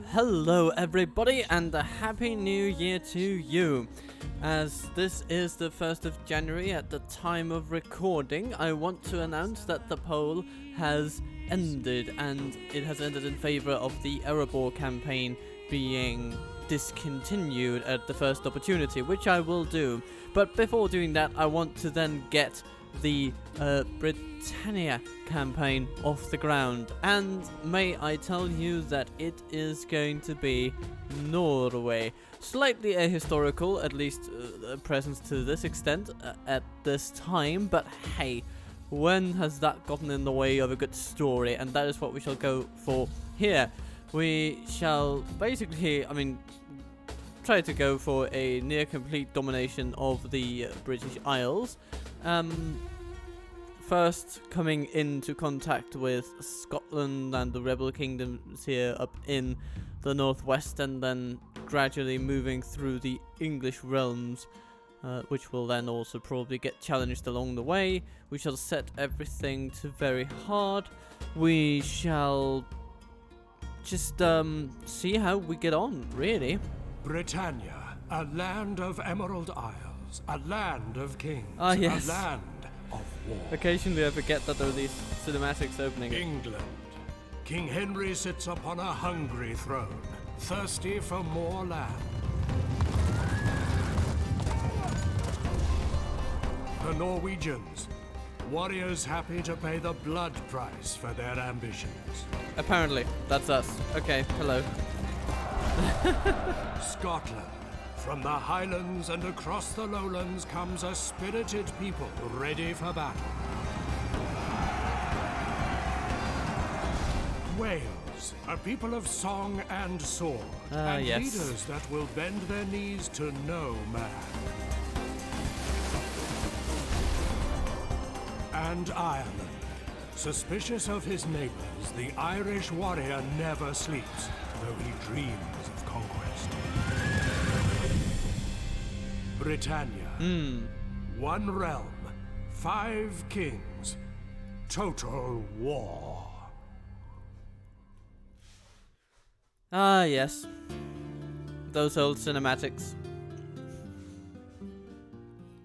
Hello everybody and a happy new year to you. As this is the 1st of January at the time of recording, I want to announce that the poll has ended, and it has ended in favor of the Erebor campaign being discontinued at the first opportunity, which I will do. But before doing that, I want to then get the Britannia campaign off the ground, and may I tell you that it is going to be Norway. Slightly ahistorical, at least presence to this extent at this time, but hey, when has that gotten in the way of a good story? And that is what we shall go for here. We shall basically, try to go for a near complete domination of the British Isles. First coming into contact with Scotland and the rebel kingdoms here up in the northwest, and then gradually moving through the English realms, which will then also probably get challenged along the way. We shall set everything to very hard. We shall just see how we get on, really. Britannia, a land of emerald isles, a land of kings, Ah, yes. a land of war. Occasionally I forget that there are these cinematics opening. England. King Henry sits upon a hungry throne, thirsty for more land. The Norwegians, warriors happy to pay the blood price for their ambitions. Apparently, that's us. Okay, hello. Scotland. From the Highlands and across the lowlands comes a spirited people ready for battle. Wales, a people of song and sword, and yes. leaders that will bend their knees to no man. And Ireland. Suspicious of his neighbors, the Irish warrior never sleeps, though he dreams of conquest. Britannia. One realm, 5 kings, total war. Ah, yes. Those old cinematics.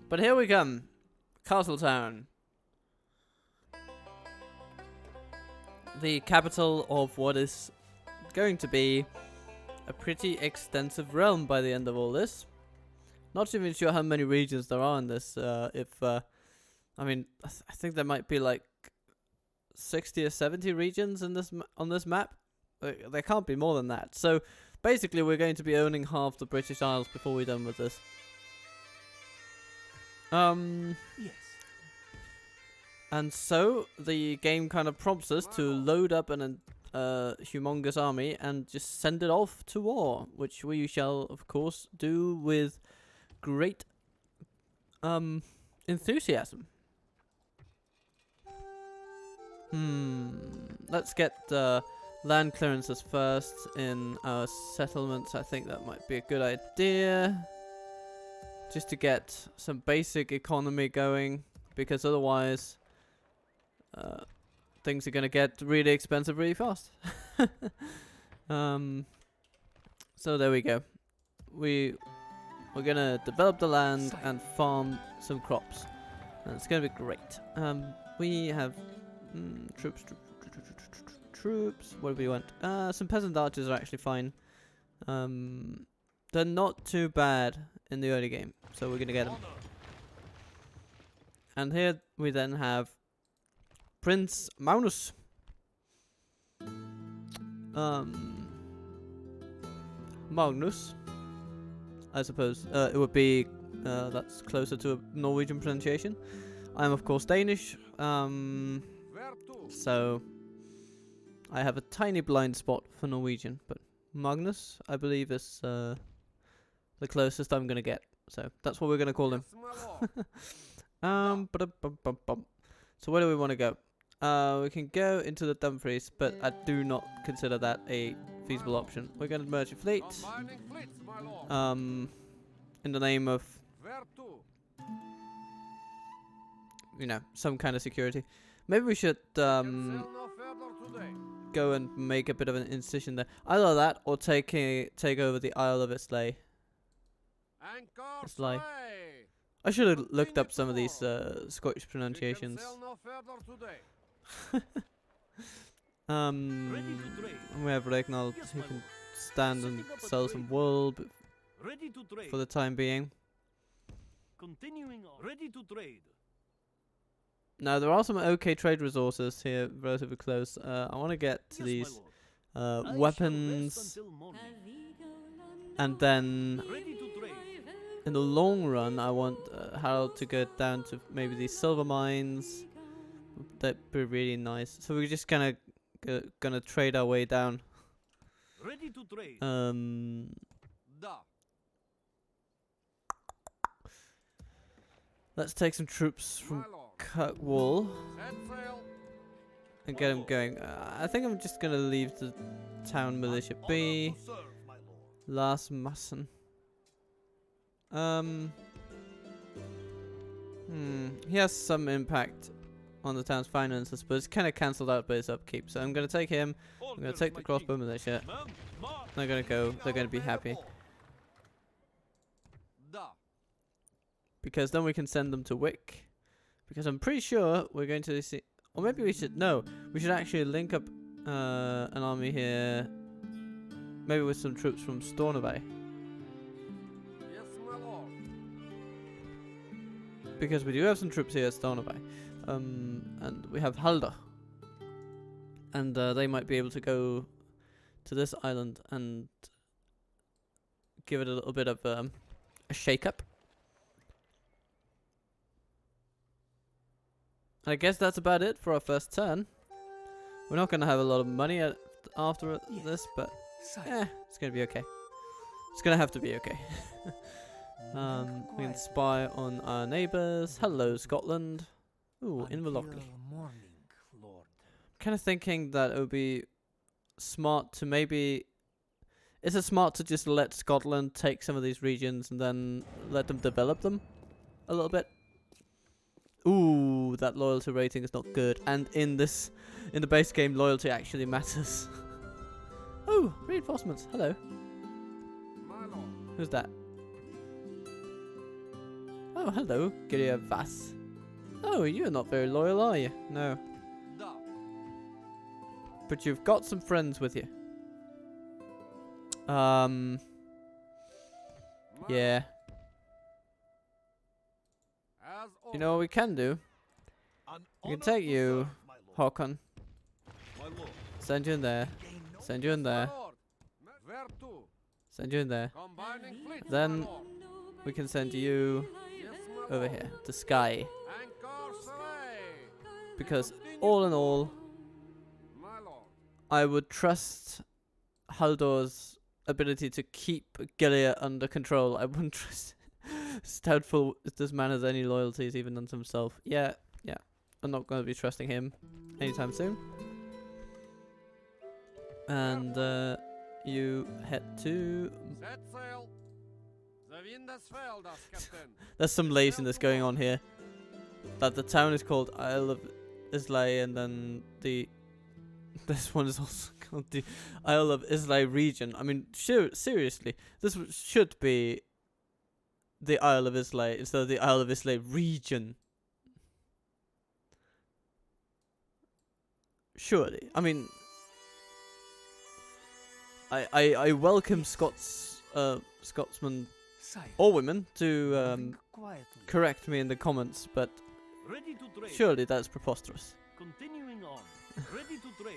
But here we come. Castletown. The capital of what is going to be a pretty extensive realm by the end of all this. Not even sure how many regions there are in this. I think there might be like 60 or 70 regions in this on this map. There can't be more than that. So basically, we're going to be owning half the British Isles before we're done with this. Yes. And so the game kind of prompts us to load up an humongous army and just send it off to war, which we shall, of course, do with great enthusiasm. Let's get land clearances first in our settlements. I think that might be a good idea, just to get some basic economy going, because otherwise things are going to get really expensive really fast. So there we go. We're going to develop the land and farm some crops, and it's going to be great. We have troops. What do we want? Some peasant archers are actually fine. They're not too bad in the early game, so we're going to get them. And here we then have Prince Magnus. Magnus, I suppose. It would be, that's closer to a Norwegian pronunciation. I'm of course Danish, so I have a tiny blind spot for Norwegian, but Magnus, I believe, is the closest I'm gonna get. So that's what we're gonna call him. So where do we want to go? We can go into the Dumfries, but I do not consider that a feasible option. We're going to merge a fleet. In the name of, some kind of security. Maybe we should go and make a bit of an incision there. Either that or take over the Isle of Islay. Islay. I should have looked up some of these Scottish pronunciations. We have Regnald who can stand and sell some wool for the time being. Continuing on. Ready to trade. Now there are some okay trade resources here, relatively close. I want to get to these weapons, and then in the long run, I want Harold to go down to maybe these silver mines. That'd be really nice. So we're just gonna trade our way down. Ready to trade. Let's take some troops from Kirkwall and get them going. I think I'm just gonna leave the town militia be. Lars Massen. He has some impact on the town's finances, but it's kind of cancelled out by his upkeep. So I'm gonna take him. I'm gonna take the crossbow militia. They're gonna go. They're gonna be happy. Because then we can send them to Wick. Because I'm pretty sure we're going to see... Or maybe we should... No. We should actually link up an army here. Maybe with some troops from Stornoway. Yes, my lord. Because we do have some troops here at Stornoway. And we have Halder. And they might be able to go to this island and give it a little bit of a shake-up. I guess that's about it for our first turn. We're not going to have a lot of money after this, but it's going to be okay. It's going to have to be okay. We can spy on our neighbours. Hello, Scotland. Ooh, Inverloch. Kind of thinking that it would be smart to maybe... Is it smart to just let Scotland take some of these regions and then let them develop them a little bit? Ooh, that loyalty rating is not good. And in the base game, loyalty actually matters. Oh, reinforcements. Hello. Who's that? Oh, hello, Giria Vass. Oh, you're not very loyal, are you? No. But you've got some friends with you. Yeah. You know what we can do? We can take you, Håkon. Send you in there. Send you in there. Send you in there. Then we can send you over here to Skye. Because all in all, I would trust Haldor's ability to keep Gilead under control. I wouldn't trust... It's doubtful if this man has any loyalties even unto himself. Yeah. I'm not going to be trusting him anytime soon. And you head to... There's some laziness going on here. That the town is called Isle of Islay, and then this one is also called the Isle of Islay region. I mean, seriously, this should be the Isle of Islay instead of the Isle of Islay region. Surely. I mean, I welcome Scotsmen or women to correct me in the comments, but surely that's preposterous. Continuing on. Ready to trade.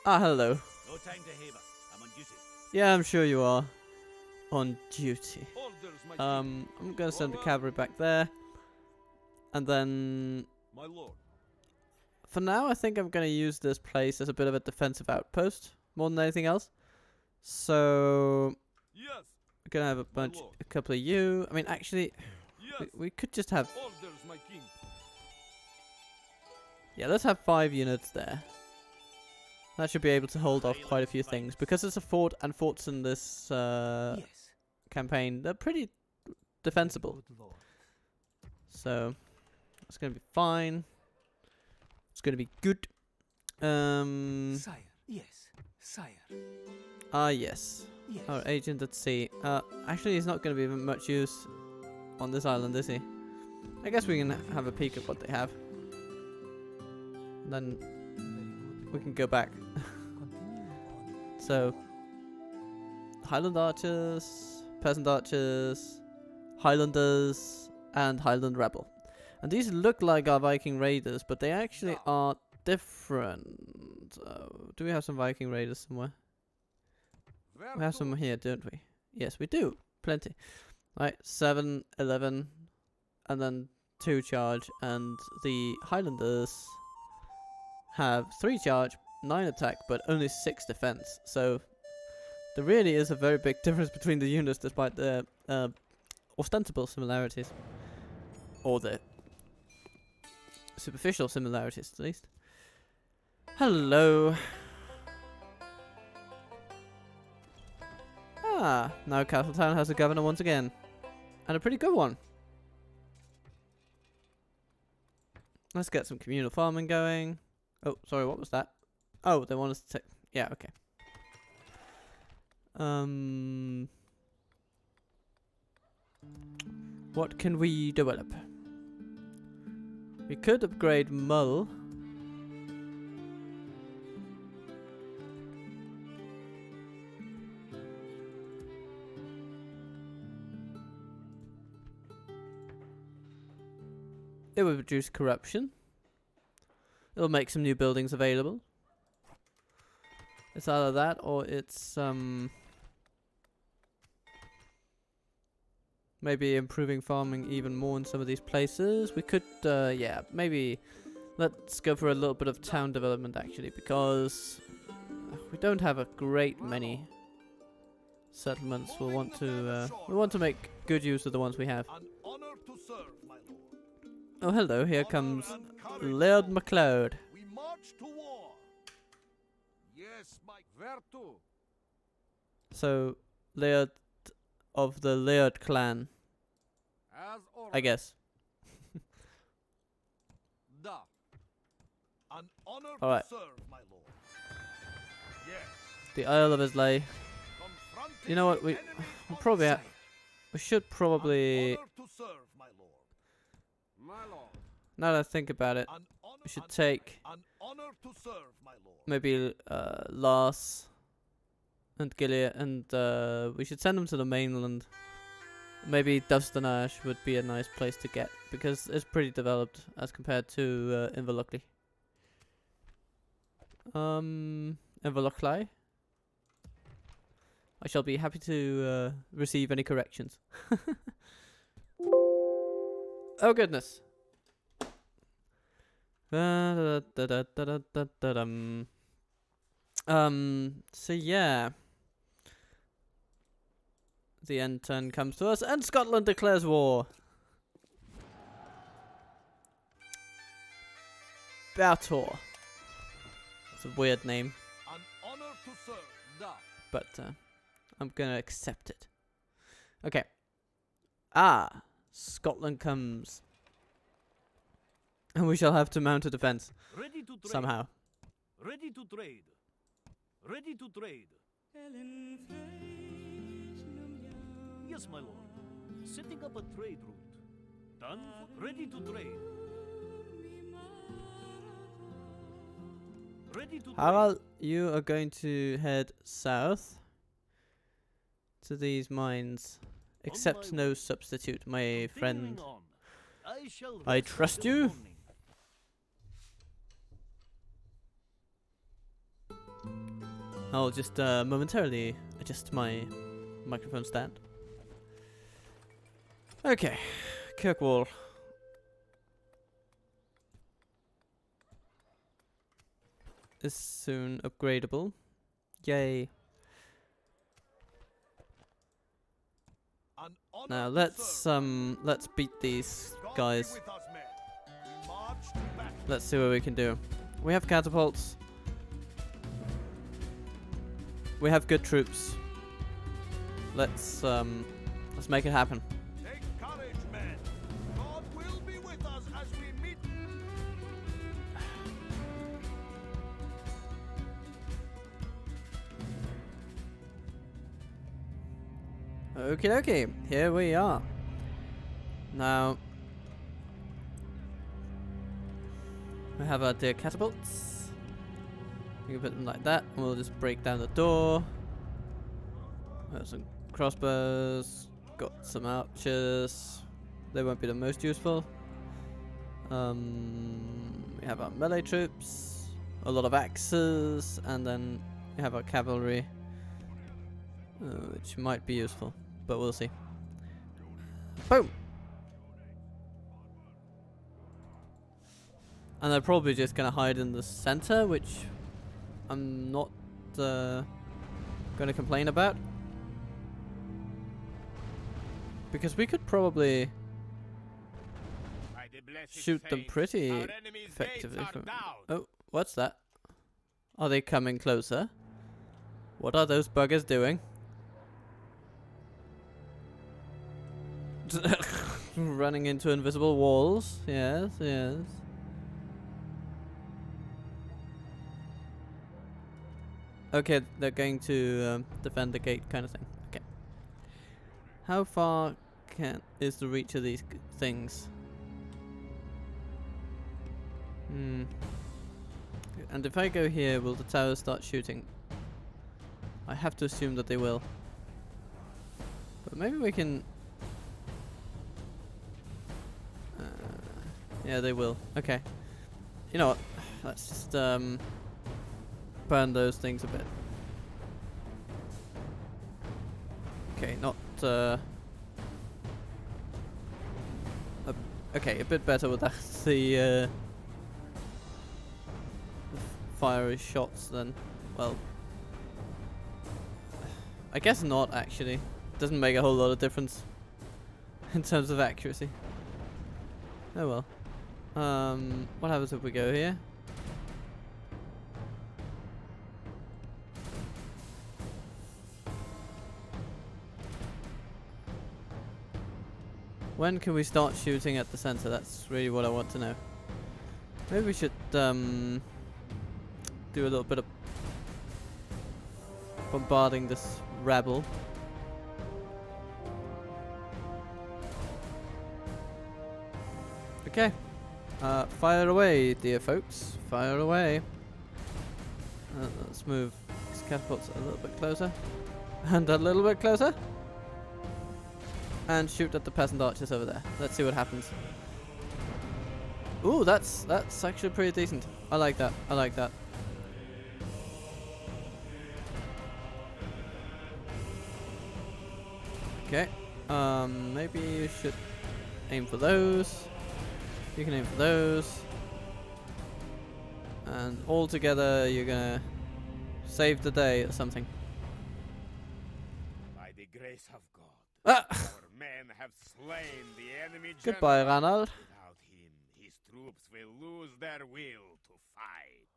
Ah, hello. No time to haver. I'm on duty. Yeah, I'm sure you are on duty. Orders, my king. I'm gonna send the cavalry back there, and then My lord. for now I think I'm gonna use this place as a bit of a defensive outpost more than anything else. So Yes. we're gonna have a couple of you. I mean, actually, Yes. we could just have. Orders, my king. Yeah, let's have 5 units there. That should be able to hold off quite a few things. Because it's a fort, and forts in this campaign, they're pretty defensible. So, it's going to be fine. It's going to be good. Sire, yes. Sire, Yes. yes. Our agent at sea. Actually, he's not going to be of much use on this island, is he? I guess we can have a peek at what they have. Then Very good. we can go back. Continue on. So, Highland archers, peasant archers, Highlanders, and Highland rebel. And these look like our Viking raiders, but they actually are different. Do we have some Viking raiders somewhere? We have some here, don't we? Yes, we do. Plenty. Right, 7, 11, and then 2 charge. And the Highlanders have 3 charge, 9 attack, but only 6 defense. So there really is a very big difference between the units, despite the ostensible similarities. Or the superficial similarities, at least. Hello. Ah, now Castletown has a governor once again. And a pretty good one. Let's get some communal farming going. Oh, sorry, what was that? Oh, they want us to take... Yeah, okay. What can we develop? We could upgrade Mull. It will reduce corruption. It'll make some new buildings available. It's either that or it's maybe improving farming even more in some of these places. We could yeah, maybe let's go for a little bit of town development actually, because we don't have a great many settlements. We want to make good use of the ones we have. An honor to serve, my lord. Oh, hello, here comes Honor and courage, Laird my lord. MacLeod. We march to war. Yes, my Where to? So, Laird of the Laird clan, As ordered. I guess. da. An honor Alright. to serve, my lord. Yes. The Isle of Islay. Confronting You know what, the we enemy we'll on probably sight. we should An probably, honor to serve, my lord. My lord. now that I think about it, An honor, we should an- take an honor to serve, my lord. maybe Lars and Gilead, and we should send them to the mainland. Maybe Dustanage would be a nice place to get, because it's pretty developed as compared to Inverlochly. Inverlochly? I shall be happy to receive any corrections. Oh goodness. So yeah. The end turn comes to us, and Scotland declares war. Bator. It's a weird name, An honor to serve, da. but I'm gonna accept it. Okay. Ah, Scotland comes. And we shall have to mount a defense, Ready to trade. somehow. Ready to trade. Ready to trade. Yes, my lord. Setting up a trade route. Done. Ready to trade. Ready to trade. Harald, you are going to head south to these mines. Accept my no substitute, my friend. Continuing on. I shall I rest trust until you. morning. I'll just momentarily adjust my microphone stand. Okay, Kirkwall. Is soon upgradable. Yay. An honor Now to serve. let's beat these God be guys. with us, men. We march to battle. Let's see what we can do. We have catapults. We have good troops. Let's make it happen. Take courage, men. God will be with us as we meet. Okie dokie, here we are. Now, we have our dear catapults. We can put them like that, and we'll just break down the door. Got some crossbows, got some archers. They won't be the most useful. We have our melee troops, a lot of axes, and then we have our cavalry, which might be useful, but we'll see. Boom! And they're probably just gonna hide in the center, which I'm not gonna complain about, because we could probably shoot them pretty effectively. Oh, what's that? Are they coming closer? What are those buggers doing? Running into invisible walls. Yes, yes. Okay, they're going to defend the gate kind of thing. Okay. How far is the reach of these things? And if I go here, will the towers start shooting? I have to assume that they will. But maybe we can... yeah, they will. Okay. You know what? Let's just burn those things a bit. Okay, not... okay, a bit better with that. The fiery shots then. Well, I guess not actually. Doesn't make a whole lot of difference in terms of accuracy. Oh well. What happens if we go here? When can we start shooting at the center? That's really what I want to know. Maybe we should do a little bit of bombarding this rabble. Okay. Fire away, dear folks. Fire away. Let's move these catapults a little bit closer. And a little bit closer. And shoot at the peasant archers over there. Let's see what happens. Ooh, that's actually pretty decent. I like that. I like that. Okay. Maybe you should aim for those. You can aim for those. And all together you're gonna save the day or something. By the grace of God, Ah! our men have slain the enemy general. Goodbye, Ranald. Without him, his troops will lose their will to fight.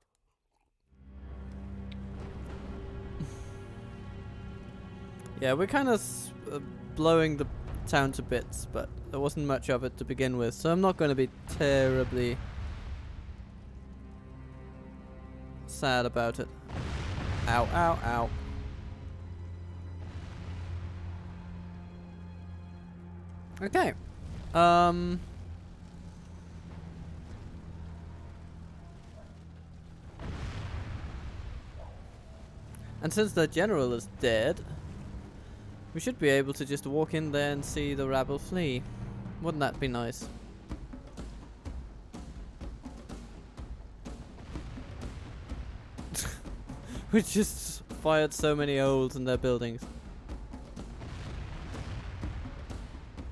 Yeah, we're kind of blowing the town to bits, but there wasn't much of it to begin with, so I'm not going to be terribly sad about it. Ow, ow, ow. Okay. And since the general is dead, we should be able to just walk in there and see the rabble flee. Wouldn't that be nice? We just fired so many holes in their buildings.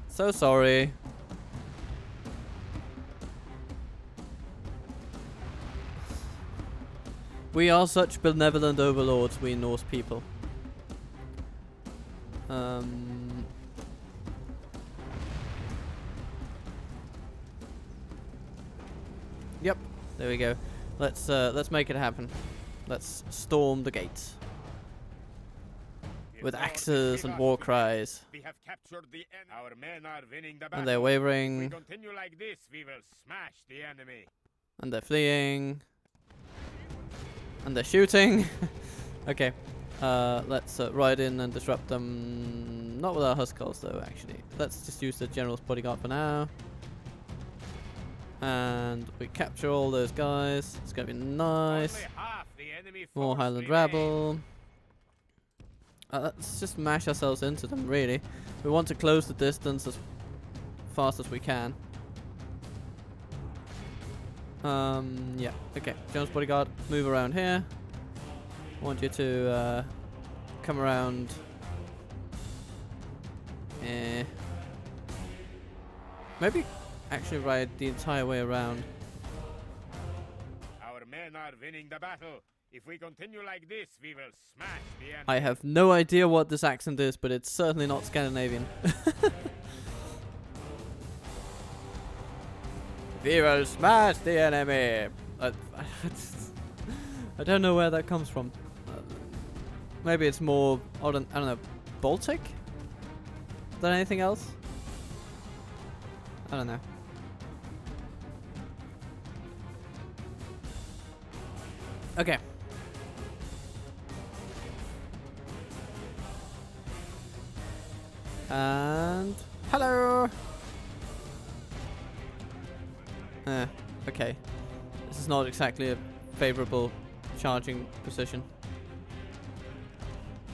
So sorry. We are such benevolent overlords, we Norse people. Yep, there we go. Let's make it happen. Let's storm the gates with axes and war cries. We have captured the enemy. Our men are winning the battle. And they're If we wavering, continue like this, we will smash the enemy. and they're fleeing, and they're shooting. Okay, let's ride in and disrupt them Not with our Huskars though, actually. Let's just use the General's Bodyguard for now. And we capture all those guys. It's gonna be nice. Only half the enemy More force Highland remains. rabble. Let's just mash ourselves into them, really. We want to close the distance as fast as we can. Yeah, okay. Jones Bodyguard, move around here. I want you to come around. Maybe actually ride the entire way around. Our men are winning the battle. If we continue like this, we will smash the enemy. I have no idea what this accent is, but it's certainly not Scandinavian. We will smash the enemy. I don't know where that comes from. Maybe it's more, I don't know, Baltic than anything else. I don't know. Okay. And hello. Okay. This is not exactly a favorable charging position.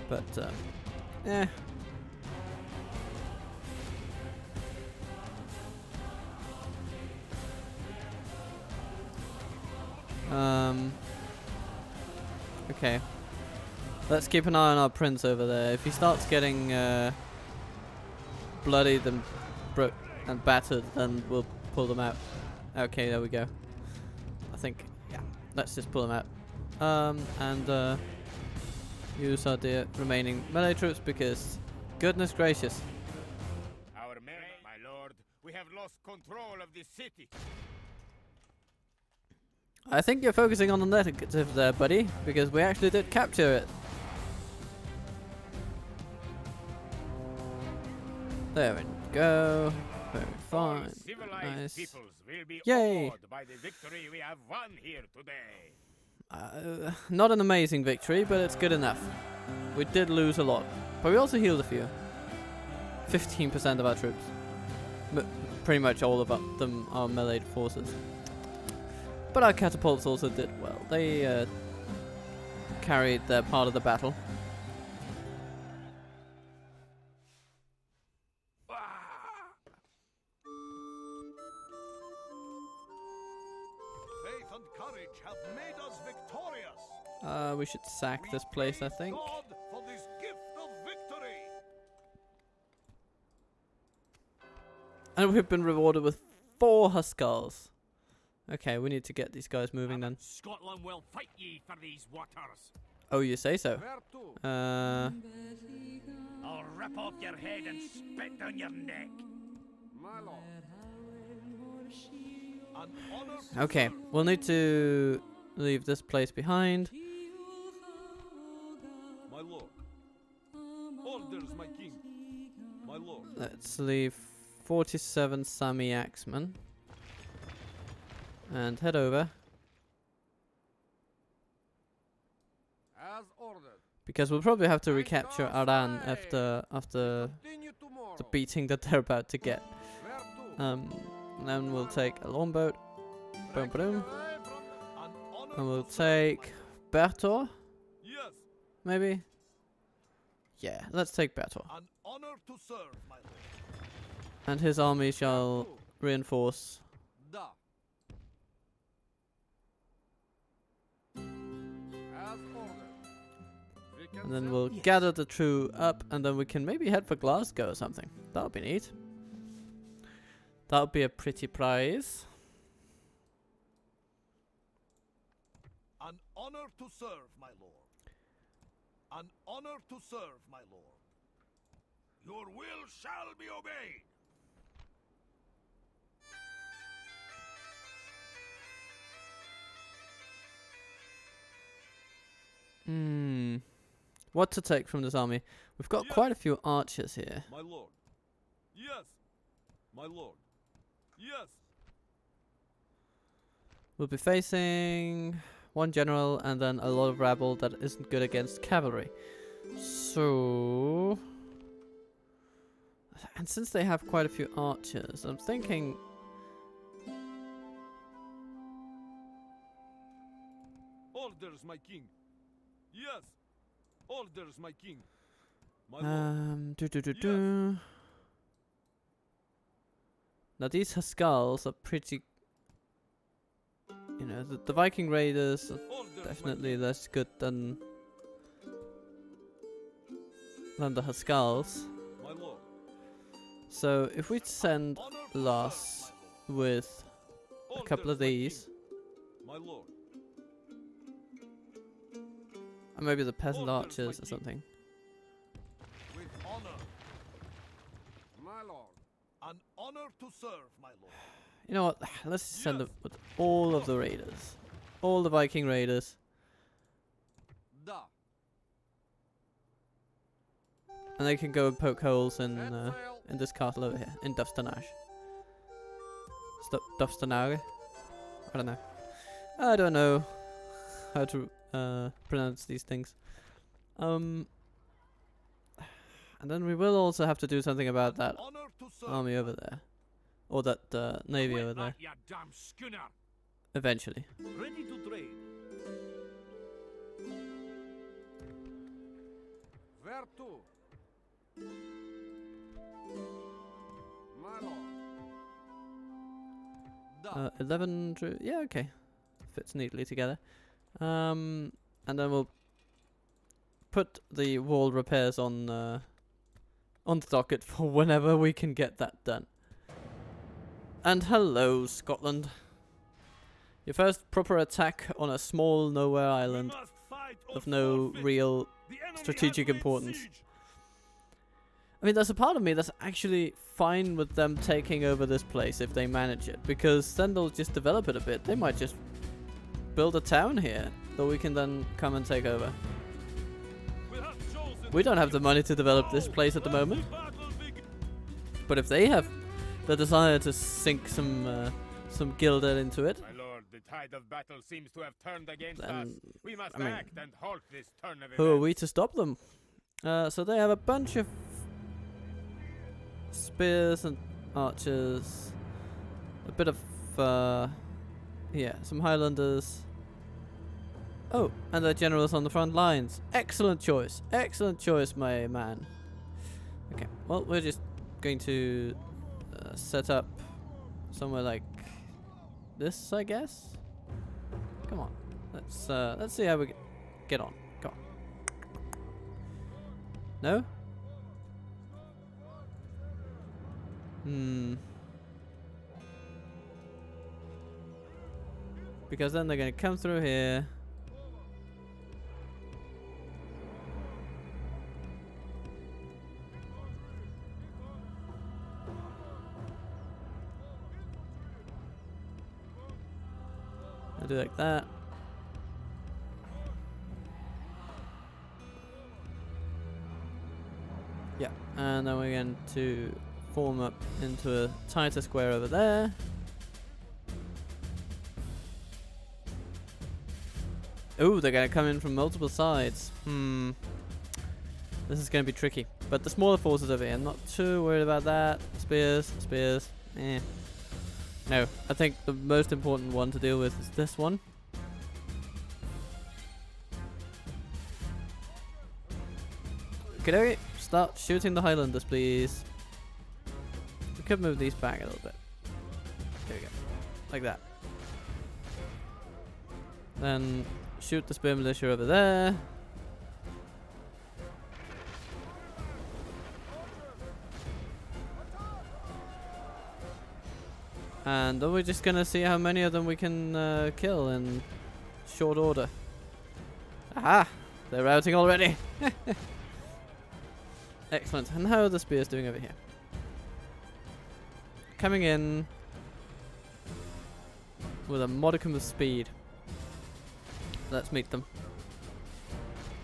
But okay. Let's keep an eye on our prince over there. If he starts getting bloodied and battered, then we'll pull them out. Okay, there we go. I think, yeah, let's just pull them out. And use our dear remaining melee troops because, goodness gracious. Our men, my lord, we have lost control of this city. I think you're focusing on the negative there, buddy, because we actually did capture it. There we go. Very fine. Civilized Nice. peoples will be Yay. awed by the victory we have won here today. Not an amazing victory, but it's good enough. We did lose a lot, but we also healed a few. 15% of our troops. Pretty much all of them are melee forces. But our catapults also did well. They carried their part of the battle. Faith and courage have made us victorious. We should sack this place, I think. God for this gift of victory. And we've been rewarded with 4 Huskars. Okay, we need to get these guys moving then. Scotland will fight ye for these waters. Oh, you say so. I'll rip off your head and spit down your neck. My lord. An honor to Okay, serve. we'll need to leave this place behind. My lord. Orders, my king. My lord. Let's leave 47 Sami Axemen. And head over. As ordered. Because we'll probably have to recapture Aran after Continue tomorrow. the beating that they're about to get. Where to? And then we'll take a longboat. Boom, boom. An honor And we'll to serve, take Bertor, Yes. maybe? Yeah, let's take Bertor. An honor to serve, my lord. And his army shall reinforce. Da. As ordered. We can And then send we'll gather the crew up, and then we can maybe head for Glasgow or something. That would be neat. That would be a pretty prize. An honor to serve, my lord. An honor to serve, my lord. Your will shall be obeyed. What to take from this army? We've got Yes. quite a few archers here. My lord. Yes. My lord. Yes. We'll be facing 1 general and then a lot of rabble that isn't good against cavalry. So And since they have quite a few archers, I'm thinking... Orders, my king. Yes. Orders, my king. My lord. Now these Huskals are pretty... You know, the Viking raiders are Orders, definitely less good than the Huskals. my lord. So if we send Honor to Lass serve, my lord. with a couple of Orders, my these, king. My lord. and maybe the peasant Orders, archers my or king. something. With honor. My lord. An honor to serve, my lord. You know what? Let's send them Yes. with all of the raiders, all the Viking raiders, Da. and they can go and poke holes in Set sail. this castle over here in Dufstanage. Dufstanage? I don't know. I don't know how to pronounce these things. And then we will also have to do something about that Honor to serve. army over there, or that navy over there, Ya damn schooner. eventually. Ready to trade. Where to? My lord. Da. 11, yeah, okay, fits neatly together. And then we'll put the wall repairs on the docket for whenever we can get that done. And hello, Scotland. Your first proper attack on a small nowhere island We must fight or of no forfeit. real The enemy strategic has laid importance. siege. I mean, there's a part of me that's actually fine with them taking over this place if they manage it, because then they'll just develop it a bit. They might just build a town here that we can then come and take over. We have chosen We don't have the money to develop this Now, place at the let moment, battle begin. but if they have the desire to sink some gilded into it, My lord, the tide of battle seems to have turned against us. then We must I mean, act and halt this turn of who are we events. to stop them? So they have a bunch of spears and archers, a bit of yeah, some Highlanders. Oh, and their generals on the front lines. Excellent choice, my man. Okay, well, we're just going to set up somewhere like this, I guess. Come on, let's see how we get on. Come on. No? Because then they're gonna come through here. I'll do like that. Yeah, and then we're going to form up into a tighter square over there. Ooh, they're gonna come in from multiple sides. This is gonna be tricky. But the smaller forces over here, I'm not too worried about that. Spears, eh. No, I think the most important one to deal with is this one. Okay, start shooting the Highlanders, please. We could move these back a little bit. There we go. Like that. Then shoot the spear militia over there. And then we're just gonna see how many of them we can kill in short order. Aha! They're routing already! Excellent. And how are the spears doing over here? Coming in with a modicum of speed. Let's meet them.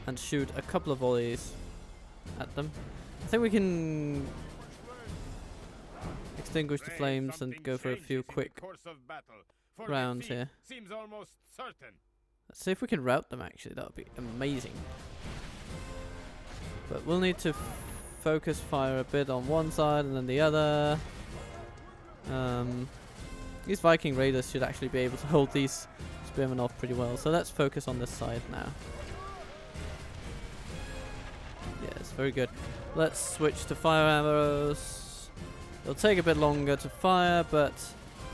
And shoot a couple of volleys at them. I think we can extinguish the Pray flames and something go for a few changes in the quick course of battle, for rounds defeat here. Seems almost certain. Let's see if we can rout them actually, that would be amazing. But we'll need to focus fire a bit on one side and then the other. These Viking raiders should actually be able to hold these spearmen off pretty well. So let's focus on this side now. Yes, very good. Let's switch to fire arrows. It'll take a bit longer to fire, but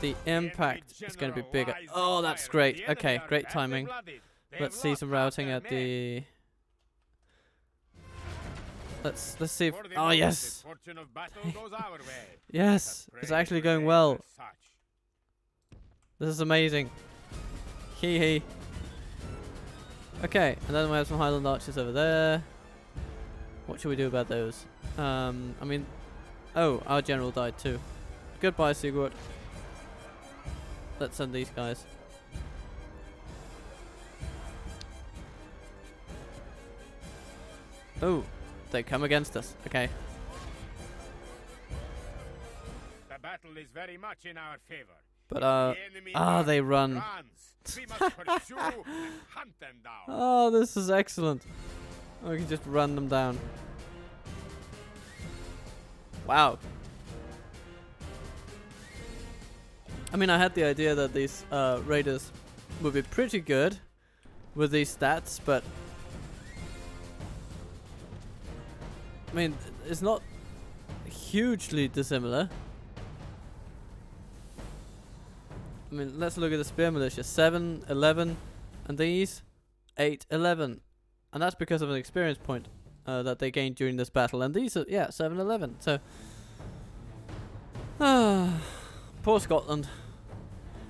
the impact is going to be bigger. Oh, that's great. Okay, great timing. Let's see some routing at the... Let's see if... Oh, yes! Yes, it's actually going well. This is amazing. Hee hee. Okay, and then we have some Highland archers over there. What should we do about those? I mean... Oh, our general died too. Goodbye, Sigurd. Let's send these guys. Oh, they come against us. Okay. The battle is very much in our favor. But they run. We must pursue and hunt them down. Oh, this is excellent. We can just run them down. Wow. I mean, I had the idea that these raiders would be pretty good with these stats, but I mean, it's not hugely dissimilar. I mean, let's look at the spear militia. 7, 11, and these 8, 11, and that's because of an experience point that they gained during this battle. And these are 7, 11. So, poor Scotland.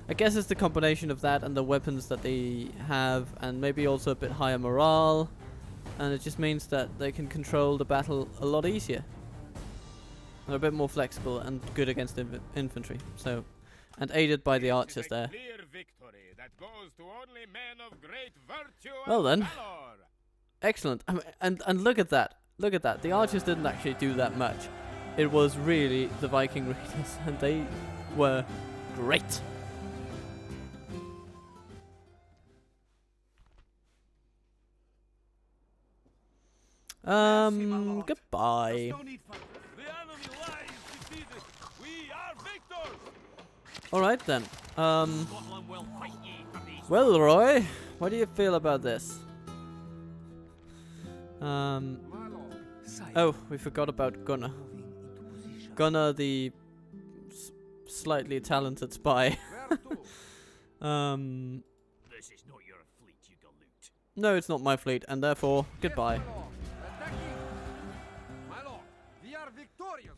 I guess it's the combination of that and the weapons that they have, and maybe also a bit higher morale, and it just means that they can control the battle a lot easier. They're a bit more flexible and good against infantry. So. And aided by the archers there. Well then. Excellent. I mean, and look at that. Look at that. The archers didn't actually do that much. It was really the Viking raiders, and they were great. Goodbye. Alright then. Well, Roy, what do you feel about this? Oh, we forgot about Gunnar. Gunnar, the slightly talented spy. This is not your fleet, you galoot. No, it's not my fleet, and therefore, goodbye. We are victorious.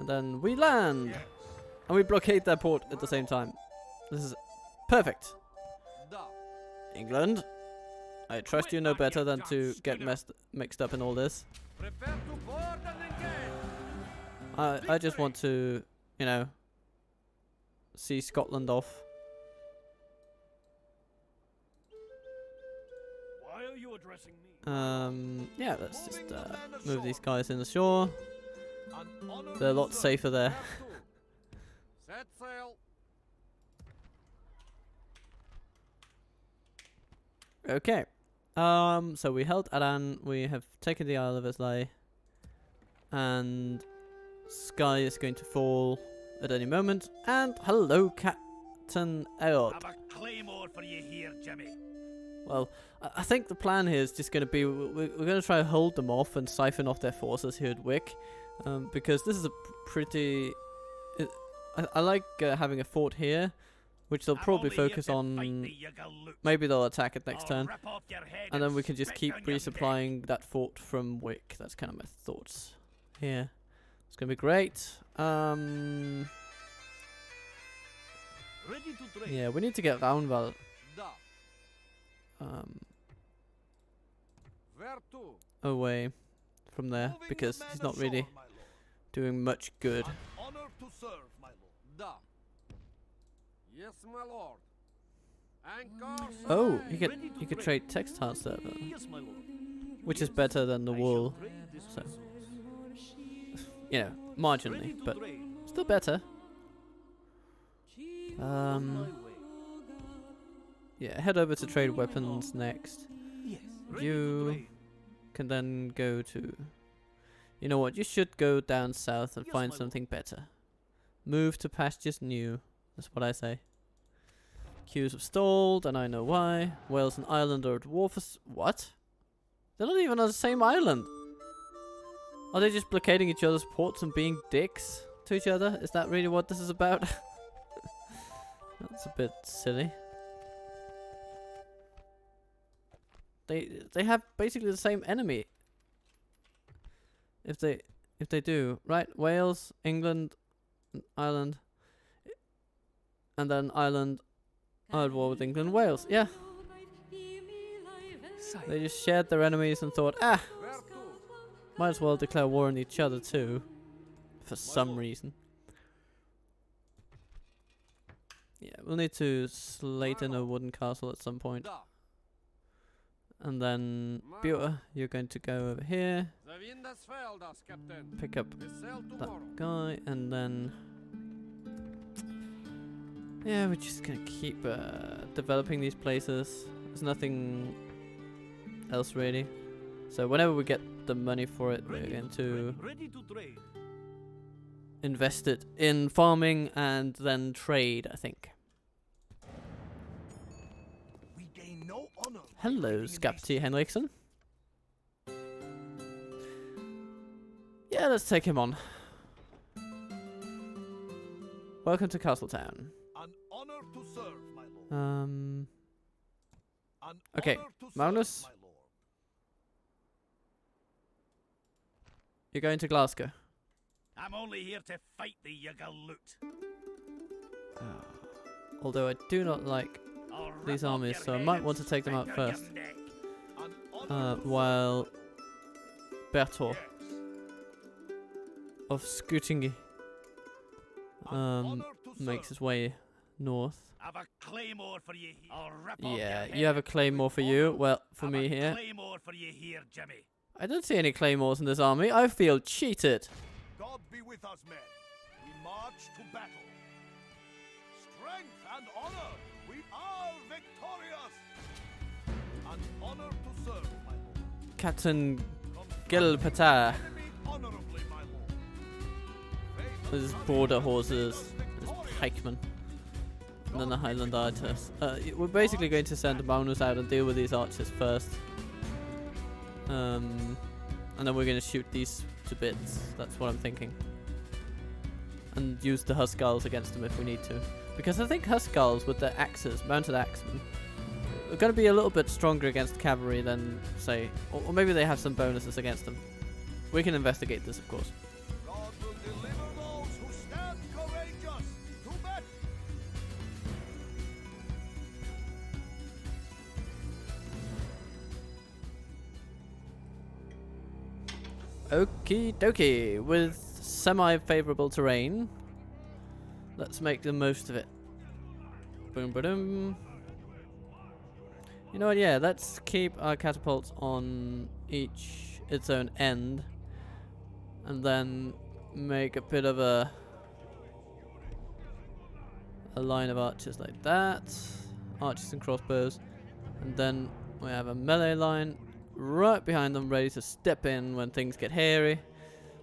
And then we land, and we blockade their port at the same time. This is perfect. England, I trust you know better than to get mixed up in all this. I just want to, you know, see Scotland off. Why are you addressing me? Yeah, let's just move these guys in the shore. They're a lot safer there. Set sail. Okay. So we held Adan, we have taken the Isle of Islay, and Skye is going to fall at any moment. And hello, Captain Eod. Have a claymore for you here, Jimmy. Well, I think the plan here is just going to be we're going to try to hold them off and siphon off their forces here at Wick, because this is a pretty. I like having a fort here, which they'll probably focus on. Maybe they'll attack it next turn, and then we can just keep resupplying that fort from Wick. That's kind of my thoughts here. It's gonna be great. Yeah, we need to get Raunval away from there, because he's not really doing much good. Honor to serve, my lord. Yes, my lord. Oh, you could trade textile server, which is better than the wool. So, you know, marginally, but still better. Yeah, head over to trade weapons next. Yes. You can then go to... You know what? You should go down south and find something better. Move to pastures new. That's what I say. Queues have stalled, and I know why. Wales and Ireland are at war for... What? They're not even on the same island. Are they just blockading each other's ports and being dicks to each other? Is that really what this is about? That's a bit silly. They have basically the same enemy. If they do, right? Wales, England, Ireland, and then Ireland are at war with England and Wales. Yeah. They just shared their enemies and thought, might as well declare war on each other too. For some reason. Yeah, we'll need to slate in a wooden castle at some point. And then, Buter, you're going to go over here. Pick up that guy, and then... Yeah, we're just going to keep developing these places. There's nothing else really. So whenever we get the money for it, we're going to invest it in farming and then trade, I think. Hello, Skapti Henriksen. Yeah, let's take him on. Welcome to Castletown. An honor to serve, my lord. Okay, Magnus, you're going to Glasgow. I'm only here to fight the Yugaloot. Although I do not like these armies, so I might want to take them out first. While Bertor of Skuttingi makes his way north. I've a claymore for you. Yeah, you have a claymore for you. Well, for me here. Claymore for you here, Jimmy. I don't see any claymores in this army. I feel cheated. God be with us, men. We march to battle. Strength and honor. We are victorious. An honor to serve, my lord. Captain Gilpata. Honorably, my lord. His border horses, his pikemen, and then the Highland archers. We're basically going to send Magnus out and deal with these archers first. And then we're going to shoot these to bits. That's what I'm thinking. And use the Huskarls against them if we need to. Because I think Huskarls with their axes, mounted axemen, are going to be a little bit stronger against cavalry than, say, or maybe they have some bonuses against them. We can investigate this, of course. God will deliver those who stand courageous. To battle. Okie dokie, with semi-favorable terrain, let's make the most of it. Boom, ba-dum. You know what, yeah, let's keep our catapults on each its own end, and then make a bit of a line of archers like that, archers and crossbows, and then we have a melee line right behind them, ready to step in when things get hairy.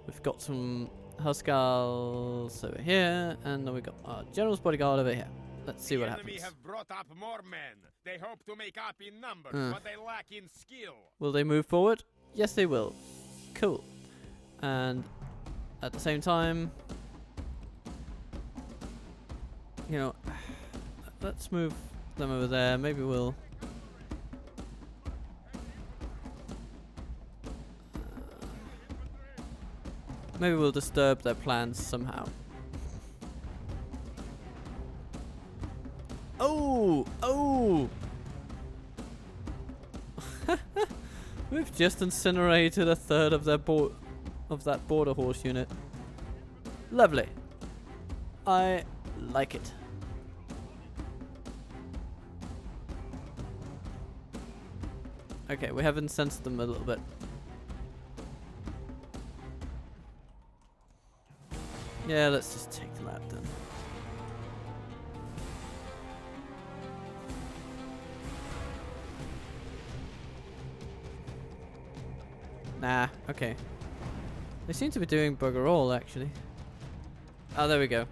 We've got some Huskarls over here, and then we've got our General's Bodyguard over here. Let's see what happens. The enemy have brought up more men. They hope to make up in numbers, but they lack in skill. Will they move forward? Yes, they will. Cool. And at the same time, you know, let's move them over there. Maybe we'll... maybe we'll disturb their plans somehow. Oh! Oh! We've just incinerated a third of their that border horse unit. Lovely. I like it. Okay, we have incensed them a little bit. Yeah, let's just take them out then. Nah, okay. They seem to be doing bugger all, actually. Oh, there we go.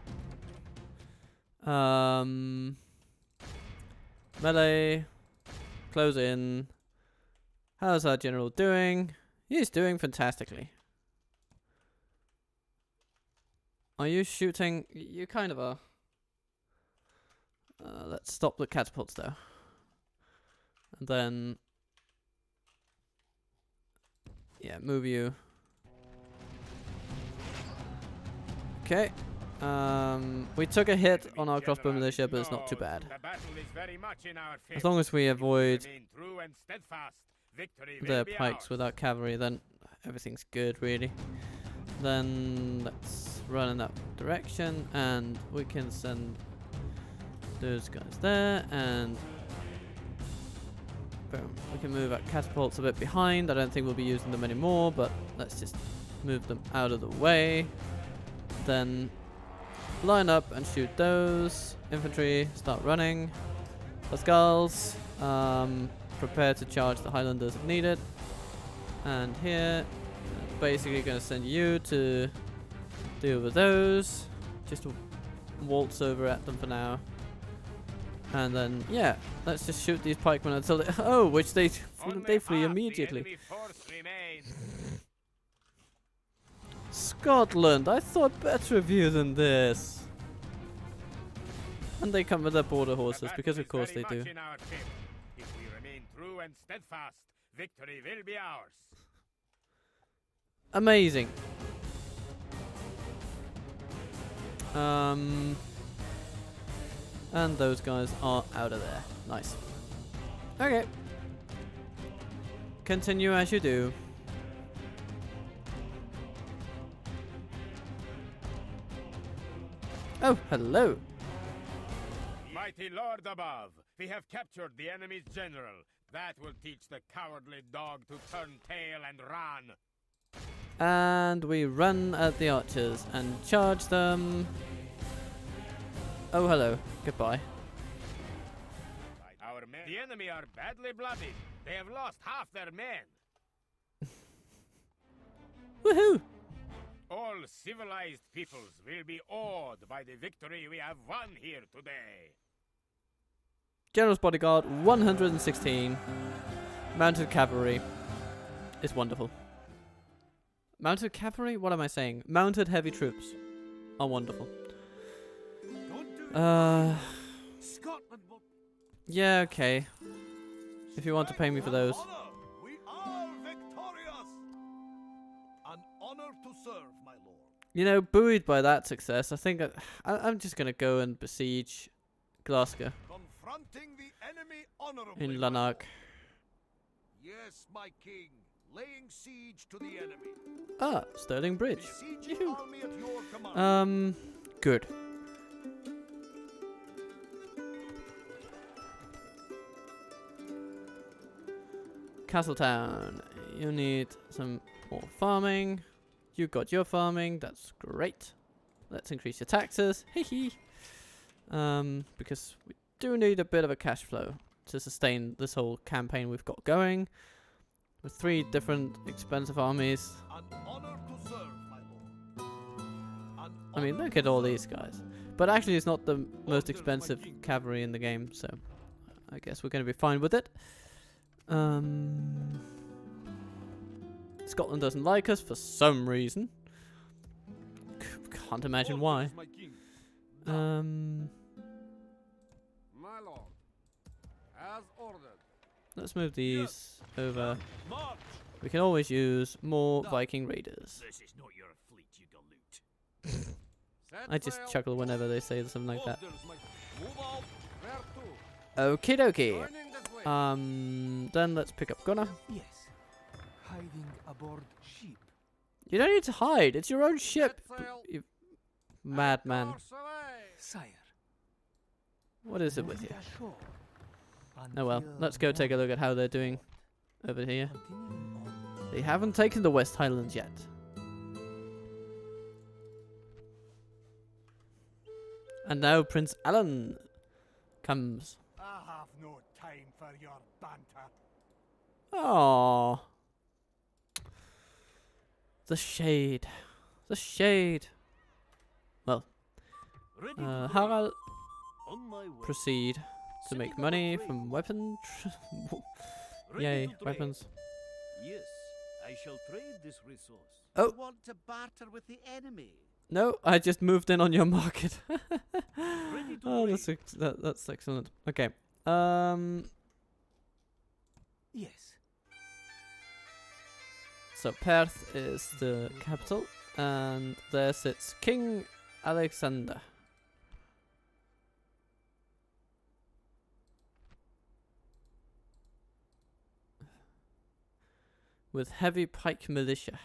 Melee. Close in. How's our general doing? He's doing fantastically. Are you shooting? You kind of are. Let's stop the catapults though. And then... yeah, move you. Okay. We took a hit on our crossbow militia, but it's not too bad. The battle is very much in our favor. As long as we avoid Remain true and steadfast, victory will their be pikes ours. with our cavalry, then everything's good, really. Then let's run in that direction, and we can send those guys there, and boom. We can move our catapults a bit behind. I don't think we'll be using them anymore, but let's just move them out of the way. Then line up and shoot those. Infantry, start running. The skulls, prepare to charge the Highlanders if needed. And here, basically going to send you to deal with those. Just waltz over at them for now. And then, yeah, let's just shoot these pikemen until they... oh, which they flee immediately. The enemy force remains. Scotland, I thought better of you than this. And they come with their border horses, because of course they do. In our favor. If we remain true and steadfast, victory will be ours. Amazing. And those guys are out of there. Nice. Okay. Continue as you do. Oh, hello. Mighty Lord above, we have captured the enemy's general. That will teach the cowardly dog to turn tail and run. And we run at the archers and charge them. Oh, hello. Goodbye. Our men, the enemy are badly bloodied. They have lost half their men. Woohoo! All civilized peoples will be awed by the victory we have won here today. General's bodyguard 116. Mounted cavalry is wonderful. Mounted cavalry? What am I saying? Mounted heavy troops are wonderful. Scotland will Yeah, okay. If you want to pay me for those. We are victorious. An honor to serve, my lord. You know, buoyed by that success, I think I'm just going to go and besiege Glasgow Confronting the enemy honorably. in my Lanark. lord. Yes, my king. Laying siege to the enemy. Ah, Stirling Bridge. Besieging Yoo-hoo. army at your command. Good. Castletown, you need some more farming. You got your farming, that's great. Let's increase your taxes, hee. Because we do need a bit of a cash flow to sustain this whole campaign we've got going. With 3 different expensive armies. An honor to serve, my lord. I mean, look at all these guys. But actually, it's not the most expensive cavalry in the game, so I guess we're going to be fine with it. Scotland doesn't like us for some reason. Can't imagine why. My lord, as ordered. Let's move these over. March. We can always use more Viking raiders. This is not your fleet, you galoot. I just chuckle whenever they say something like that. Orders, my move out. Where to? Okie dokie. Joining this way. Then let's pick up Gunnar. Yes. Hiding aboard ship. You don't need to hide. It's your own ship. Set sail. You madman. Course away. Sire. What is it with you? Ashore Oh well, until let's go take a look at how they're doing morning. over here. Continuing on. They haven't taken the West Highlands yet. And now Prince Alan comes. I have no time for your banter. Aww. The shade. The shade. Well, Ready to Harald On my way. proceed to make money from weapon. Ready Yay, to trade. weapons. Yes, I shall trade this resource. Oh. You want to barter with the enemy? No, I just moved in on your market. Ready to Oh, trade. that's excellent. Okay. Yes. So Perth is the capital, and there sits King Alexander. With heavy pike militia.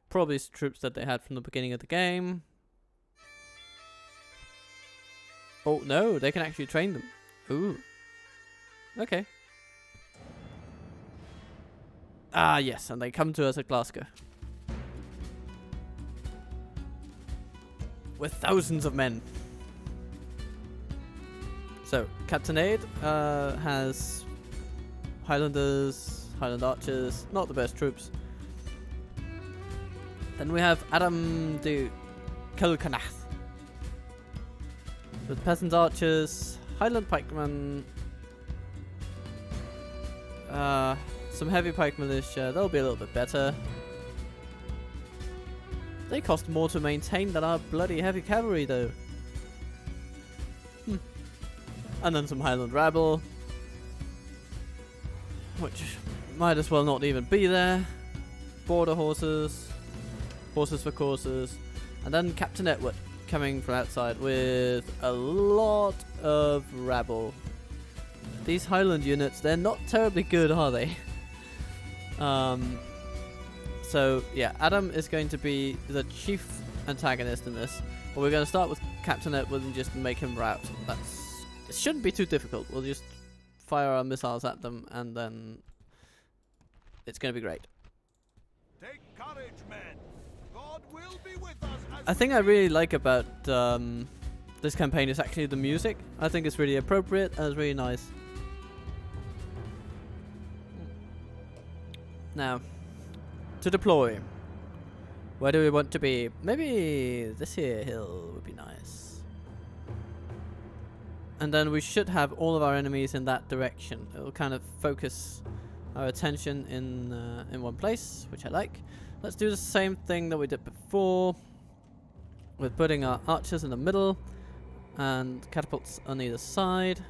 Probably troops that they had from the beginning of the game. Oh no, they can actually train them. Ooh. Okay. Ah yes, and they come to us at Glasgow. With thousands of men. So, Captain Aid has Highlanders, Highland archers, not the best troops. Then we have Adam de Kilcanath with peasant archers, Highland pikemen, some heavy pike militia. They'll be a little bit better. They cost more to maintain than our bloody heavy cavalry, though. And then some Highland rabble, which might as well not even be there. Border horses. Horses for courses. And then Captain Edward coming from outside with a lot of rabble. These Highland units, they're not terribly good, are they? So, yeah, Adam is going to be the chief antagonist in this. But we're going to start with Captain Edward and just make him rout. It shouldn't be too difficult. We'll just fire our missiles at them and then it's going to be great. Take courage, men. God will be with us as I think I really like about this campaign is actually the music. I think it's really appropriate and it's really nice. Now, to deploy. Where do we want to be? Maybe this here hill would be nice. And then we should have all of our enemies in that direction. It will kind of focus our attention in one place, which I like. Let's do the same thing that we did before, with putting our archers in the middle and catapults on either side.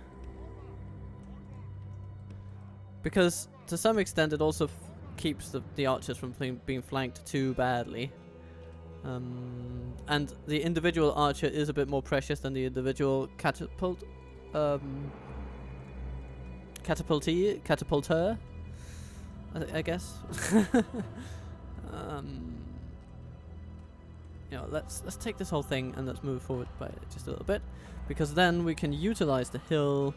Because to some extent it also keeps the archers from being flanked too badly. And the individual archer is a bit more precious than the individual catapulter, I guess. You know, let's take this whole thing and let's move forward by just a little bit, because then we can utilize the hill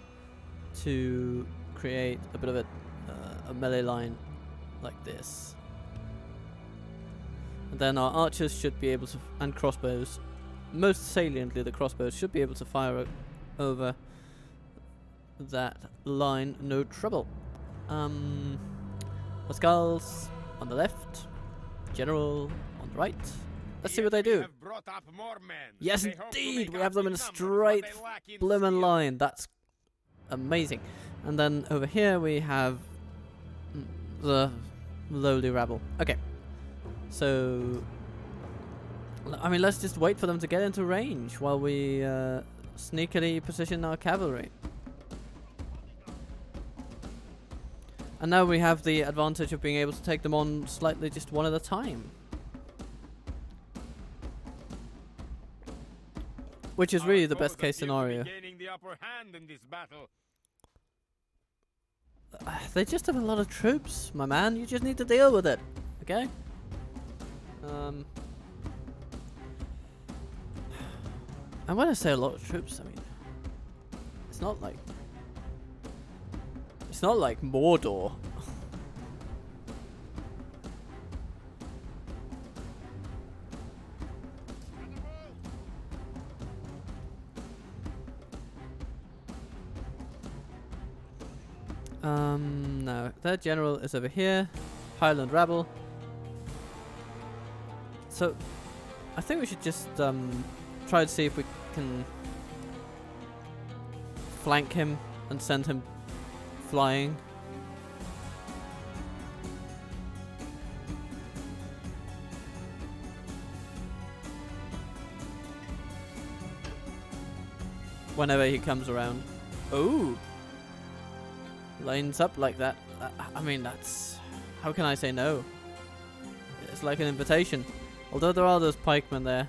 to create a bit of a melee line like this. And then our archers should be able to, and crossbows, most saliently the crossbows, should be able to fire over that line, no trouble. The skulls on the left, general on the right. Let's see what they do. Have brought up more men. Yes, They hope to indeed, make we up have them in a numbers what straight they lack in bloomin' skill. line. That's amazing. And then over here we have the lowly rabble. Okay, so I mean, let's just wait for them to get into range while we sneakily position our cavalry. And now we have the advantage of being able to take them on slightly just one at a time. Which is really the best case scenario. Gaining the upper hand in this battle. They just have a lot of troops, my man. You just need to deal with it, okay? And when I say a lot of troops, I mean it's not like Mordor. No, their general is over here. Highland rabble. So, I think we should just try to see if we can flank him and send him flying. Whenever he comes around. Oh! Lines up like that. I mean, that's... How can I say no? It's like an invitation. Although there are those pikemen there.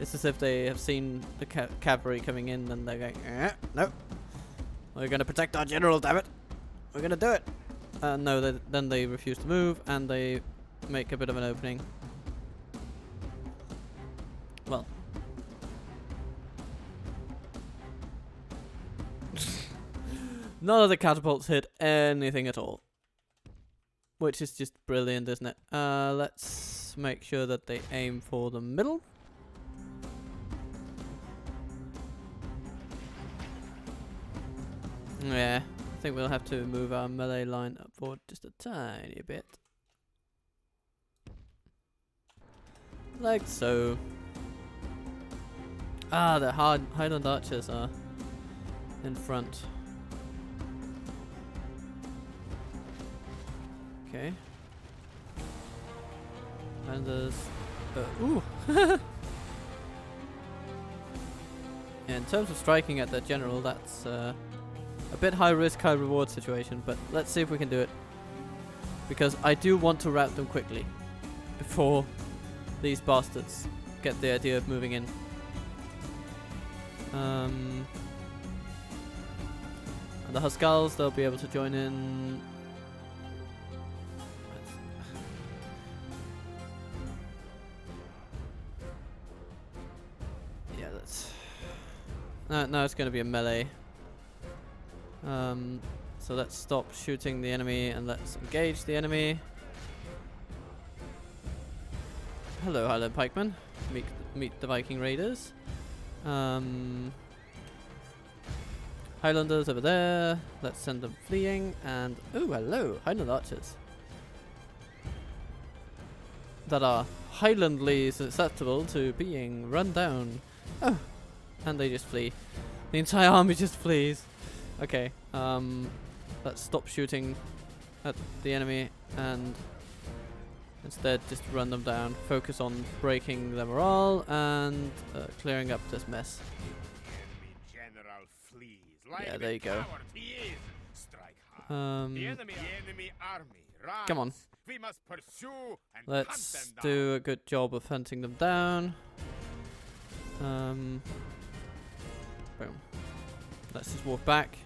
It's as if they have seen the cavalry coming in and they're going, no. We're going to protect our general, damn it. We're going to do it. No, then they refuse to move and they make a bit of an opening. Well. None of the catapults hit anything at all. Which is just brilliant, isn't it? Let's make sure that they aim for the middle. Yeah, I think we'll have to move our melee line up forward just a tiny bit. Like so. Ah, the Highland archers are in front. Okay. And there's... ooh! In terms of striking at the general, that's a bit high risk, high reward situation, but let's see if we can do it. Because I do want to rout them quickly before these bastards get the idea of moving in. And the Huskals, they'll be able to join in. Yeah, let's... No, it's going to be a melee. So let's stop shooting the enemy and let's engage the enemy. Hello, Highland pikemen. Meet the Viking raiders. Highlanders over there. Let's send them fleeing. And oh, hello, Highland archers that are Highlandly susceptible to being run down. Oh, and they just flee. The entire army just flees. Okay, let's stop shooting at the enemy and instead just run them down. Focus on breaking their morale and clearing up this mess. Enemy general flees. Like Yeah, there you go. He is. Strike hard. The enemy army runs. Come on. We must pursue and Let's hunt them down. do a good job of hunting them down. Boom. Let's just walk back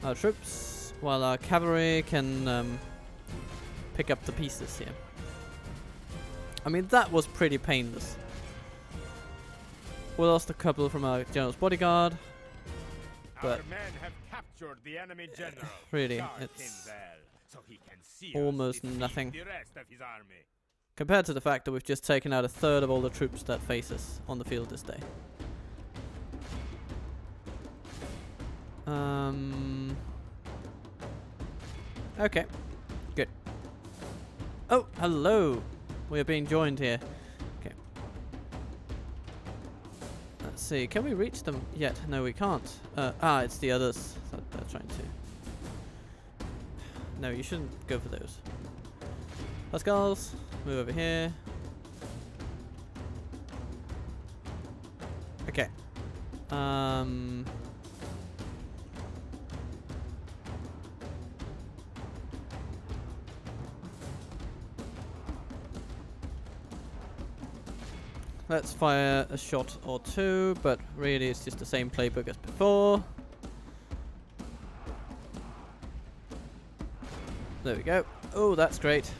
our troops while our cavalry can pick up the pieces here. I mean, that was pretty painless. We lost a couple from our general's bodyguard, but our men have captured the enemy general. really, Charge him it's there, so he can see almost us defeat nothing the rest of his army. compared to the fact that we've just taken out a third of all the troops that face us on the field this day. Okay, good. Oh, hello. We are being joined here. Okay. Let's see. Can we reach them yet? No, we can't. It's the others that they're trying to. No, you shouldn't go for those. Huskals, move over here. Okay. Let's fire a shot or two, but really it's just the same playbook as before. There we go. Oh, that's great.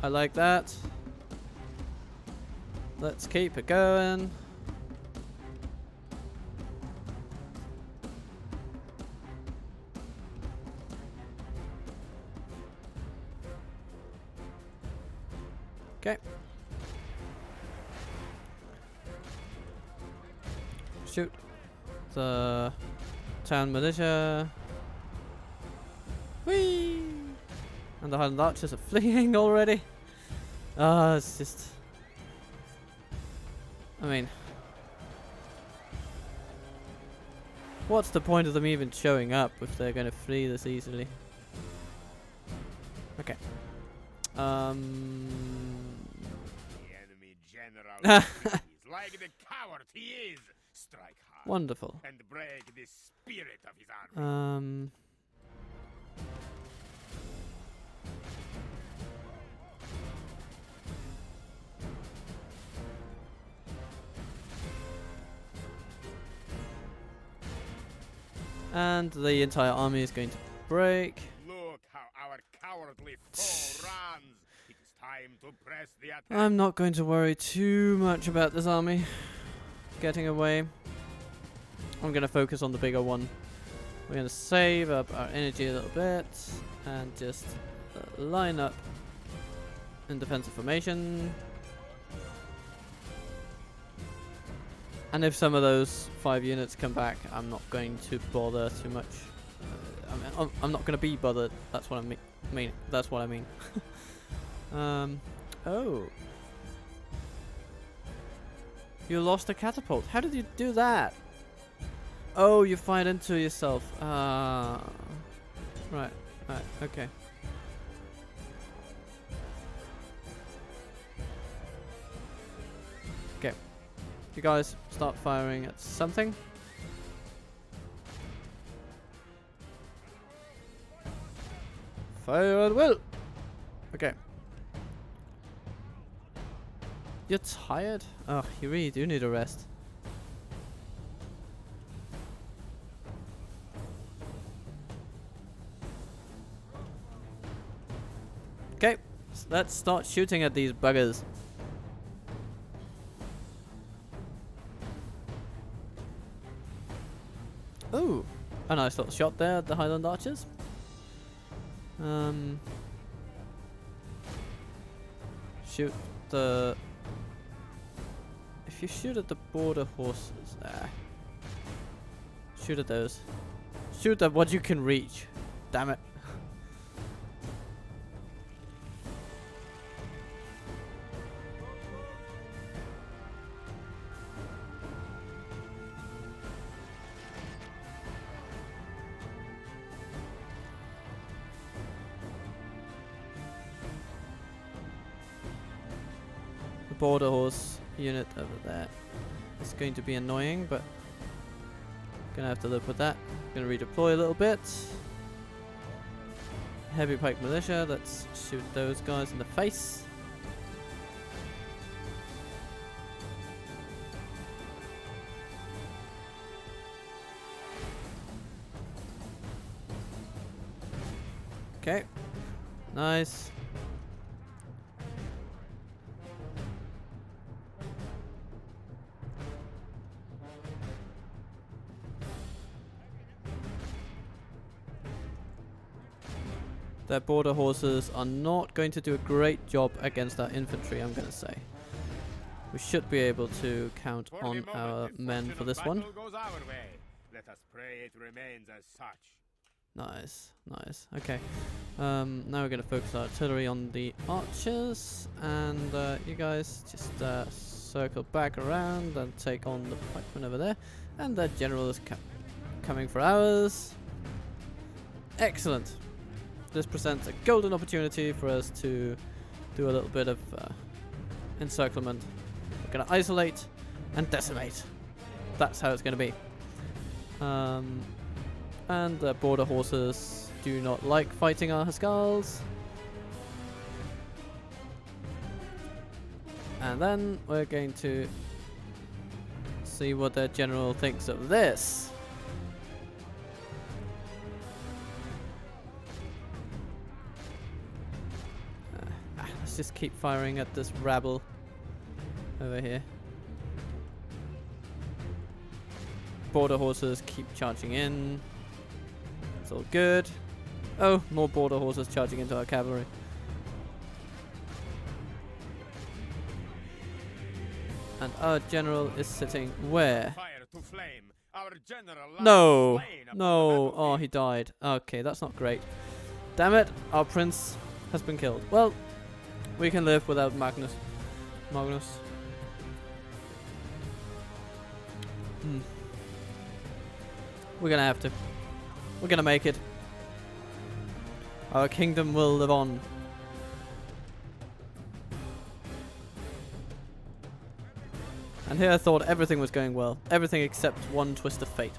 I like that. Let's keep it going. Okay. Shoot the town militia. Whee! And the Highland archers are fleeing already. It's just I mean, what's the point of them even showing up if they're going to flee this easily? Okay. The enemy general is like the coward he is. Strike hard Wonderful. and break the spirit of his army. And the entire army is going to break. Look how our cowardly foe runs. It is time to press the attack. I'm not going to worry too much about this army getting away. I'm going to focus on the bigger one. We're going to save up our energy a little bit and just line up in defensive formation. And if some of those 5 units come back, I'm not going to bother too much. I'm not going to be bothered. That's what I mean. That's what I mean. Oh. You lost a catapult. How did you do that? Oh, you fired into yourself. Right. Right. Okay. Okay. You guys start firing at something. Fire at will. Okay. You're tired? Oh, you really do need a rest. Okay, so let's start shooting at these buggers. Ooh, a nice little shot there at the Highland archers. Shoot the... If you shoot at the border horses... shoot at those. Shoot at what you can reach. Damn it. Border horse unit over there. It's going to be annoying, but gonna have to live with that. Gonna redeploy a little bit. Heavy pike militia, let's shoot those guys in the face. Okay, nice. Their border horses are not going to do a great job against our infantry, I'm going to say. We should be able to count on our men for this one. Let us pray it remains as such. Nice, nice. Okay. Now we're going to focus our artillery on the archers. And you guys just circle back around and take on the pikemen over there. And their general is coming for ours. Excellent. This presents a golden opportunity for us to do a little bit of encirclement. We're going to isolate and decimate. That's how it's going to be. And the border horses do not like fighting our Huskars. And then we're going to see what their general thinks of this. Just keep firing at this rabble over here. Border horses keep charging in. It's all good. Oh, more border horses charging into our cavalry. And our general is sitting where? Fire to flame. Our general No, no. Oh, he died. Okay, that's not great. Damn it, our prince has been killed. Well, we can live without Magnus. We're gonna have to. We're gonna make it. Our kingdom will live on. And here I thought everything was going well. Everything except one twist of fate.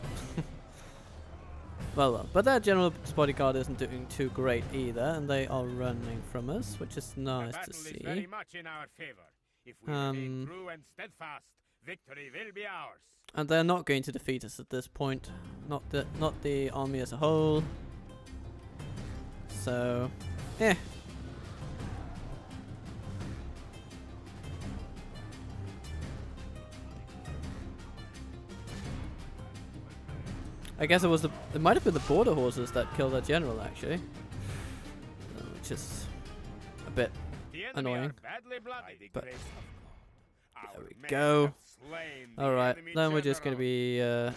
Well, but their general's bodyguard isn't doing too great either, and they are running from us, which is nice to see. Is very much in our favor. If we remain true and steadfast, victory will be ours. And they're not going to defeat us at this point. Not the army as a whole. So, yeah. I guess it might have been the border horses that killed our general, actually, which is a bit annoying. But there we go. All right, then we're just gonna be. His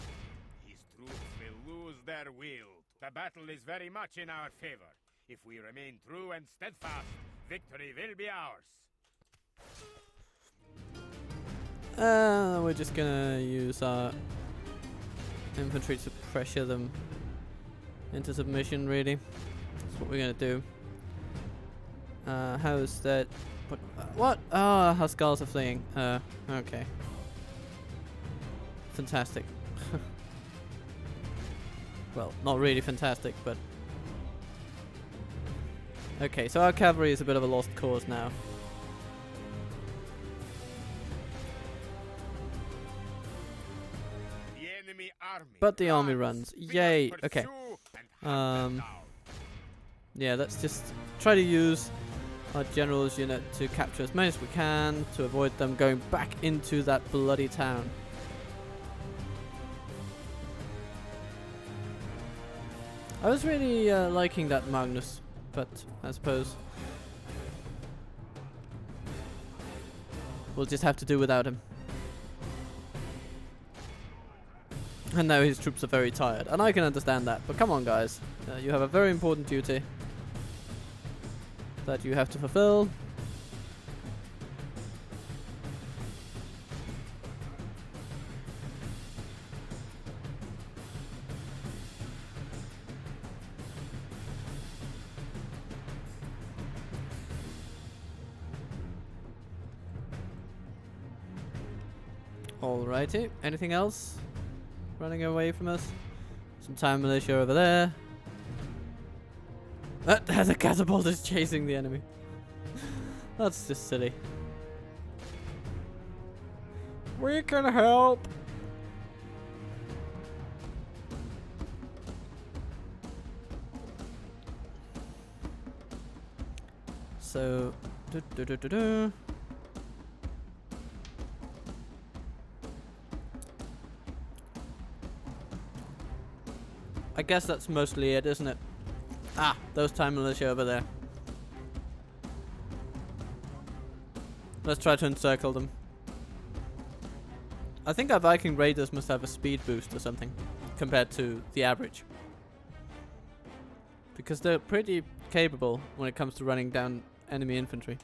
troops will lose their will. The battle is very much in our favor. If we remain true and steadfast, victory will be ours. We're just gonna use our infantry to pressure them into submission, really. That's what we're gonna do. How is that? What? Ah, our skulls are fleeing. Okay. Fantastic. Well, not really fantastic, but... Okay, so our cavalry is a bit of a lost cause now. But the army runs. Yay! Okay. Yeah, let's just try to use our general's unit to capture as many as we can to avoid them going back into that bloody town. I was really liking that Magnus, but I suppose we'll just have to do without him. And now his troops are very tired, and I can understand that, but come on guys, you have a very important duty that you have to fulfill. Alrighty, anything else? Running away from us. Some time militia over there. The catapult is chasing the enemy. That's just silly. We can help. So, I guess that's mostly it, isn't it? Ah, those time militia over there. Let's try to encircle them. I think our Viking raiders must have a speed boost or something compared to the average. Because they're pretty capable when it comes to running down enemy infantry.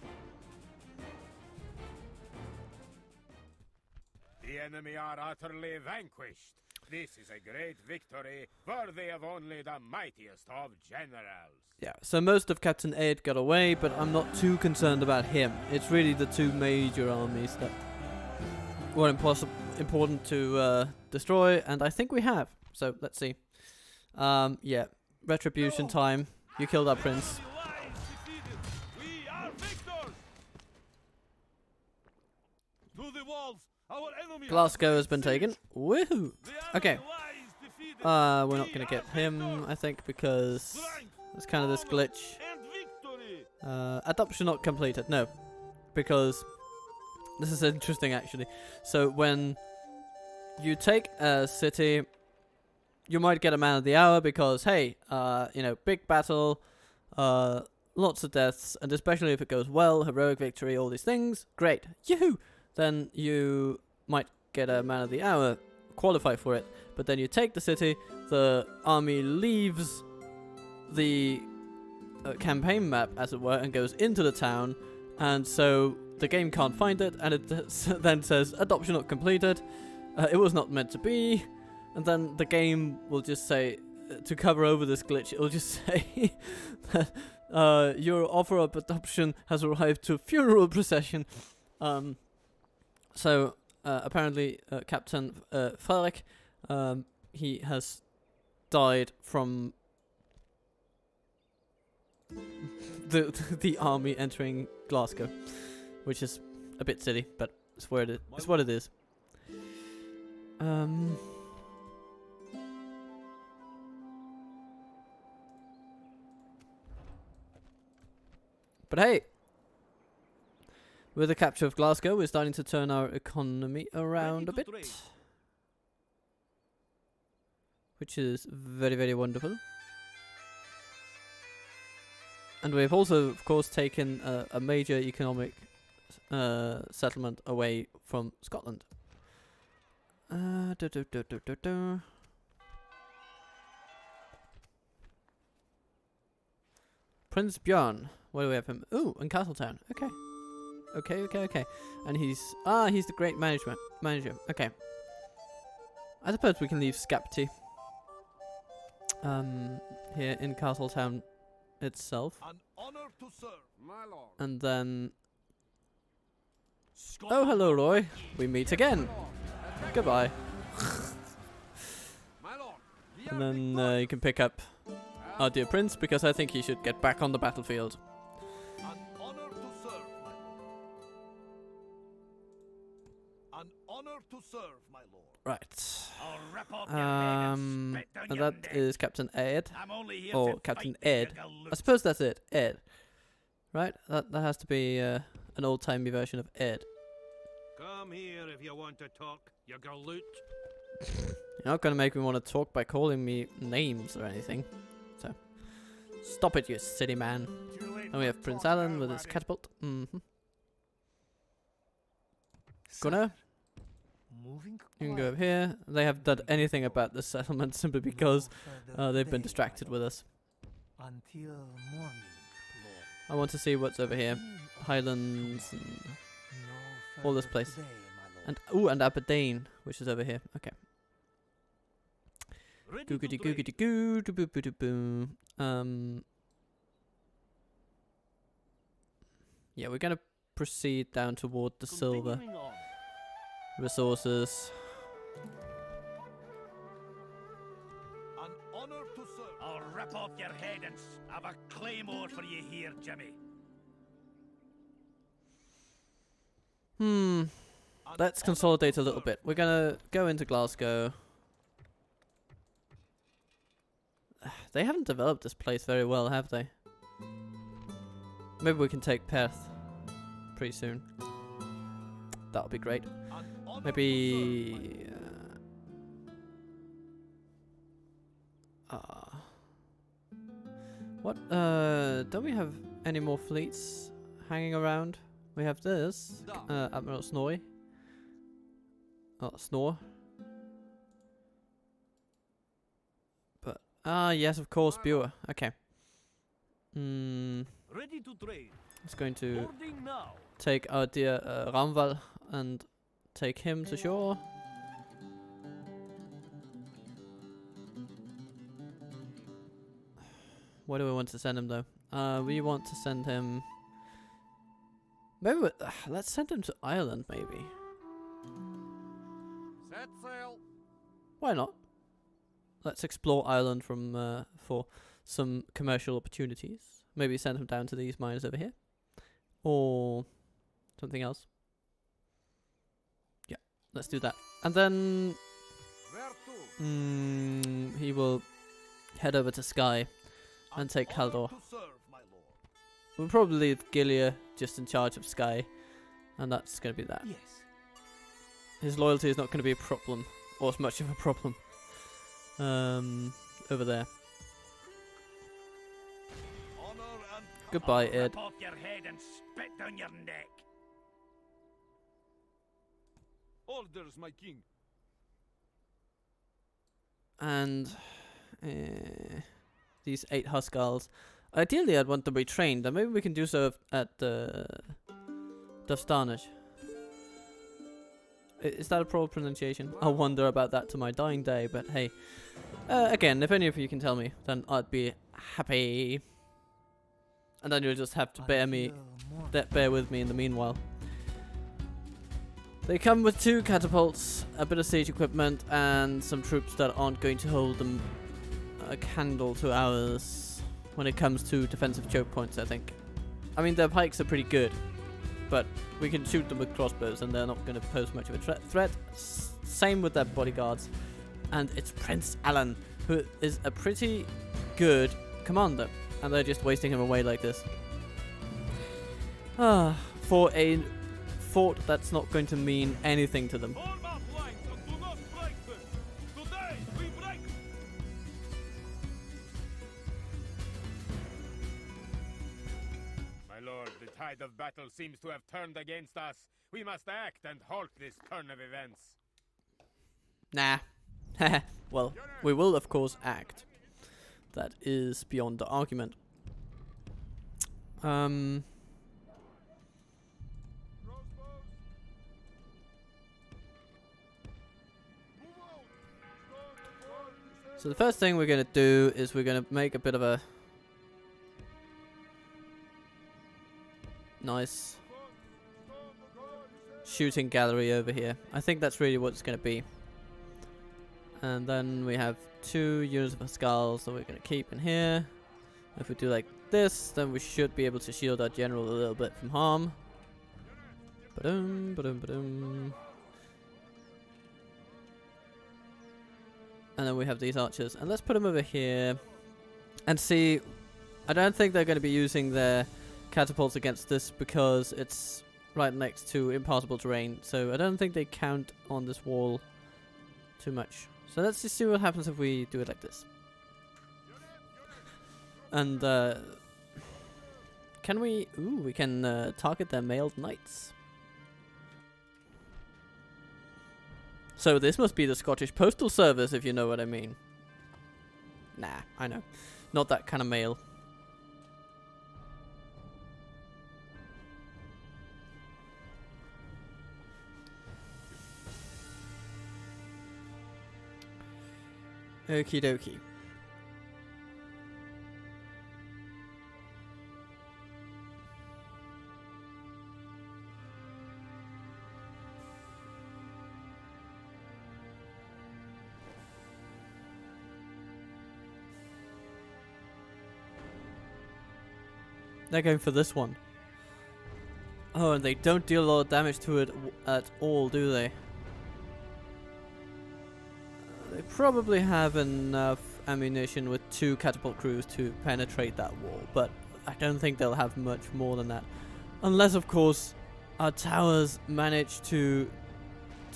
The enemy are utterly vanquished. This is a great victory, worthy of only the mightiest of generals. Yeah, so most of Captain Aid got away, but I'm not too concerned about him. It's really the two major armies that were important to destroy, and I think we have. So, let's see. Yeah, retribution time. You killed our prince. We are victors! To the walls! Our enemy Glasgow has been taken. Woohoo! Okay. We're not gonna get him, I think, because there's kind of this glitch. Adoption not completed. No, because this is interesting actually. So when you take a city, you might get a man of the hour because hey, you know, big battle, lots of deaths, and especially if it goes well, heroic victory, all these things, great, yoo-hoo! Then you might get a man of the hour, qualify for it, but then you take the city, the army leaves the campaign map, as it were, and goes into the town, and so the game can't find it, and it then says adoption not completed, It was not meant to be. And then the game will just say, to cover over this glitch, it'll just say that your offer of adoption has arrived to funeral procession. So apparently Captain Frederick, he has died from the army entering Glasgow, which is a bit silly, but it's what it is. But hey, with the capture of Glasgow, we're starting to turn our economy around a bit, which is very, very wonderful. And we've also, of course, taken a major economic settlement away from Scotland. Prince Bjorn. Where do we have him? Ooh, in Castletown. Okay. Okay. And he's the great manager. Okay. I suppose we can leave Skapti here in Castletown itself. An honor to serve, my lord. And then oh, hello Roy. We meet again. Goodbye. And then you can pick up our dear prince, because I think he should get back on the battlefield. An honor to serve, my lord. An honor to serve, my lord. Right. I'll rip off your head and spit down And your that neck. is Captain Ed, I'm only here or to Captain fight, you Ed. galoot. I suppose that's it, Ed. Right? That has to be an old-timey version of Ed. Come here if you want to talk, you galoot. You're not gonna make me want to talk by calling me names or anything. So, stop it, you silly man. And we have Prince Alan with his catapult. Gunnar, Moving you can go over here. They haven't done anything about this settlement simply because they've been distracted with us. until morning, Lord. I want to see what's over here. Highlands and No all this further place. today, my lord. and Aberdeen, which is over here. Okay. Googity googity goo doo boo boo doo boo. Yeah, we're gonna proceed down toward the silver Continuing on. resources. An honor to serve. I'll rip off your head and have a claymore for you here, Jimmy. Let's consolidate a little bit. We're gonna go into Glasgow. They haven't developed this place very well, have they? Maybe we can take Perth pretty soon. That'll be great. An honor Maybe what don't we have any more fleets hanging around? We have this Admiral Snorri. Oh, Snore. But yes, of course, Bure. Okay. Ready to trade. It's going to Boarding now. take our dear Ramval and take him to shore. Where do we want to send him though? We want to send him. Maybe let's send him to Ireland. Maybe. Set sail. Why not? Let's explore Ireland from for some commercial opportunities. Maybe send him down to these mines over here, or something else. Yeah, let's do that. And then Where to? he will head over to Skye and take Caldor. To serve, my lord. We'll probably leave Gilia just in charge of Skye, and that's going to be that. Yes. His loyalty is not going to be a problem, or as much of a problem. Over there. Honor and Goodbye, I'll Ed. rip off your head and spit down your neck. orders, my king. And these 8 Huskarls. Ideally, I'd want them retrained, and maybe we can do so at Dovstanage. Is that a proper pronunciation? I'll wonder about that to my dying day, but hey. Again, if any of you can tell me, then I'd be happy. And then you'll just have to bear with me in the meanwhile. They come with 2 catapults, a bit of siege equipment, and some troops that aren't going to hold them a candle to ours when it comes to defensive choke points, I think. I mean, their pikes are pretty good, but we can shoot them with crossbows and they're not going to pose much of a threat. Same with their bodyguards. And it's Prince Alan, who is a pretty good commander, and they're just wasting him away like this. For a fort that's not going to mean anything to them. Form up lines and do not break them. Today we break. My lord, the tide of battle seems to have turned against us. We must act and halt this turn of events. Nah. Well, we will of course act. That is beyond the argument. So the first thing we're going to do is we're going to make a bit of a nice shooting gallery over here. I think that's really what it's going to be. And then we have 2 units of skulls that we're going to keep in here. If we do like this, then we should be able to shield our general a little bit from harm. Ba-dum, ba-dum, ba-dum. And then we have these archers. And let's put them over here. And see, I don't think they're going to be using their catapults against this because it's right next to impassable terrain. So I don't think they count on this wall too much. So let's just see what happens if we do it like this. And can we... Ooh, we can target their mailed knights. So this must be the Scottish Postal Service, if you know what I mean. Nah, I know. Not that kind of mail. Okie dokie. They're going for this one. Oh, and they don't deal a lot of damage to it at all, do they? They probably have enough ammunition with 2 catapult crews to penetrate that wall, but I don't think they'll have much more than that. Unless, of course, our towers manage to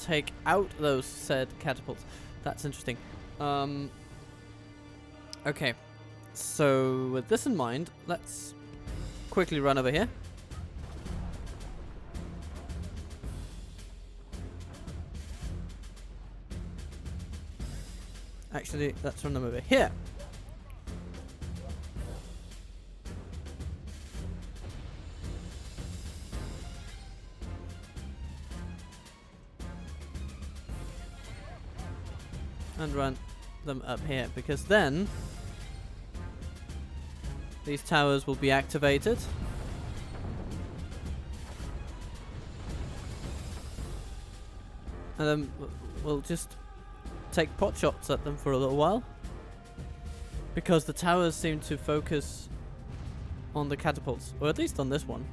take out those said catapults. That's interesting. Okay, so with this in mind, let's quickly run over here. Actually, let's run them over here. And run them up here, because then these towers will be activated. And then we'll just take pot shots at them for a little while. Because the towers seem to focus on the catapults. Or at least on this one.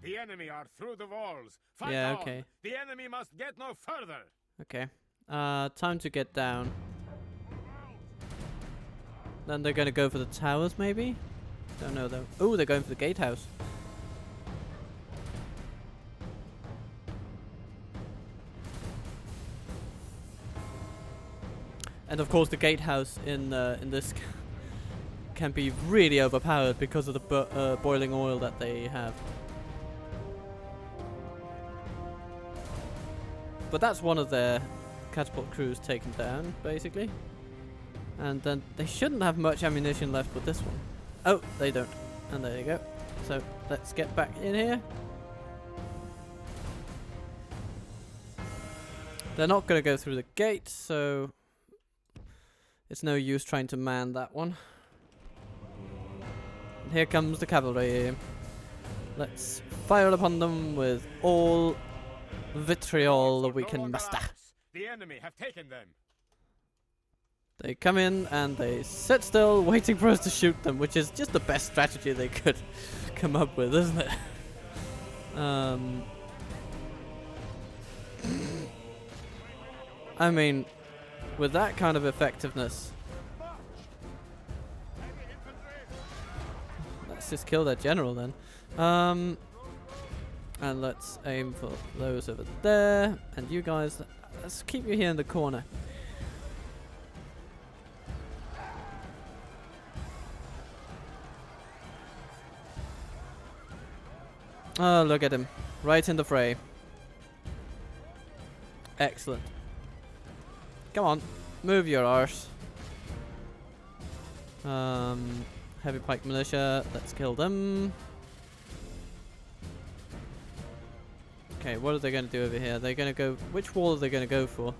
The enemy are through the walls. Fight Yeah, on. okay. The enemy must get no further. Okay. Time to get down. Then they're gonna go for the towers, maybe? Don't know though. Oh, they're going for the gatehouse. And of course the gatehouse in this can be really overpowered because of the boiling oil that they have. But that's one of their catapult crews taken down, basically. And then they shouldn't have much ammunition left with this one. Oh, they don't. And there you go. So let's get back in here. They're not going to go through the gate, so it's no use trying to man that one. And here comes the cavalry. Let's fire upon them with all vitriol that we can muster. The enemy have taken them. They come in and they sit still, waiting for us to shoot them, which is just the best strategy they could come up with, isn't it? I mean, with that kind of effectiveness, let's just kill that general then. And let's aim for those over there. And you guys, let's keep you here in the corner. Oh, look at him. Right in the fray. Excellent. Come on. Move your arse. Heavy pike militia. Let's kill them. Okay, what are they going to do over here? They're going to go... Which wall are they going to go for?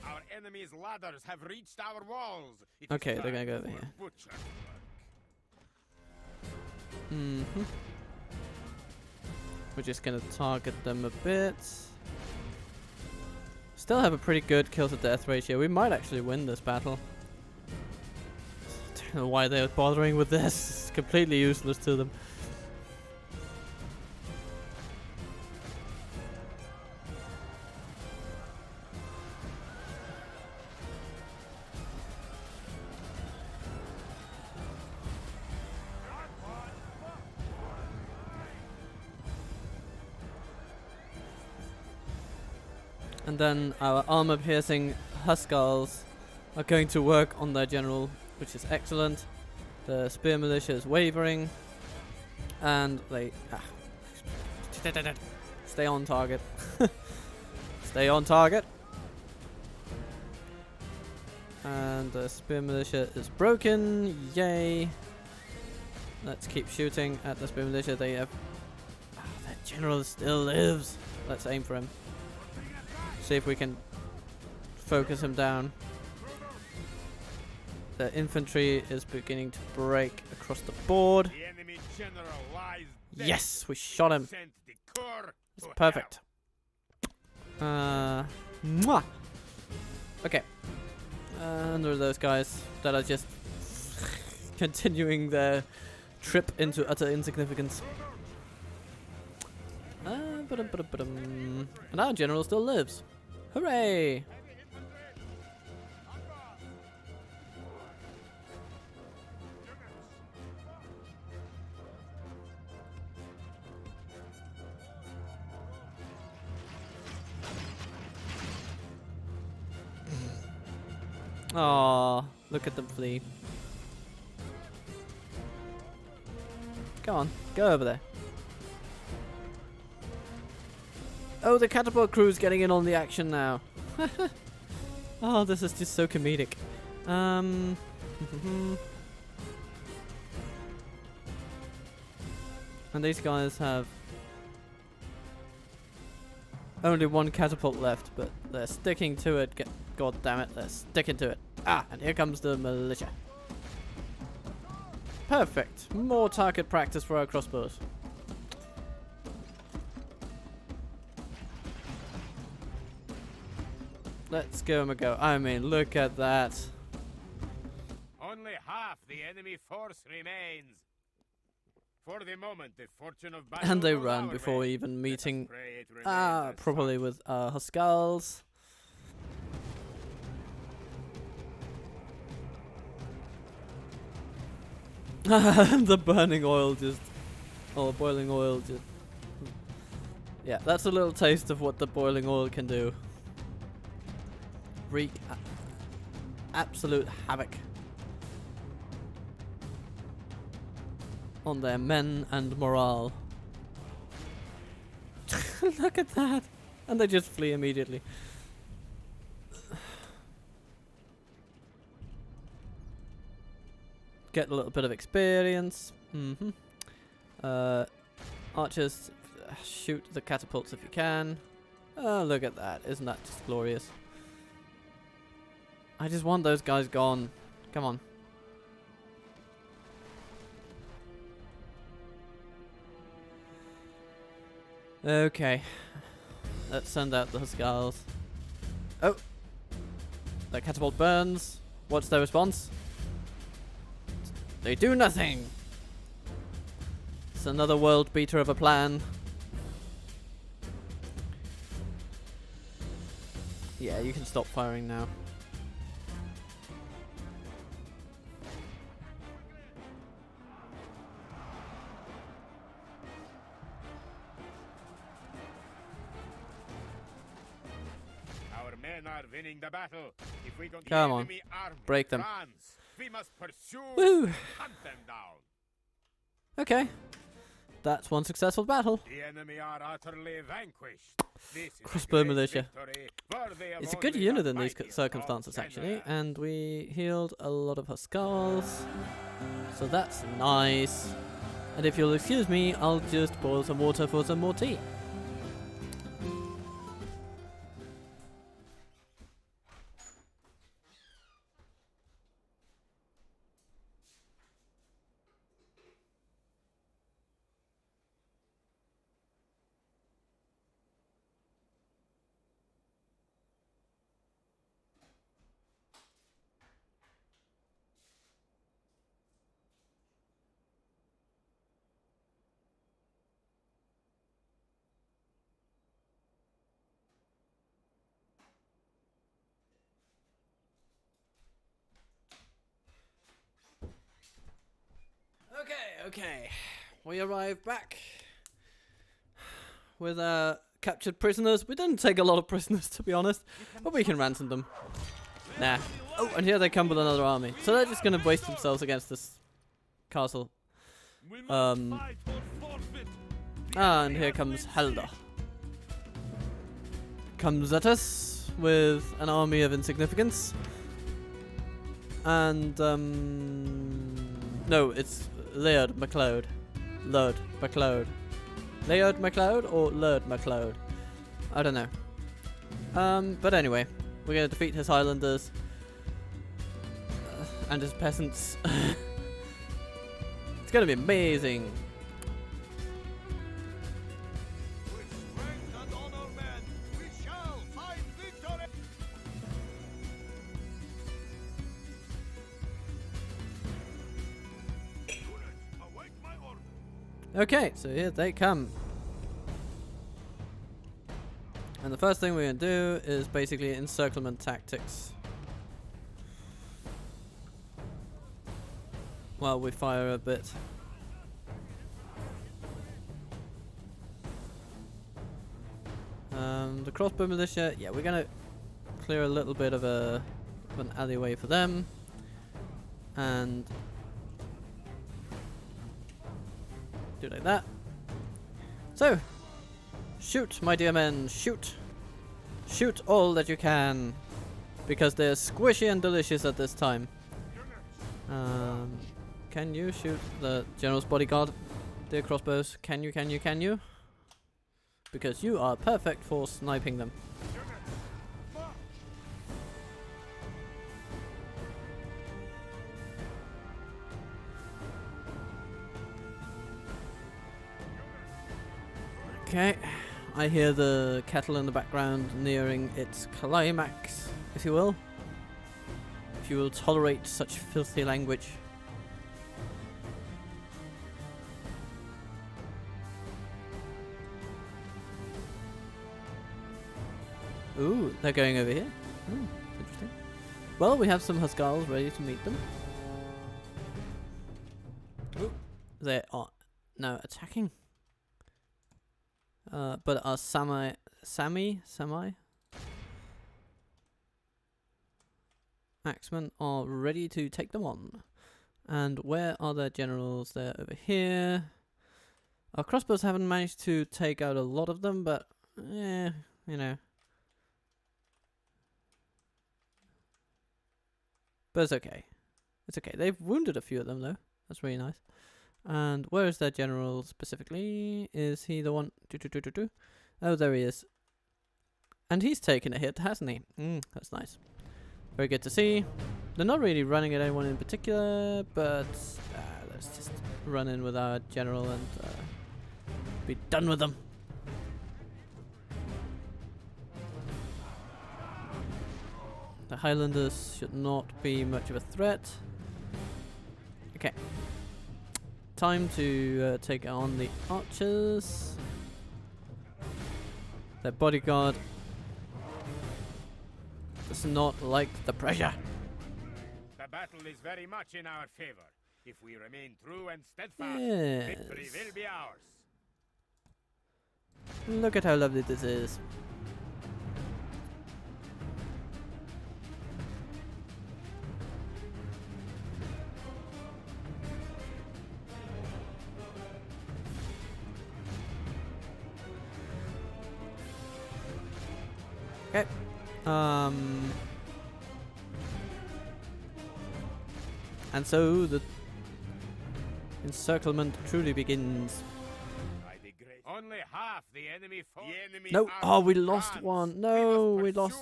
Our enemy's ladders have reached our walls. Okay, they're going to go over here. We're just going to target them a bit. Still have a pretty good kill to death ratio. We might actually win this battle. Don't know why they're bothering with this. It's completely useless to them. And then our armor-piercing Huskars are going to work on their general, which is excellent. The spear militia is wavering, and they stay on target. Stay on target. And the spear militia is broken. Yay! Let's keep shooting at the spear militia. They have that general still lives. Let's aim for him. See if we can focus him down. The infantry is beginning to break across the board. The enemy general lies dead. Yes, we shot him. Sent the corps It's to perfect. Mwah. Okay. And there are those guys that are just continuing their trip into utter insignificance. And our general still lives. Hooray! Aww, look at them flee. Go on, go over there. Oh, the catapult crew's getting in on the action now. Oh, this is just so comedic. And these guys have only one catapult left, but they're sticking to it. God damn it, they're sticking to it. Ah, and here comes the militia. Perfect. More target practice for our crossbows. Let's give him a go. I mean, look at that. Only half the enemy force remains. For the moment, the fortune of battle And they goes run our before way. even meeting, Let us pray it remains as probably such. with Huskars. The burning oil just, or boiling oil just, yeah, that's a little taste of what the boiling oil can do. absolute havoc on their men and morale. Look at that! And they just flee immediately. Get a little bit of experience. Archers, shoot the catapults if you can. Oh, look at that. Isn't that just glorious? I just want those guys gone. Come on. Okay. Let's send out the Huskars. Oh! Their catapult burns. What's their response? They do nothing! It's another world beater of a plan. Yeah, you can stop firing now. Our men are winning the battle. If we continue Come on. enemy army Break them. France, we must pursue Woo! and hunt them down. Okay. That's one successful battle. The enemy are utterly vanquished. This is a Crossbow great militia. victory, for they have It's a good only unit the in these mighty circumstances, strong actually. general. And we healed a lot of Huskars. So that's nice. And if you'll excuse me, I'll just boil some water for some more tea. Okay. We arrived back with captured prisoners. We didn't take a lot of prisoners, to be honest, but we can ransom them. Nah. Oh, and here they come with another army. So they're just going to waste themselves against this castle. And here comes Helda. Comes at us with an army of insignificance. And, no, it's Laird MacLeod. Lord MacLeod. Laird MacLeod or Lord MacLeod? I don't know. But anyway, we're going to defeat his Highlanders and his peasants. It's going to be amazing. With strength and honor, men, we shall find victory! Units, await my order. Okay, so here they come. And the first thing we're going to do is basically encirclement tactics. While we fire a bit. The crossbow militia, yeah, we're going to clear a little bit of an alleyway for them. And do like that. So, shoot, my dear men, shoot. Shoot all that you can. Because they're squishy and delicious at this time. Can you shoot the general's bodyguard, dear crossbows? Can you? Because you are perfect for sniping them. Okay, I hear the kettle in the background nearing its climax, if you will. If you will tolerate such filthy language. Ooh, they're going over here. Oh, interesting. Well, we have some Huskars ready to meet them. Ooh, they are now attacking. But our Sami? axemen are ready to take them on. And where are their generals? They're over here. Our crossbows haven't managed to take out a lot of them, but you know. But it's okay. It's okay. They've wounded a few of them though. That's really nice. And where is their general specifically? Is he the one? Oh, there he is. And he's taken a hit, hasn't he? That's nice. Very good to see. They're not really running at anyone in particular, but let's just run in with our general and be done with them. The Highlanders should not be much of a threat. Okay. Time to take on the archers. Their bodyguard does not like the pressure. The battle is very much in our favor. If we remain true and steadfast, Yes. victory will be ours. Look at how lovely this is. Okay. And so the encirclement truly begins. Only half the enemy force. No, oh, we lost one. No, we lost.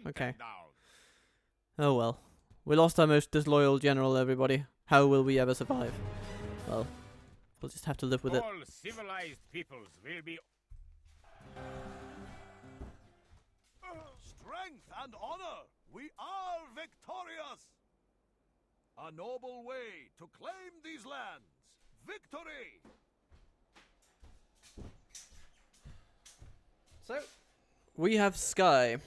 Okay. Oh well. We lost our most disloyal general, everybody. How will we ever survive? Well, we'll just have to live with it. All civilized peoples will be. Strength and honor! We are victorious! A noble way to claim these lands! Victory! So, we have Skye.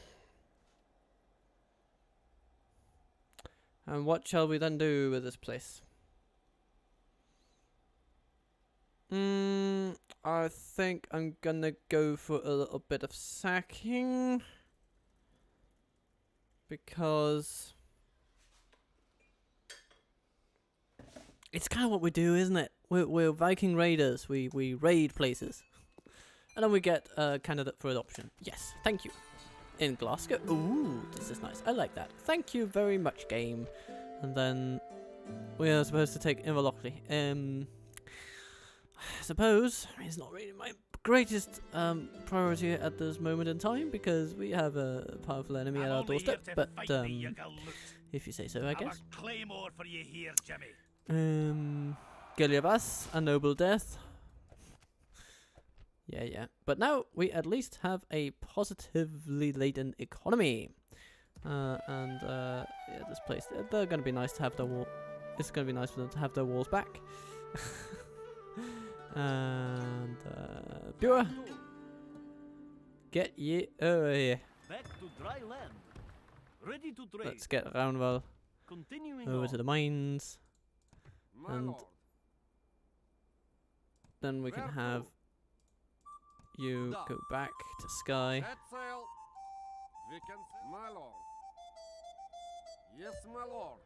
And what shall we then do with this place? I think I'm gonna go for a little bit of sacking. Because it's kind of what we do, isn't it? We're Viking raiders. We raid places. And then we get a candidate for adoption. Yes, thank you. In Glasgow. Ooh, this is nice. I like that. Thank you very much, game. And then we are supposed to take Inverlochley. I suppose it's not really my greatest priority at this moment in time because we have a powerful enemy at our doorstep. But if you say so, I guess. Claymore for you here, Jimmy. Giliavas, a noble death. Yeah. But now we at least have a positively laden economy. Yeah, this place, they're going to be nice to have their wall. It's going to be nice for them to have their walls back. And, Bua, get ye over here. Back to dry land. Ready to trade. Let's get Roundwell Continuing over on. to the mines. And then we can have you go back to Skye. Set sail. We can, my lord. Yes, my lord.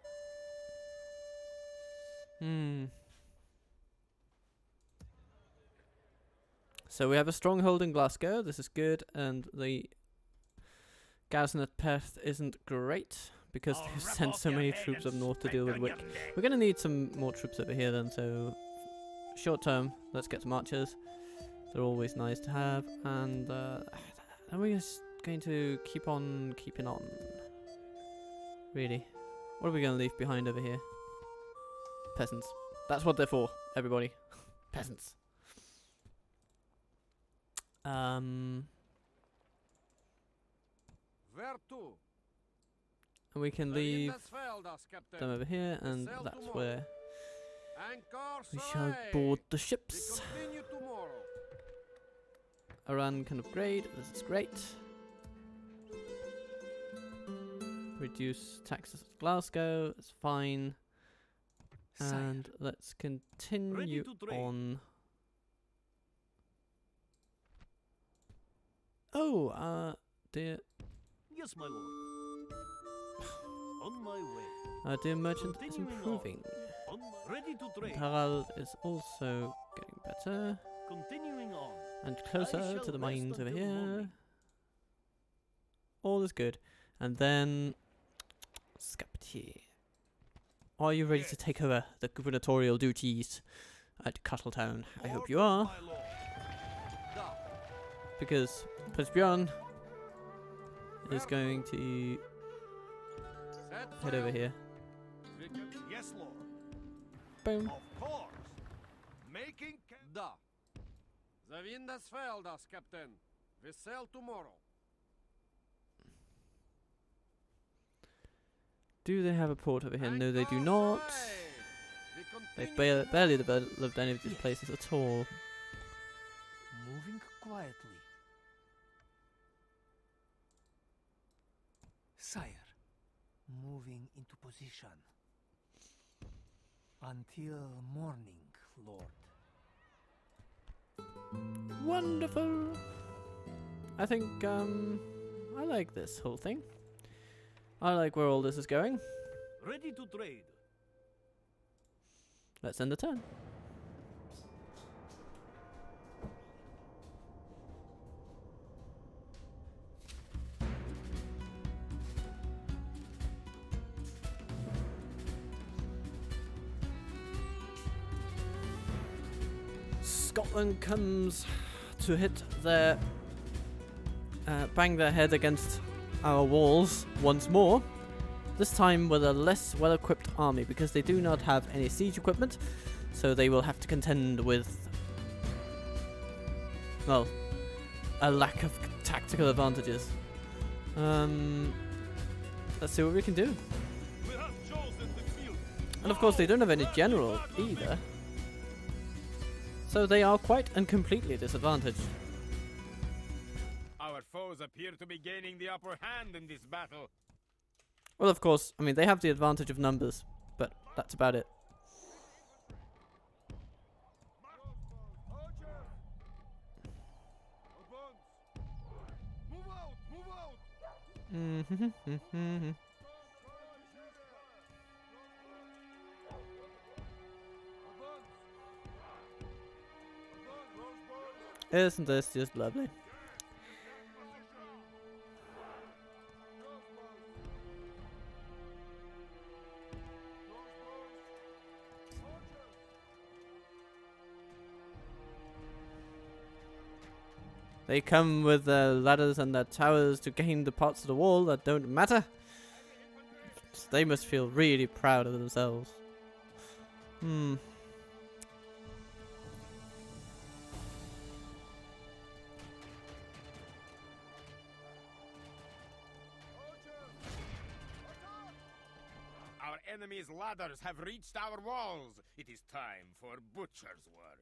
So we have a stronghold in Glasgow. This is good, and the garrison at Perth isn't great because they've sent so many troops up north to deal with Wick. We're gonna need some more troops over here then. So short term, let's get some archers. They're always nice to have, and are we just going to keep on keeping on? Really? What are we going to leave behind over here? Peasants. That's what they're for, everybody. Peasants. Where to? And we can The leave Indesfeldas, Captain. them over here, and Sail that's tomorrow. where Anchors we shall aweigh. board the We ships. continue tomorrow. Iran can upgrade. This is great. Reduce taxes at Glasgow. It's fine. And let's continue to trade. on. Oh, dear. Yes, my lord. On my way. Our dear merchant is Continuing on. improving. Ready to trade. Harald is also getting better. Continuing on. And I closer shall to the rest mines over until here. morning. All is good. And then Skye. Are you ready to take over the gubernatorial duties at Castletown? I hope you are. My lord. Because Prince Bjorn is going to Set head over here. We can... Yes, lord. Boom. Of course. Making Da. The wind has failed us, Captain. We sail tomorrow. Do they have a port over here? No, they do Anchor not. weigh. We They've continue barely developed any of these places at all. Moving quietly. Sire, moving into position. Until morning, Lord. Wonderful. I think I like this whole thing. I like where all this is going. Ready to trade. Let's end the turn. Scotland comes to hit their bang their head against our walls once more, this time with a less well-equipped army because they do not have any siege equipment, so they will have to contend with, well, a lack of tactical advantages. Let's see what we can do. We have chosen the field. And of course they don't have any general either, so they are quite and completely disadvantaged. Our foes appear to be gaining the upper hand in this battle. Well, of course, I mean, they have the advantage of numbers, but that's about it. Move out! Move out! Isn't this just lovely? They come with their ladders and their towers to gain the parts of the wall that don't matter. So they must feel really proud of themselves. Our enemy's ladders have reached our walls. It is time for butcher's work.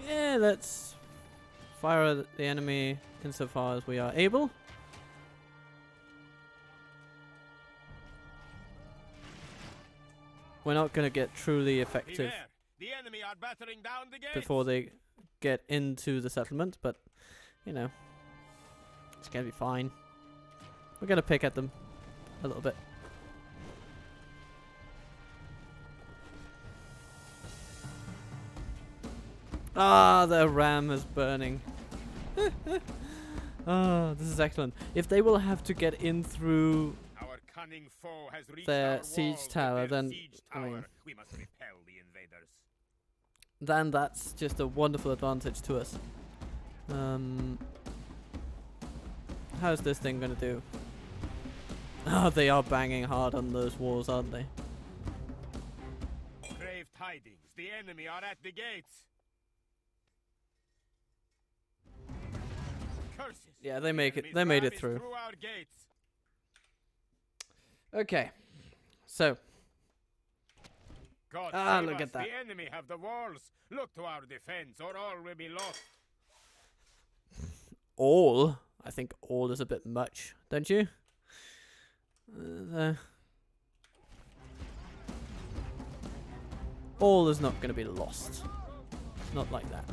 Yeah, let's fire at the enemy insofar as we are able. We're not going to get truly effective Beware, the enemy are battering down the gates. before they get into the settlement, but, you know, it's going to be fine. We're going to pick at them a little bit. Ah, the ram is burning. Ah, this is excellent. If they will have to get in through Our cunning foe has reached their our siege walls with tower, their then, siege I mean, tower. We must repel the invaders. then that's just a wonderful advantage to us. How's this thing gonna do? Oh, they are banging hard on those walls, aren't they? Grave tidings. The enemy are at the gates. Curses. Yeah, they make it. Enemy's They made ram it is through. our gates. Okay, so God Ah, save look us. at that. The enemy have the walls. Look to our defense, or all will be lost. all. I think all is a bit much, don't you? All is not going to be lost. Not like that.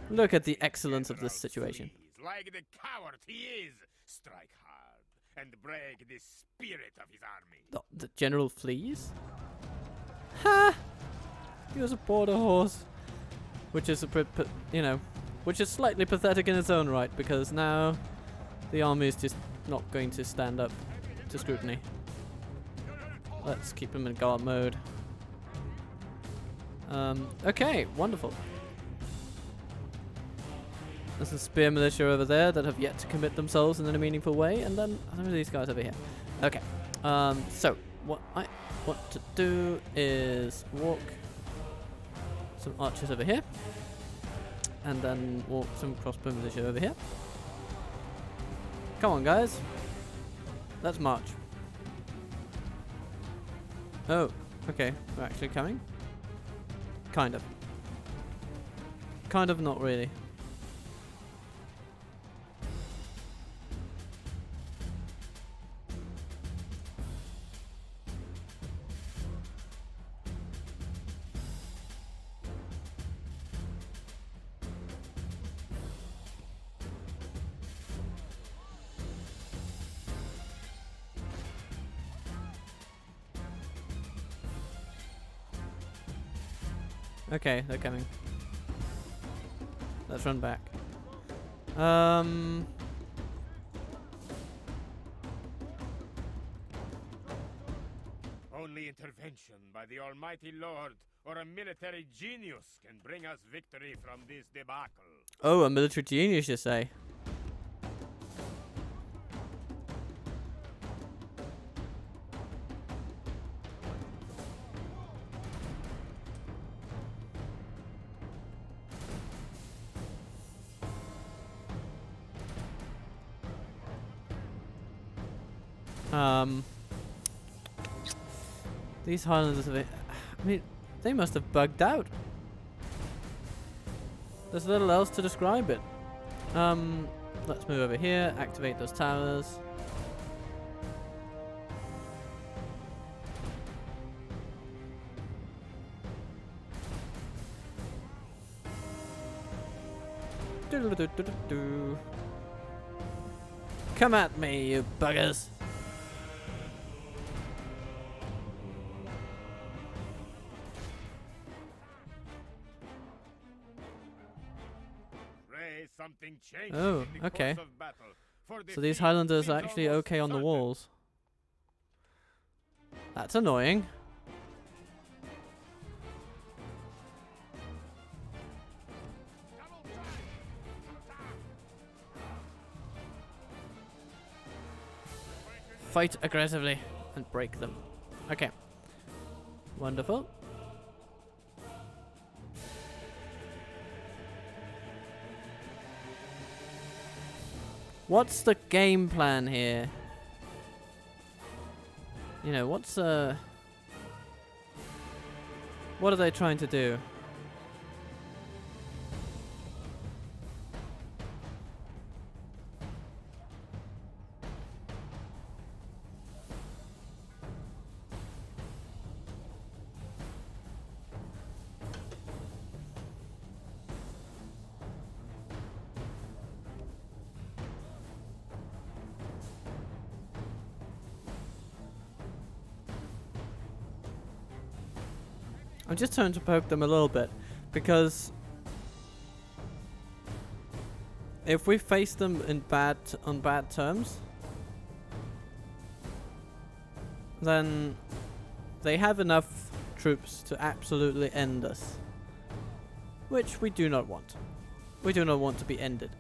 Look at the excellence of this General situation. flees like the coward he is. Strike hard and break the spirit of his army. The general flees? Ha! He was a border horse. Which is which is slightly pathetic in its own right, because now the army is just not going to stand up to scrutiny. Let's keep him in guard mode. Okay, wonderful. There's a spear militia over there that have yet to commit themselves in a meaningful way, and then some of these guys over here. Okay, so what I want to do is walk some archers over here, and then walk some crossbow militia over here. Come on, guys. Let's march. Oh, okay. We're actually coming? Kind of. Kind of, not really. Okay, they're coming. Let's run back. Only intervention by the Almighty Lord or a military genius can bring us victory from this debacle. Oh, a military genius, you say? These Highlanders I mean, they must have bugged out. There's little else to describe it. Let's move over here, activate those towers. Do-do-do-do-do-do. Come at me, you buggers! Something changes Oh, in the okay. course of battle. For So these defeat Highlanders are seems actually almost okay on the certain. walls. That's annoying. Fight aggressively and break them. Okay. Wonderful. What's the game plan here? You know, what are they trying to do? I'm just trying to poke them a little bit, because if we face them in on bad terms, then they have enough troops to absolutely end us, which we do not want. We do not want to be ended.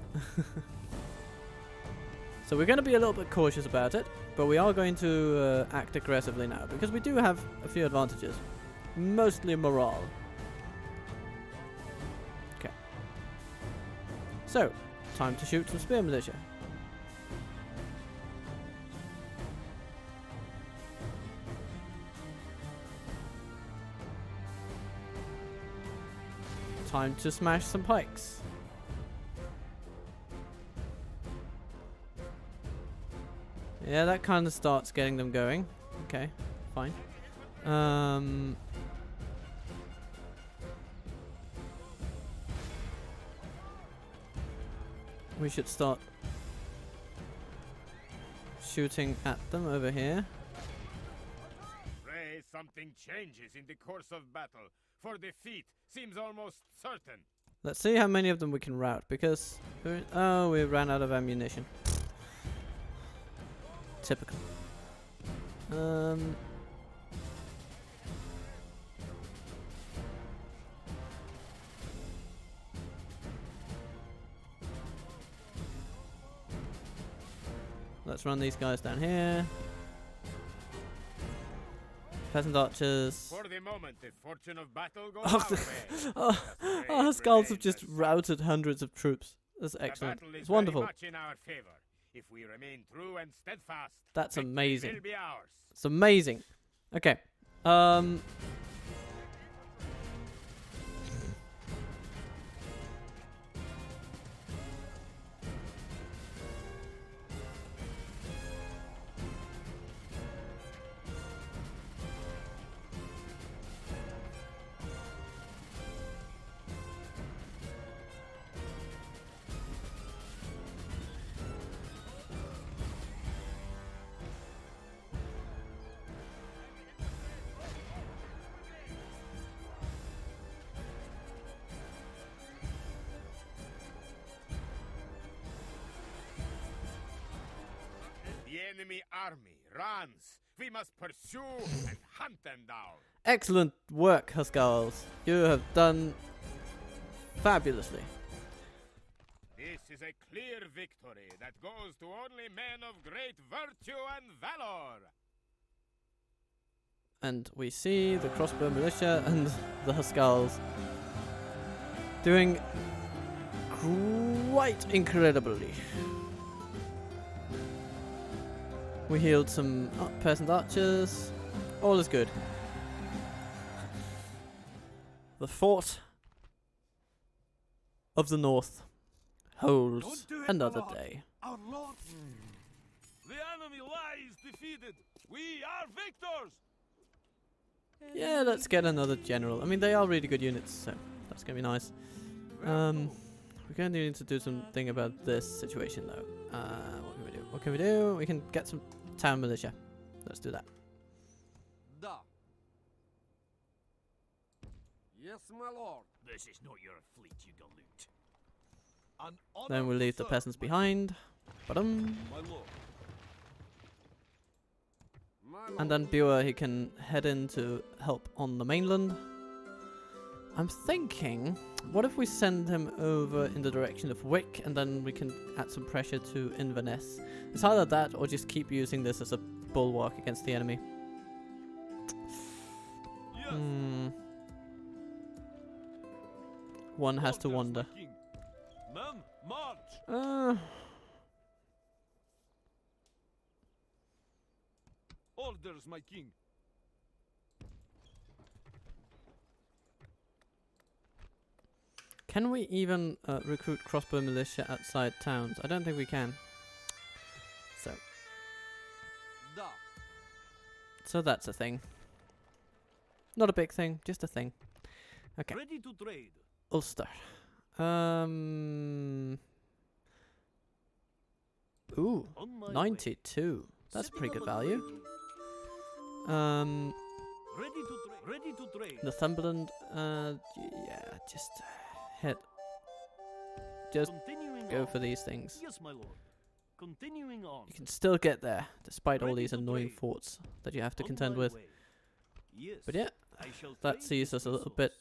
So we're going to be a little bit cautious about it, but we are going to act aggressively now, because we do have a few advantages. Mostly morale. Okay. So, time to shoot some spear militia. Time to smash some pikes. Yeah, that kind of starts getting them going. Okay, fine. we should start shooting at them over here. Pray something changes in the course of battle, for defeat seems almost certain. Let's see how many of them we can rout, because oh, we ran out of ammunition. Typical. Let's run these guys down here. Peasant archers. For the moment, the fortune of battle goes Oh, our way. our skulls have just routed hundreds of troops. That's excellent. It's wonderful. Much in our favor. If we remain true and steadfast, That's victory amazing. will be ours. It's amazing. Okay. The enemy army runs. We must pursue and hunt them down. Excellent work, Huskarls. You have done fabulously. This is a clear victory that goes to only men of great virtue and valor. And we see the crossbow militia and the Huskarls doing quite incredibly. We healed some peasant archers. All is good. The fort of the north holds another day. Our Lord. The enemy lies defeated. We are victors. Yeah, let's get another general. I mean, they are really good units, so that's gonna be nice. We're gonna need to do something about this situation, though. What can we do? What can we do? We can get some town militia. Let's do that. Da. Yes, my lord. This is not your fleet, you galoot. An honor Then we'll to leave the serve, peasants my behind. Ba-dum. My lord. My lord. And then Bua, he can head in to help on the mainland. I'm thinking, what if we send him over in the direction of Wick, and then we can add some pressure to Inverness? It's either that, or just keep using this as a bulwark against the enemy. Yes. One has to Orders, wonder. my king. Men, march. Orders, my king. Can we even recruit crossbow militia outside towns? I don't think we can. Da. So that's a thing. Not a big thing, just a thing. Okay. Ready to trade. Ulster. Ooh, On my way. 92. That's a pretty good value. Ready to trade. Ready to trade. Northumberland, yeah, just hit. Just Continuing go on. for these things. Yes, my lord. Continuing on. You can still get there, despite all Ready these to annoying trade. forts that you have to On contend my with. way. Yes. But yeah, I shall that trade sees this us a little resource.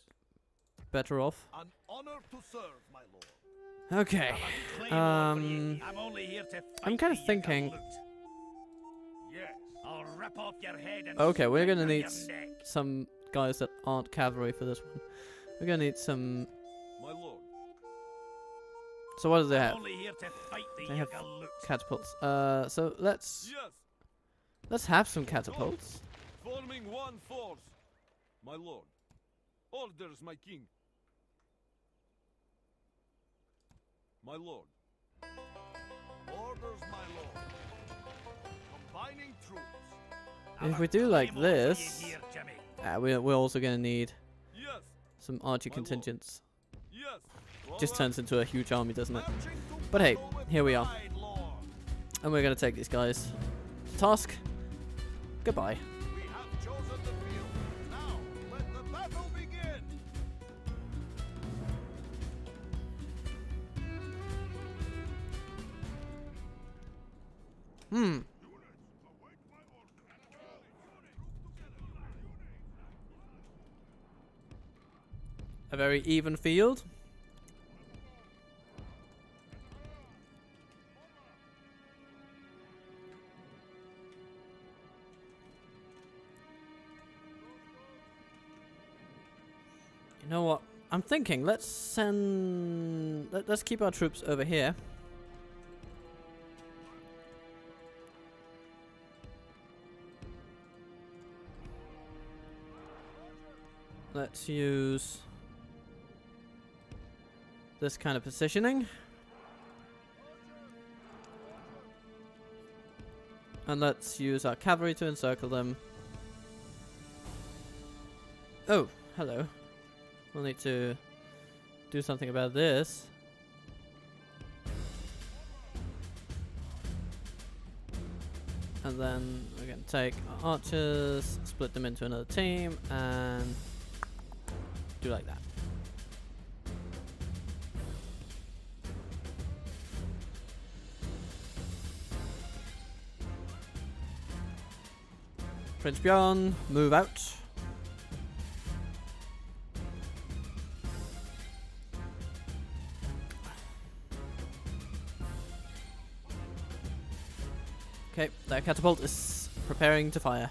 bit better off. An honor to serve, my lord. Okay. I'm only here to I'm kind of thinking. Yes. I'll rip off your head and Okay, we're gonna splinter need your neck. some guys that aren't cavalry for this one. We're gonna need some. My lord. So what do they I'm have? only here to fight the They have galoot. Catapults. So let's Yes. have some catapults. Forming one force. My lord. Orders, my king. My lord. Orders, my lord. Combining troops. If we do like Claymore for you this, here, Jimmy. we're also gonna need Yes. some archer My lord. contingents. Yes. Just turns into a huge army, doesn't it? Marching to But hey, here we are. Pride, Lord. And we're going to take these guys to task. Goodbye. We have chosen the field. Now, let the battle begin. A very even field. You know what? I'm thinking let's send... Let's keep our troops over here. Let's use this kind of positioning. And let's use our cavalry to encircle them. Oh, hello. We'll need to do something about this. And then we're going to take our archers, split them into another team, and do like that. Prince Bjorn, move out. Okay, their catapult is preparing to fire.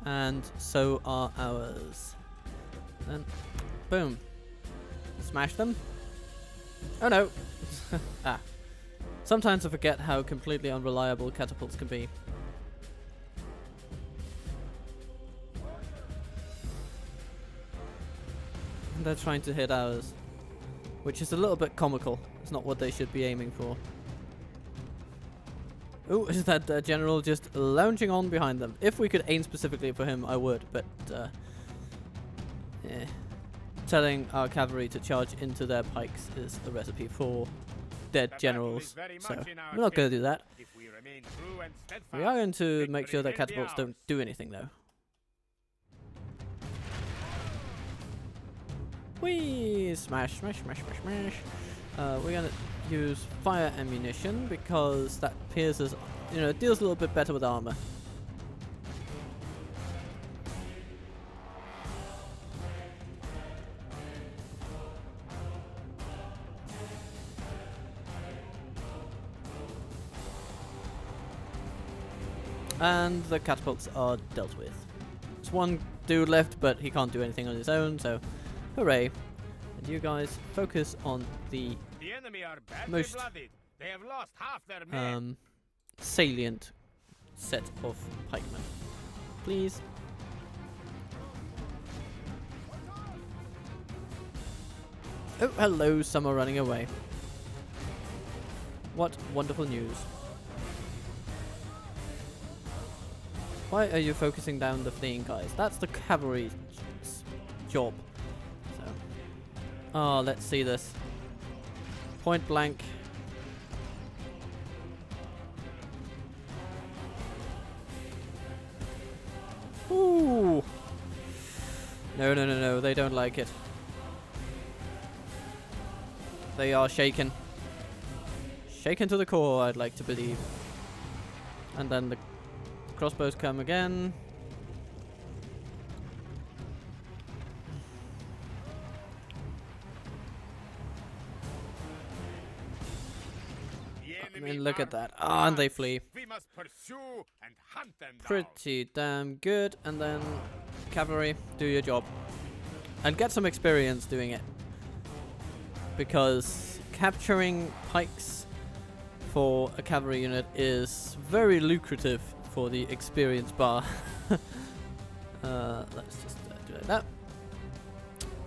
And so are ours. Then, boom. Smash them. Oh no! Ah. Sometimes I forget how completely unreliable catapults can be. And they're trying to hit ours, which is a little bit comical. It's not what they should be aiming for. Ooh, is that general just lounging on behind them? If we could aim specifically for him, I would, but yeah. Telling our cavalry to charge into their pikes is a recipe for dead generals, so we're not going to do that. We are going to make sure that catapults don't do anything, though. Whee! Smash, smash, smash, smash, smash. We're going to use fire ammunition because that pierces, you know, it deals a little bit better with armor. And the catapults are dealt with. There's one dude left, but he can't do anything on his own, so hooray. And you guys focus on the enemy are most blooded. They have lost half their men. salient set of pikemen. Please. Oh, hello, some are running away. What wonderful news. Why are you focusing down the fleeing guys? That's the cavalry's job. So, oh, let's see this. Point blank. Ooh. No, no, no, no. They don't like it. They are shaken. Shaken to the core, I'd like to believe. And then the crossbows come again. I mean, look at that. Ah, and they flee. We must pursue and hunt them down. Pretty damn good. And then cavalry, do your job. And get some experience doing it. Because capturing pikes for a cavalry unit is very lucrative for the experience bar. Let's just do like that.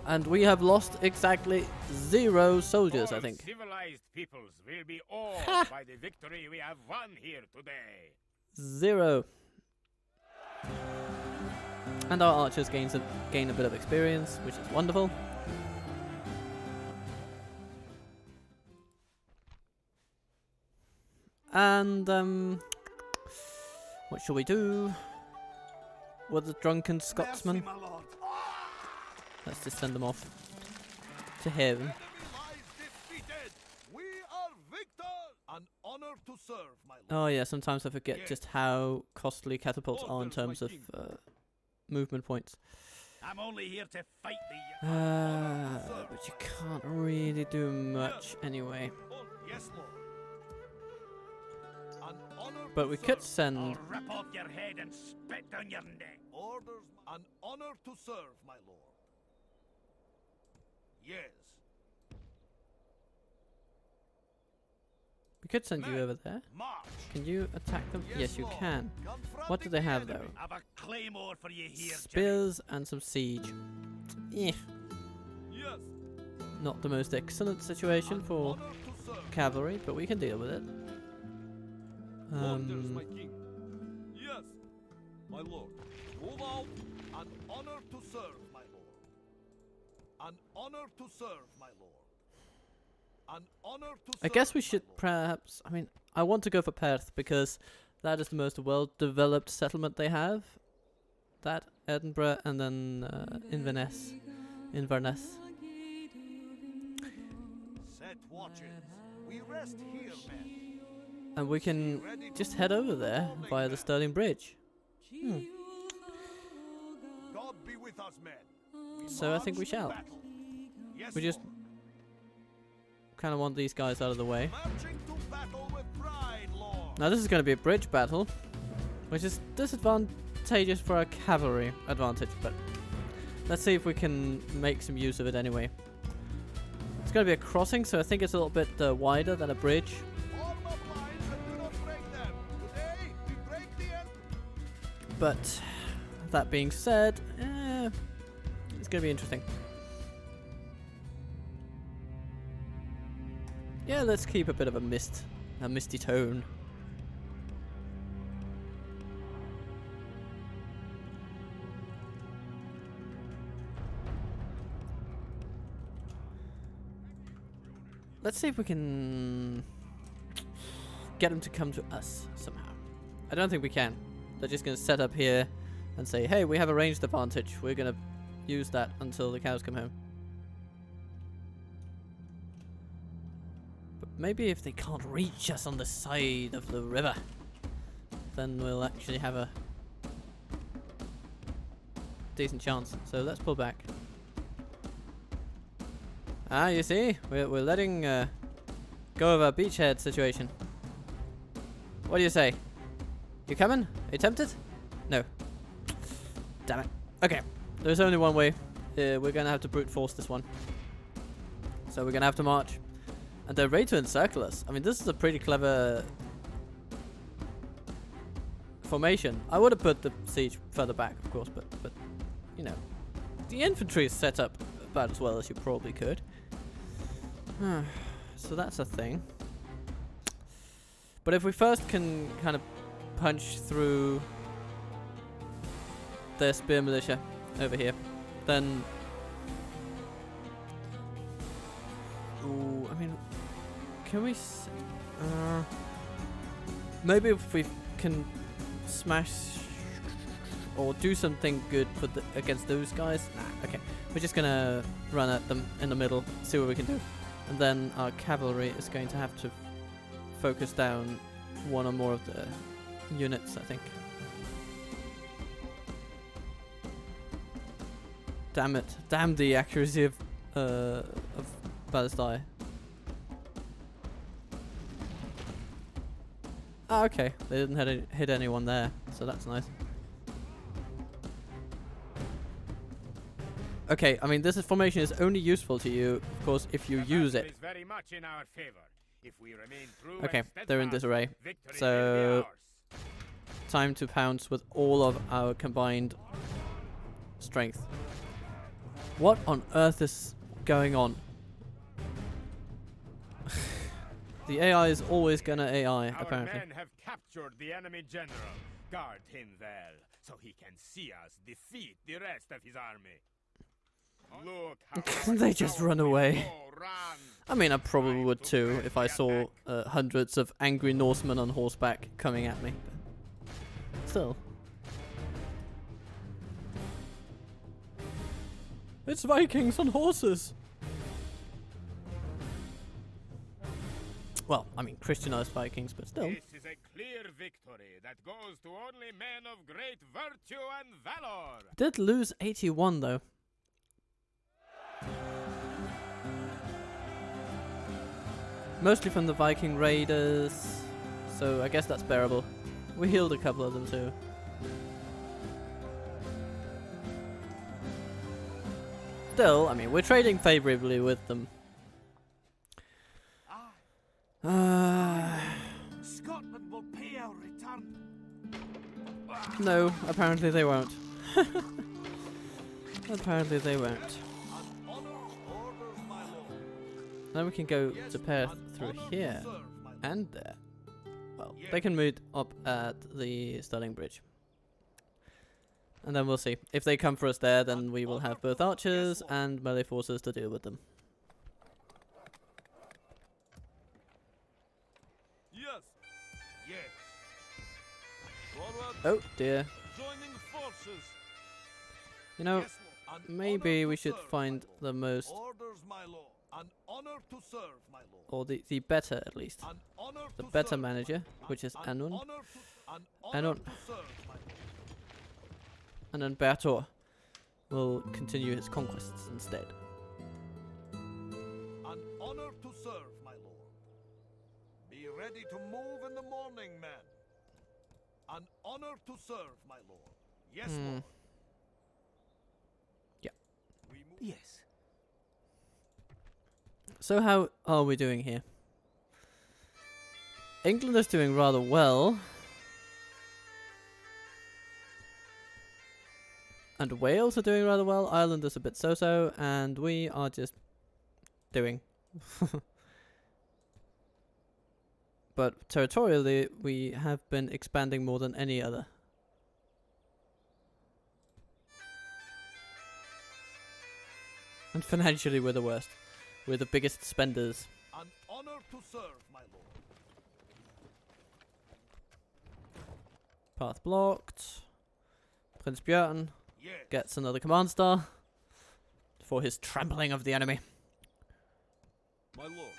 And we have lost exactly 0 soldiers, I think. Civilized peoples will be awed by the victory we have won here today. 0. And our archers gain a bit of experience, which is wonderful. And what shall we do? With the drunken Scotsman? Let's just send them off to heaven. Enemy lies defeated. We are victors. An honor to serve, my lord. Oh yeah, sometimes I forget just how costly catapults are in terms of movement points. I'm only here to fight the... But you can't really do much anyway. Yes, lord. An honor But to we could serve. send... I'll rip off your head and spit down your neck. Orders. An honor to serve, my lord. Yes. We could send you over there. March. Can you attack them? Yes, you lord. can. Confronting What do they the have enemy. though? I've a claymore for you here, Jimmy. Spears and some siege. Eh, Yes. not the most excellent situation An for honor to serve. cavalry, but we can deal with it. King. Yes, my lord. Move out. An honor to serve, my lord. An honor to serve, my lord. An honor to serve. I guess we my should lord. perhaps... I mean, I want to go for Perth because that is the most well-developed settlement they have. That, Edinburgh, and then Inverness. Set watches. We rest here, men. And we can just head over there via the Stirling Bridge. God be with us, men. So I think we march to shall. battle. Yes, We just lord. kind of want these guys out of the way. Marching to battle with pride, lord. Now this is going to be a bridge battle, which is disadvantageous for our cavalry advantage, but let's see if we can make some use of it anyway. It's going to be a crossing, so I think it's a little bit wider than a bridge. Form up lines and do not break them. Today we break the end. But that being said, it's going to be interesting. Yeah, let's keep a bit of a misty tone. Let's see if we can get them to come to us somehow. I don't think we can. They're just going to set up here and say, hey, we have a ranged advantage. We're going to use that until the cows come home. But maybe if they can't reach us on the side of the river, then we'll actually have a decent chance. So let's pull back. Ah, you see? We're letting go of our beachhead situation. What do you say? You coming? Are you tempted? No. Damn it. Okay. There's only one way. We're going to have to brute force this one. So we're going to have to march. And they're ready to encircle us. I mean, this is a pretty clever formation. I would have put the siege further back, of course, but you know, the infantry is set up about as well as you probably could. So that's a thing. But if we first can kind of punch through their spear militia over here, then... Ooh, I mean, can we... maybe if we can smash or do something good for against those guys. Nah, okay. We're just gonna run at them in the middle, see what we can do. And then our cavalry is going to have to focus down one or more of the units, I think. Damn it. Damn the accuracy of Ballast. Ah, okay. They didn't hit anyone there, so that's nice. Okay, I mean, this formation is only useful to you, of course, if you use it. Is very much in our favor. If we remain true Okay, and they're in disarray. victory So, will be ours. time to pounce with all of our combined strength. What on earth is going on? The AI is always gonna AI, Our apparently. men have captured the enemy general. Guard him well. so he can see us defeat the rest of his army. Look how They just run away. run. I mean, I probably would too if I saw hundreds of angry Norsemen on horseback coming at me. But still. It's Vikings on horses! Well, I mean, Christianized Vikings, but still. This is a clear victory that goes to only men of great virtue and valor. Did lose 81 though. Mostly from the Viking raiders, so I guess that's bearable. We healed a couple of them too. Still, I mean, we're trading favorably with them. Scotland will pay our return. No, apparently they won't. Apparently they won't. An honor orders my lord. Then we can go Yes, to Perth an through honor here to serve, my lord. and there. Well, Yes. they can meet up at the Stirling Bridge. And then we'll see. If they come for us there, then we will have both archers and melee forces to deal with them. Yes. Yes. Forward. Oh dear. Joining forces. You know, Yes, lord. An maybe honor we to should serve, my find lord. the most, Orders, my lord. An honor to serve, my lord. or the better at least. An honor The to better serve, manager, my- which is an Anund. honor to- an honor Anund. to serve, my lord. And then Bertor will continue his conquests instead. An honor to serve, my lord. Be ready to move in the morning, men. An honor to serve, my lord. Yes, lord. Yeah. We move. Yes. So how are we doing here? England is doing rather well. And Wales are doing rather well. Ireland is a bit so-so. And we are just doing. But territorially, we have been expanding more than any other. And financially, we're the worst. We're the biggest spenders. An honor to serve, my lord. Path blocked. Prince Björn Yes. gets another command star for his trampling of the enemy. My lord.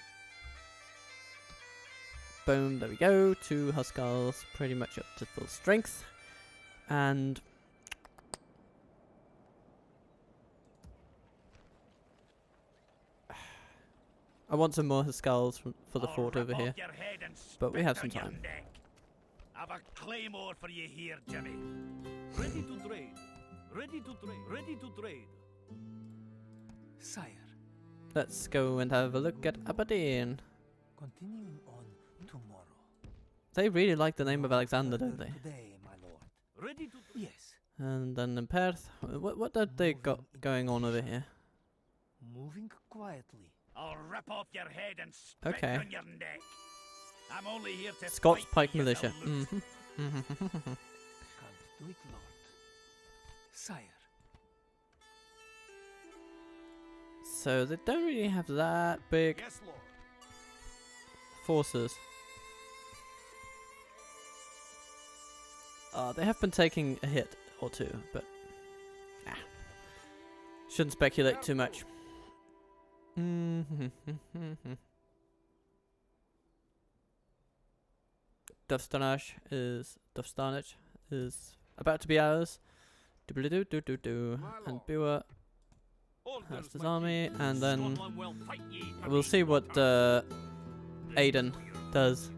Boom, there we go. 2 Huskars, pretty much up to full strength. And I want some more Huskars for the I'll fort rip over off here. your head and But we spit have some on your time. neck. I've a claymore for you here, Jimmy. Ready to trade. Ready to trade. Ready to trade. Sire, Let's go and have a look at Aberdeen. continuing on tomorrow. They really like the name of Alexander, don't they? Today, my lord. Ready to Yes. And then in Perth, what have they got going on over here? Moving quietly. I'll rip off your head and spit Okay. on your neck. I'm only here to Scots fight Pike you, you Militia. loose. Can't do it, lord. Sire, So they don't really have that big Yes, lord. forces. They have been taking a hit or two, but shouldn't speculate too much. Dovstanage is about to be ours. Do-do-do-do-do-do. And Bua has his army, and then Scotland will fight ye to we'll the see what Aidan does.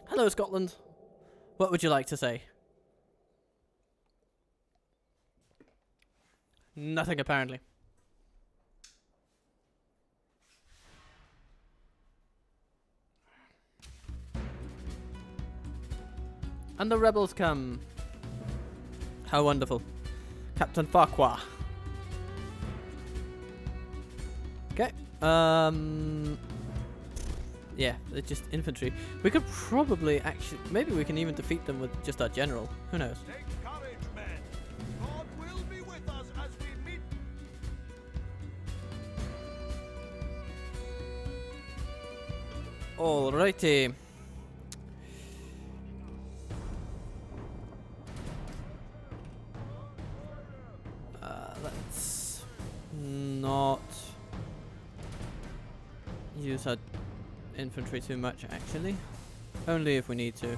Hello, Scotland. What would you like to say? Nothing, apparently. And the rebels come. How wonderful. Captain Farquhar. Okay. Yeah, they're just infantry. We could probably actually, maybe we can even defeat them with just our general. Who knows? Take courage, men. God will be with us as we meet. Alrighty. Let's not use our infantry too much, actually. Only if we need to.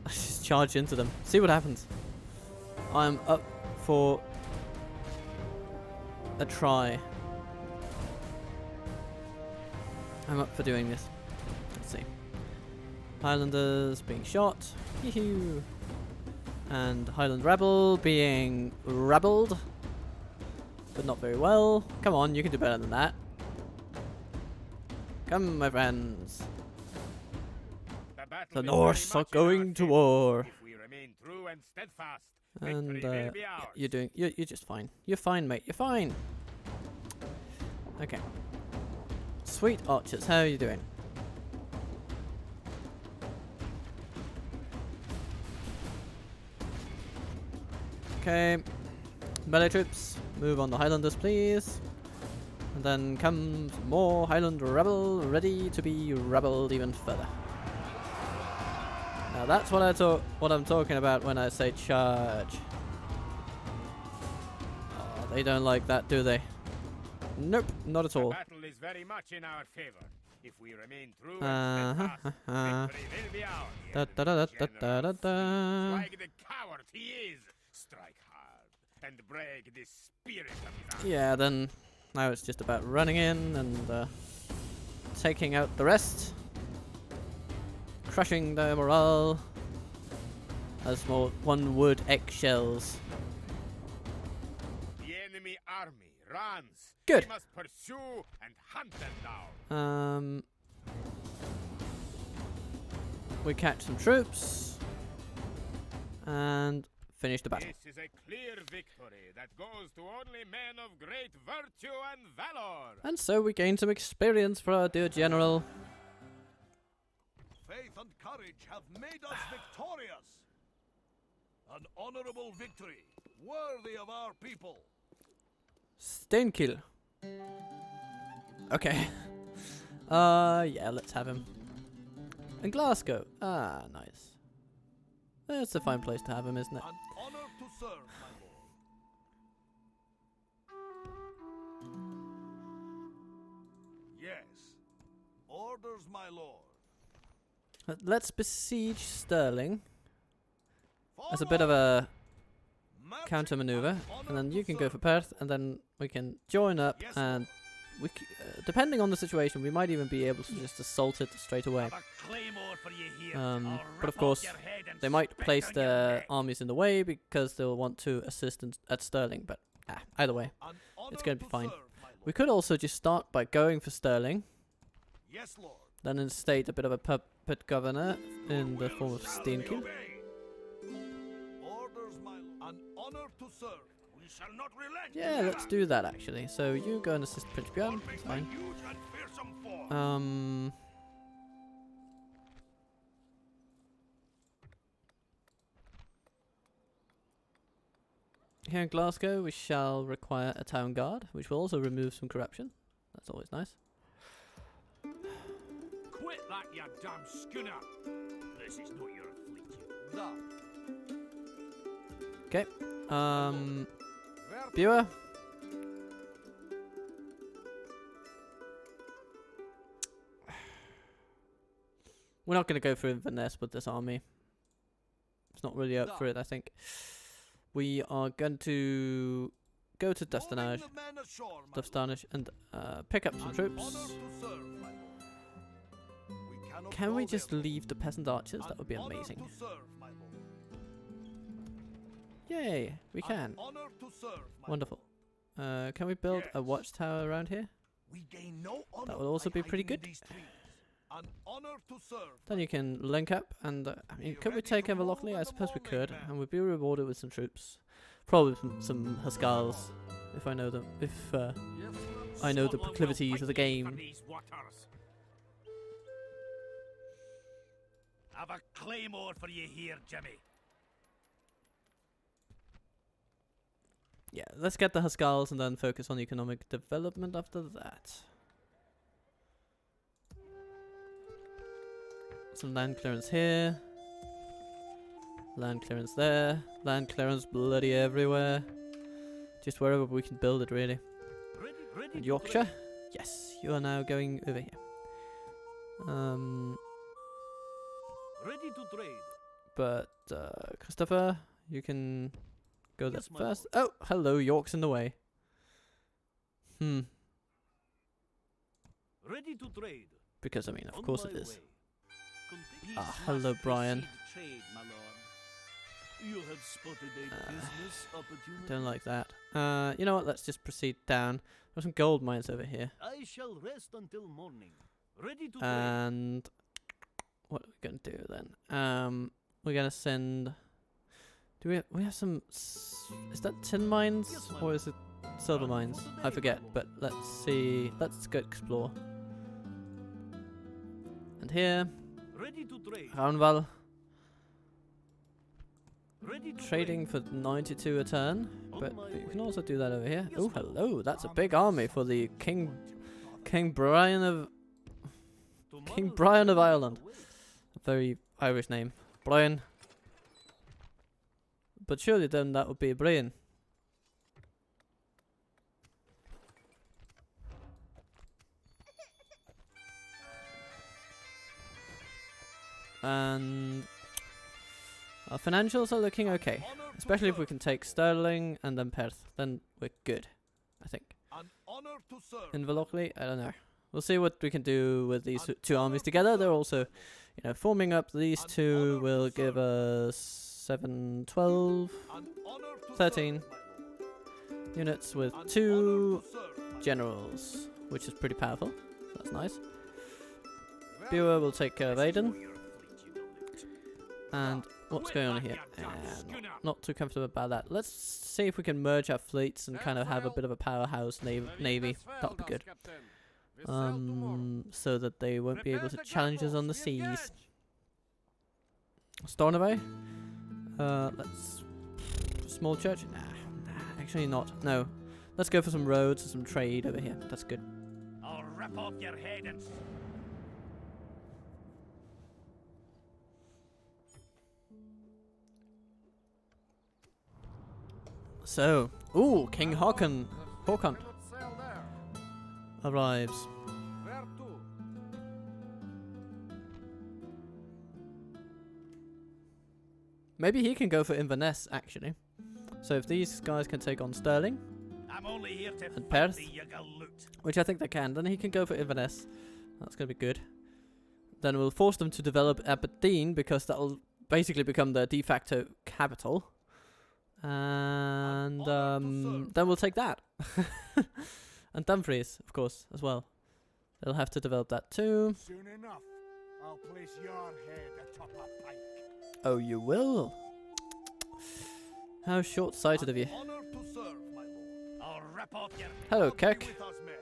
Let's just charge into them. See what happens. I'm up for a try. I'm up for doing this. Let's see. Highlanders being shot. Yoo-hoo. And Highland Rebel being rebelled. But not very well. Come on, you can do better than that. Come, my friends. The Norse are going to war. If we remain true and steadfast, And victory will be ours. you're just fine. You're fine, mate. You're fine. Okay. Sweet archers, how are you doing? Okay. Melee troops, move on the Highlanders, please. And then comes more Highland Rebel, ready to be rebelled even further. Now that's what I'm talking about when I say charge. Oh, they don't like that, do they? Nope, not at all. The battle is very much in our favor. If we remain true and steadfast, victory will be ours. Da da da da da da da. Like the coward he is, strike hard and break the spirit of his army. Yeah, then now it's just about running in and taking out the rest. Crushing their morale as more one would eggshells. The enemy army runs. Good. We must pursue and hunt them down. We catch some troops and finish the battle. This is a clear victory that goes to only men of great virtue and valor. And so we gain some experience for our dear general. Faith and courage have made us victorious. An honorable victory, worthy of our people. Steinkill. Okay. Yeah, let's have him. And Glasgow. Ah, nice. That's a fine place to have him, isn't it? An honor to serve, my lord. Yes. Orders, my lord. Let's besiege Stirling as a bit Forward. of a March counter maneuver, and honor and then to you can go serve. for Perth, and then we can join up, Yes, and we, depending on the situation, we might even be able to just assault it straight away. Have a claymore for you here. But of course, they might place their armies in the way because they'll want to assist at Stirling. But either way, An honor it's going to be fine. serve, my lord. We could also just start by going for Stirling, Yes, lord. then instate a bit of a puppet governor in the form of Steinkill. Orders, my lord. An honor to serve. We shall not relent. Yeah, let's do that actually. So you go and assist Prince Björn. It's fine. Huge and fearsome foe. Here in Glasgow, we shall require a town guard, which will also remove some corruption. That's always nice. Quit that, you damn schooner. This is not your fleet. Okay. Viewer. We're not going to go for Inverness with this army. It's not really up for it, I think. We are going to go to Dustanage, Holding the men ashore, my lord. Dustanage and pick up some An troops. honor to serve, my lord. We cannot Can we go just there. leave the peasant archers? That An would be honor amazing. to serve, my lord. Yay, we An can. honor to serve, my Wonderful. Can we build a Yes. watchtower around here? lord. We gain no honor That would also by be pretty hiding in good. these trees. An honor to serve. Then you can link up and, I mean, Be could we ready take to over move Lochley? in I the suppose we morning, could, men. and we'd be rewarded with some troops. Probably some Huskars, if I know them. If Yes, sir. I know the Someone will proclivities fight of the me for game. these waters. Have a claymore for you here, Jimmy. Yeah, let's get the Huskals and then focus on economic development after that. Some land clearance here. Land clearance there. Land clearance bloody everywhere. Just wherever we can build it, really. Ready And to Yorkshire? trade. Yes, you are now going over here. Ready to trade. But Christopher, you can go there Yes, my first. Oh, hello, York's in the way. Ready to trade. Because I mean, of On course my it is. way. Ah, hello, Brian. Trade, my lord. You have spotted a business opportunity. Don't like that. You know what? Let's just proceed down. There's some gold mines over here. I shall rest until morning. Ready to trade. And what are we gonna do then? We're gonna send. Do we have some? Is that tin mines Yes, my or is it silver Run mines? for the I day, forget. my But let's see. Let's go explore. And here, Ready to trade. Raunval, Ready to trading trade. for 92 a turn. On But my you can way. also do that over here. Yes, Oh, my lord. hello! That's a big army for the King Brian of Tomorrow's Brian of journey Ireland. awaits. A very Irish name, Brian. But surely then that would be Brian. And our financials are looking okay, especially if we can take Stirling and then Perth. Then we're good, I think. An honor to serve. Inverlochly, I don't know. We'll see what we can do with these two armies together. They're also, you know, forming up. These two will give us 7, 12 An honor to 13 serve, my lord. units with An honor 2 to serve, my lord. generals, which is pretty powerful. That's nice. Buer will take care of Aden. And what's going on here? Not too comfortable about that. Let's see if we can merge our fleets and kind of have a bit of a powerhouse navy. That would be good. So that they won't be able to challenge us on the seas. Stornoway? Let's... Small church? Nah, actually not. No. Let's go for some roads and some trade over here. That's good. I'll rip off your head and So, ooh, King Håkon arrives. Where to? Maybe he can go for Inverness, actually. So if these guys can take on Stirling, I'm only here to And fight Perth? the Yugaloot. which I think they can, then he can go for Inverness. That's going to be good. Then we'll force them to develop Aberdeen, because that'll basically become their de facto capital. And then we'll take that. And Dumfries, of course, as well. They'll have to develop that too. Soon enough, I'll place your head atop a pike. Oh, you will? How short-sighted of you. An honor to serve, my lord. I'll rip off your Hello, God be Kirk. with us, men.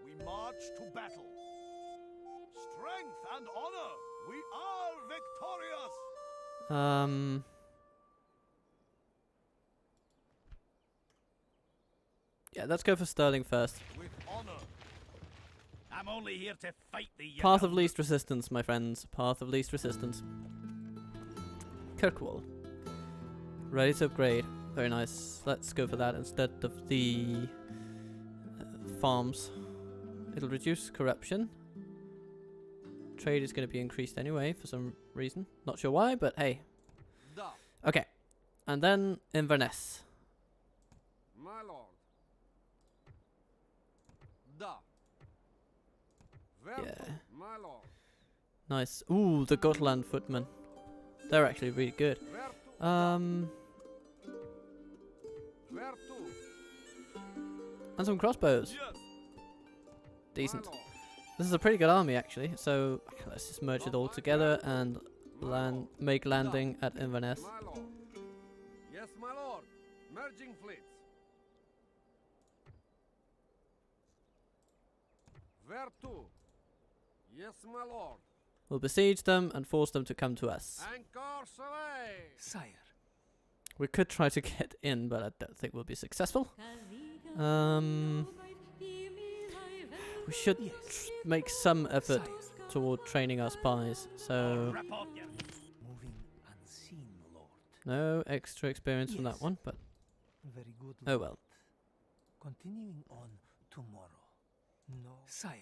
We march to battle. Strength and honor. We are victorious. Yeah, let's go for Stirling first. With honor. I'm only here to fight the Path of Yugaloot. least resistance, my friends. Path of least resistance. Kirkwall. Ready to upgrade. Very nice. Let's go for that instead of the farms. It'll reduce corruption. Trade is going to be increased anyway for some reason. Not sure why, but hey. Da, Okay. And then Inverness. my lord. Da. Where Yeah. to, my lord. Nice. Ooh, the Gotland footmen. They're actually really good. Where to? Where to? And some crossbows. Yes. Decent. My lord. This is a pretty good army, actually. So let's just merge it all together and make landing at Inverness. My lord. Yes, my lord. Merging fleets. Where to? Yes, my lord. We'll besiege them and force them to come to us. Anchors away! Sire. We could try to get in, but I don't think we'll be successful. We should make some effort toward training our spies. So Moving unseen, Lord. no extra experience from that Yes. one, but Very good. oh well. Continuing on tomorrow. No. Sire.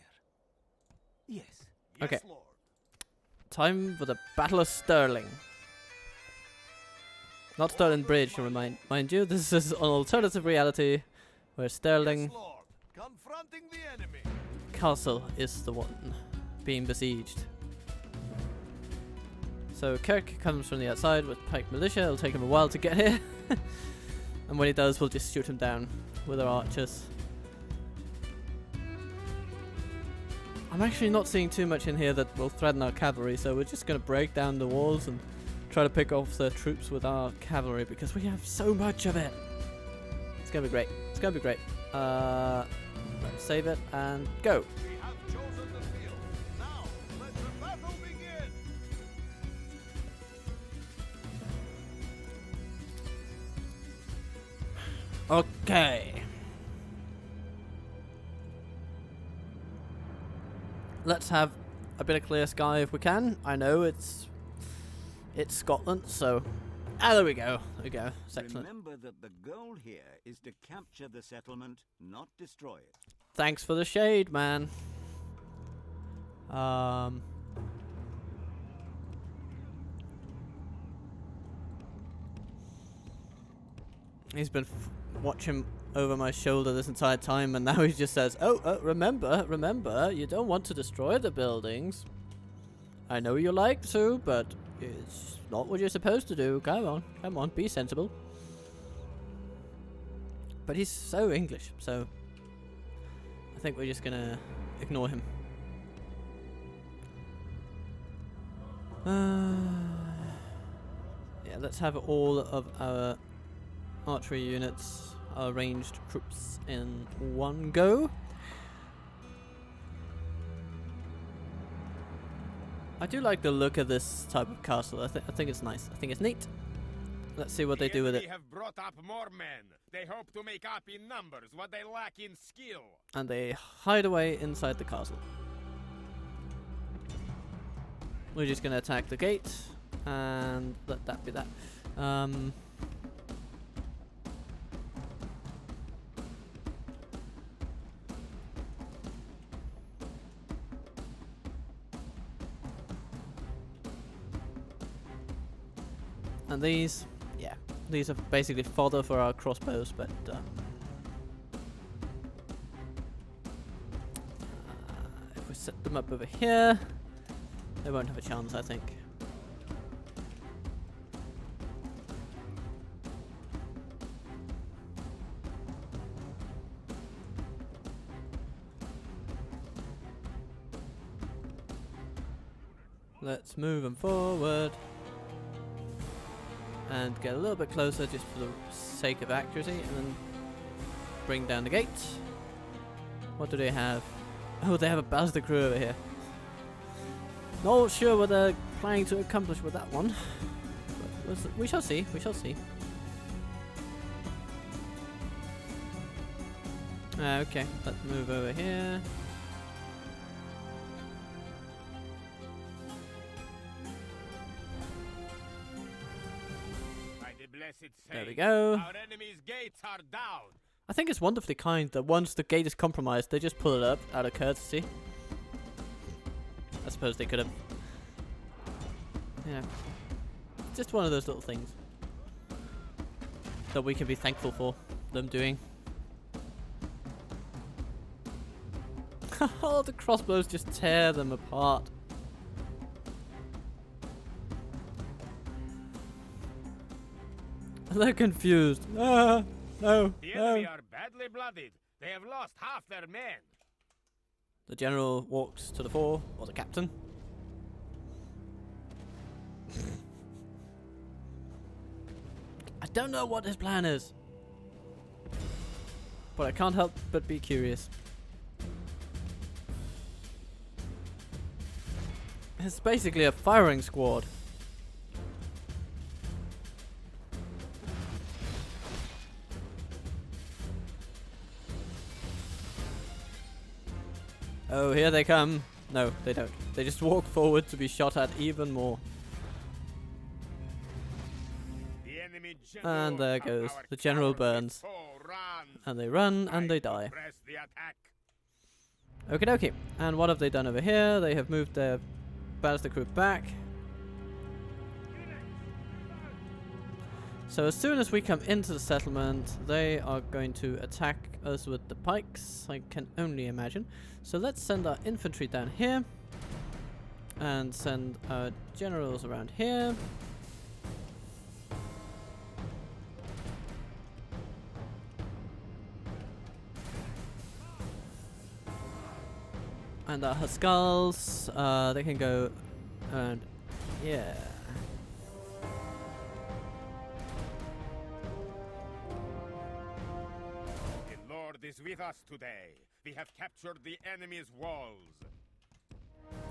Yes. Yes, Okay. Lord. Time for the Battle of Stirling. Not Stirling Bridge, mind you. This is an alternative reality where Stirling Yes, Lord. Confronting the enemy. Castle is the one being besieged. So Kirk comes from the outside with pike militia. It'll take him a while to get here. And when he does, we'll just shoot him down with our archers. I'm actually not seeing too much in here that will threaten our cavalry, so we're just going to break down the walls and try to pick off the troops with our cavalry because we have so much of it. It's going to be great. It's going to be great. Let's save it and go. We have chosen the field. Now, let the battle begin. Okay. Let's have a bit of clear sky if we can. I know it's Scotland, so there we go. There we go. It's excellent. Remember that the goal here is to capture the settlement, not destroy it. Thanks for the shade, man. He's been watching over my shoulder this entire time, and now he just says, "Oh, remember, you don't want to destroy the buildings. I know you like to, but it's not what you're supposed to do. Come on, be sensible." But he's so English, so I think we're just gonna ignore him. Yeah, let's have all of our archery units, our ranged troops in one go. I do like the look of this type of castle. I think it's nice. I think it's neat. Let's see what they do with it. They have brought up more men. They hope to make up in numbers what they lack in skill. And they hide away inside the castle. We're just going to attack the gate and let that be that. And these are basically fodder for our crossbows, but if we set them up over here, they won't have a chance, I think. Let's move them forward and get a little bit closer just for the sake of accuracy, and then bring down the gate. What do they have? Oh, they have a bastard crew over here. Not sure what they're planning to accomplish with that one. But we shall see, we shall see. Okay, let's move over here. There we go. Our enemy's gates are down. I think it's wonderfully kind that once the gate is compromised, they just pull it up out of courtesy. I suppose they could have. Yeah. Just one of those little things that we can be thankful for them doing. Oh, the crossbows just tear them apart. They're confused. No. The enemy are badly blooded. They have lost half their men. The general walks to the fore, or the captain. I don't know what his plan is, but I can't help but be curious. It's basically a firing squad. Oh, here they come. No, they don't. They just walk forward to be shot at even more. The enemy And there goes. The general burns. And they run and they die. Okie dokie. And what have they done over here? They have moved their ballista crew back. So as soon as we come into the settlement, they are going to attack us with the pikes, I can only imagine. So let's send our infantry down here. And send our generals around here. And our Huskals, they can go around here. The Lord is with us today. We have captured the enemy's walls.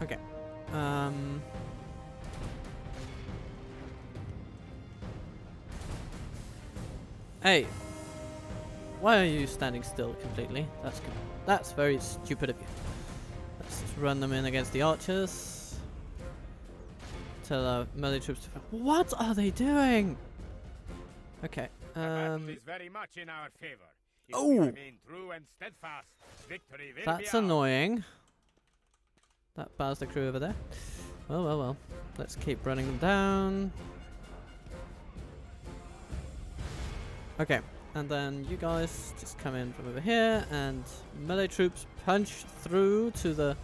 Okay. Hey. Why are you standing still completely? That's good. That's very stupid of you. Let's just run them in against the archers. Tell our melee troops to... What are they doing? Okay. The battle is very much in our favor. If Oh! we remain true and steadfast, victory will That's be ours. annoying. That bars the crew over there. Well, well, well. Let's keep running them down. Okay. And then you guys just come in from over here and melee troops punch through to the...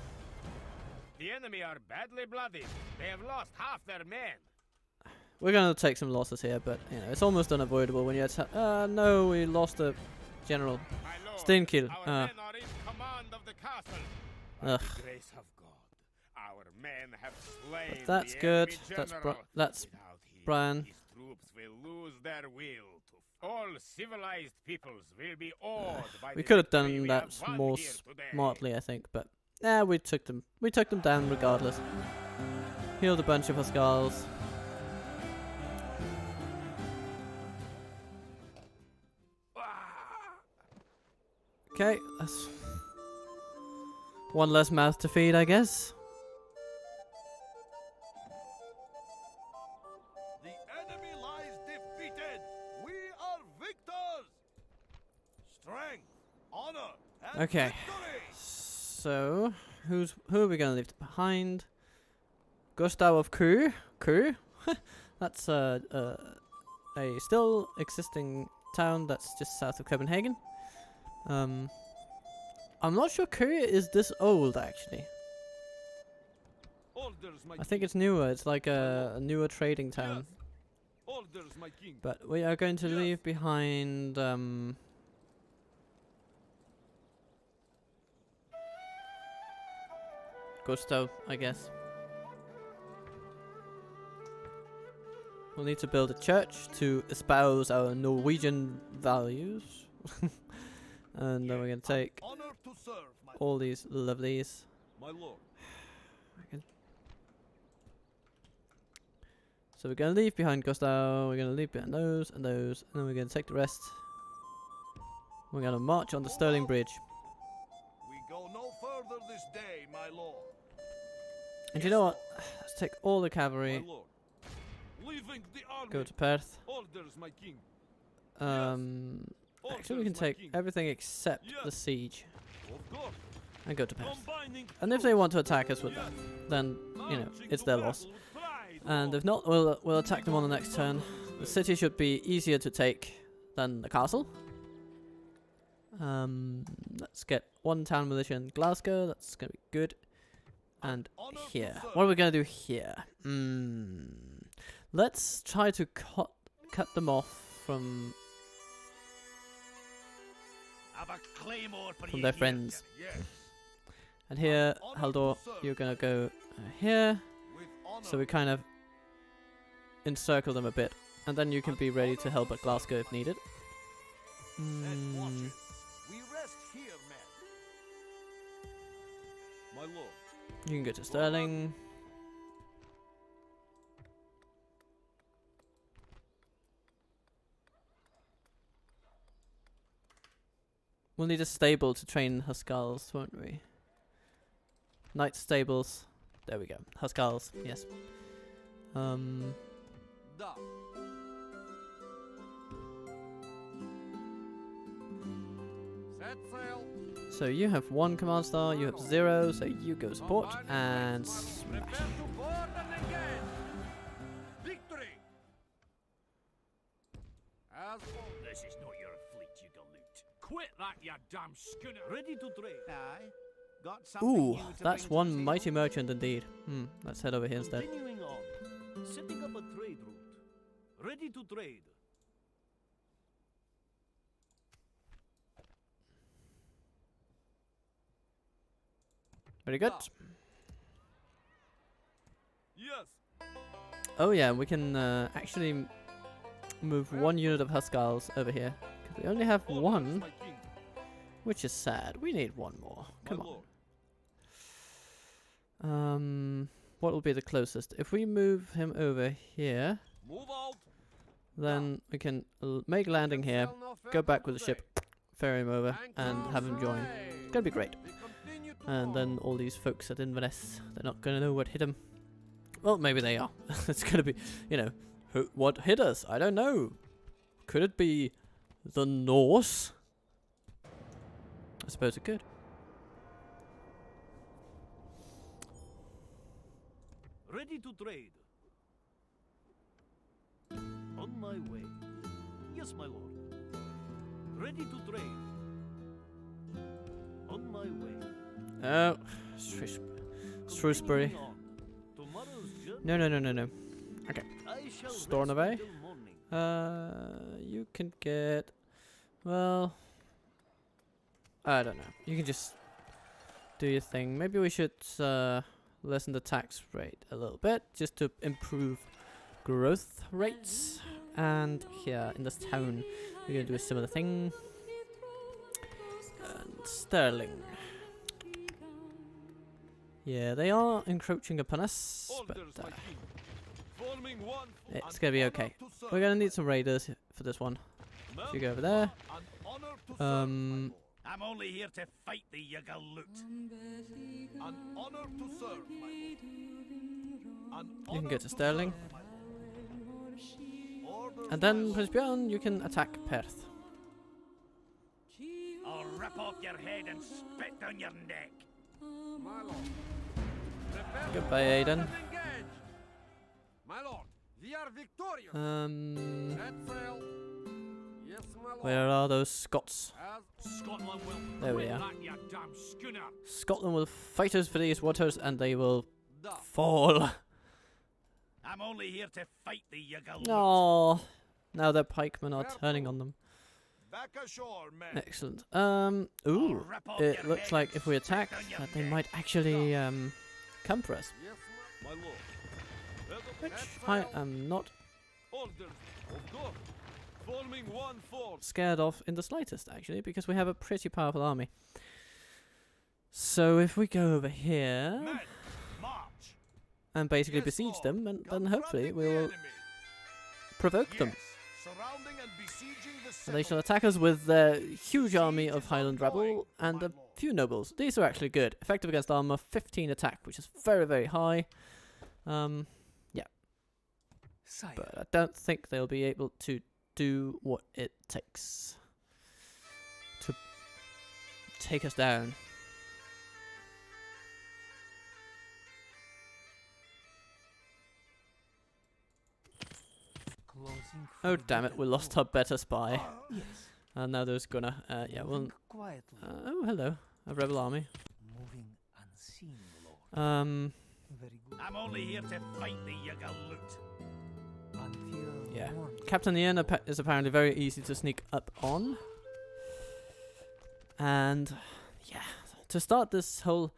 The enemy are badly bloodied. They have lost half their men. We're going to take some losses here, but you know, it's almost unavoidable when you attack... no, we lost a general. My lord, Steinkill. our men are in command of the castle. By Ugh. the grace of God, our men have slain But that's the good. enemy That's general. that's Without him, Brian. his troops will lose their will. All civilized peoples will be awed by We the could have victory done we that have won more here today. smartly, I think, but we took them. We took them down regardless. Healed a bunch of Huskals. Okay, that's one less mouth to feed, I guess. The enemy lies defeated. We are victors. Strength, honor, and Okay. victory. So, who are we gonna leave behind? Gustav of Crew. That's a still existing town that's just south of Copenhagen. I'm not sure Korea is this old actually. I think it's newer. It's like a newer trading town. But we are going to leave behind Gustav, I guess. We'll need to build a church to espouse our Norwegian values. And then we're going to take Honor to serve, my all these lovelies. my lord. So we're going to leave behind Gustav, we're going to leave behind those, and then we're going to take the rest. We're going to march on the Stirling Bridge. We go no further this day, my lord. And you know what? Let's take all the cavalry, lord. Leaving the army. go to Perth. Orders, my king. Actually, we can take everything except the siege Of course. and go to Perth. And if they want to attack us with that, then, you know, it's their loss. And if not, we'll attack them on the next turn. The city should be easier to take than the castle. Let's get one town militia in Glasgow. That's going to be good. And here. What are we going to do here? Let's try to cut them off from their friends. And here, Haldor, you're going to go here. So we kind of encircle them a bit. And then you can be ready to help at Glasgow if needed. We rest here, men. My lord. You can go to Stirling. We'll need a stable to train Huskars, won't we? Knight stables. There we go. Huskars, yes. Da. Set sail. So you have 1 command star, you have 0, so you go support and Prepare smash. to board and engage. Victory. As This is not your fleet, you galoot. Quit that, you damn schooner. Ready to trade. Aye. Got something Ooh, new to that's bring to one the mighty table? merchant indeed. Let's head over here instead. Continuing on. Setting up a trade route. Ready to trade. Very good. Yes. Oh yeah, we can actually move 1 unit of Huskars over here. Because we only have 1, My king. which is sad. We need 1 more. Come My on. lord. What will be the closest? If we move him over here, Move out. then we can make landing here, go back with the ship, ferry him over, and have him join. It's gonna be great. And then all these folks at Inverness, they're not gonna know what hit them. Well, maybe they are. It's gonna be, you know, what hit us? I don't know. Could it be the Norse? I suppose it could. Ready to trade. On my way. Yes, my lord. Ready to trade. On my way. Oh, Shrewsbury. Continuing on. Tomorrow's journey. No. Okay. I shall Stornoway. rest until morning. You can get, well, I don't know. You can just do your thing. Maybe we should lessen the tax rate a little bit, just to improve growth rates. And here in this town, we're gonna do a similar thing. And Stirling. Yeah, they are encroaching upon us, but Orders, my king. Forming one. it's gonna be okay. We're gonna need some raiders for this one. So you go over there. I'm only here to fight the Yugaloot. An honor to serve, my lord. You can get to Stirling. Orders, And my then, lord. Prince Bjorn, you can attack Perth. I'll rip off your head and spit down your neck. My lord. Prepare to Goodbye, board Aiden. and engage. My lord, we are victorious. Set sail. Yes, my lord. Where are those Scots? As Scotland will. There we quit are. that, you damn schooner. Scotland will fight us for these waters, and they will da. fall. I'm only here to fight the Yugaloot. No. Now their pikemen are turning on them. Back ashore, men. Excellent. I'll Ooh. rip off It your looks head like and if we spit attack, down your that they neck. might actually come for us. Yes, My lord. Which That's I well. am not Orders. Of course. Forming one force. scared of in the slightest, actually, because we have a pretty powerful army. So if we go over here Men, march. and basically Yes, besiege lord. them, and then hopefully Confronting we the will enemy. provoke them. Yes. Surrounding and besieging the And they shall settlement. attack us with their huge army Siege of is Highland ongoing, rabble and my a lord. few nobles. These are actually good. Effective against armor, 15 attack, which is very, very high. Yeah. But I don't think they'll be able to do what it takes to take us down. Oh damn it, we lost our better spy. Yes. And now there's gonna, yeah, well, Quietly. oh hello, a rebel army. Moving unseen, Lord. Very good. I'm only here to fight the Yugaloot. Until Yeah. morning. Captain Ian is apparently very easy to sneak up on. And yeah, to start this whole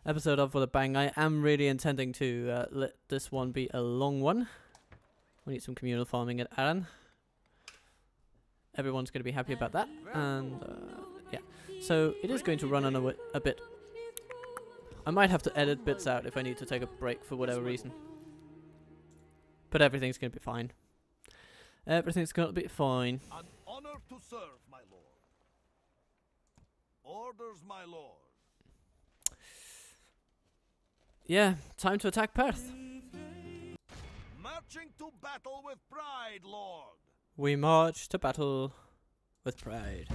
episode off with a bang, I am really intending to let this one be a long one. We need some communal farming at Arran. Everyone's going to be happy about that. And yeah, so it is going to run on a bit. I might have to edit bits out if I need to take a break for whatever reason. But everything's going to be fine. Everything's going to be fine. An honor to serve, my lord. orders, my lord. Yeah, time to attack Perth. Marching to battle with pride, lord. We march to battle with pride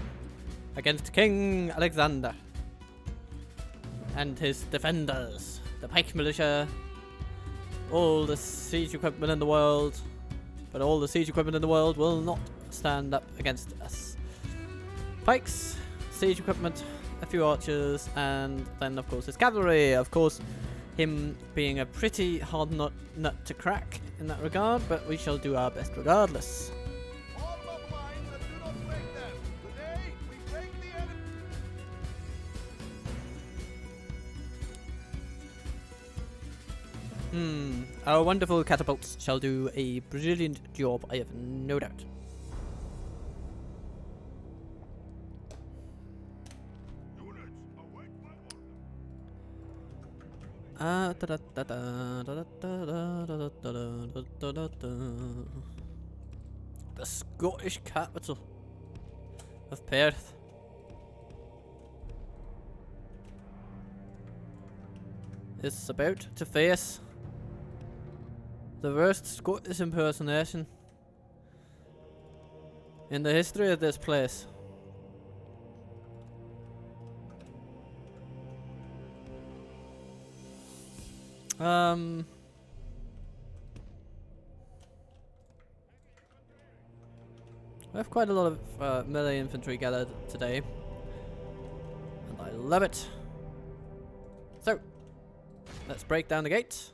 against King Alexander and his defenders, the pike militia, all the siege equipment in the world, but all the siege equipment in the world will not stand up against us. Pikes, siege equipment, a few archers, and then of course his cavalry. Of course, him being a pretty hard nut to crack in that regard, but we shall do our best regardless. Form up lines and do not break them. Today, we break the enemy. Our wonderful catapults shall do a brilliant job, I have no doubt. The Scottish capital of Perth. Is about to face the worst Scottish impersonation in the history of this place. We have quite a lot of melee infantry gathered today, and I love it. So, let's break down the gate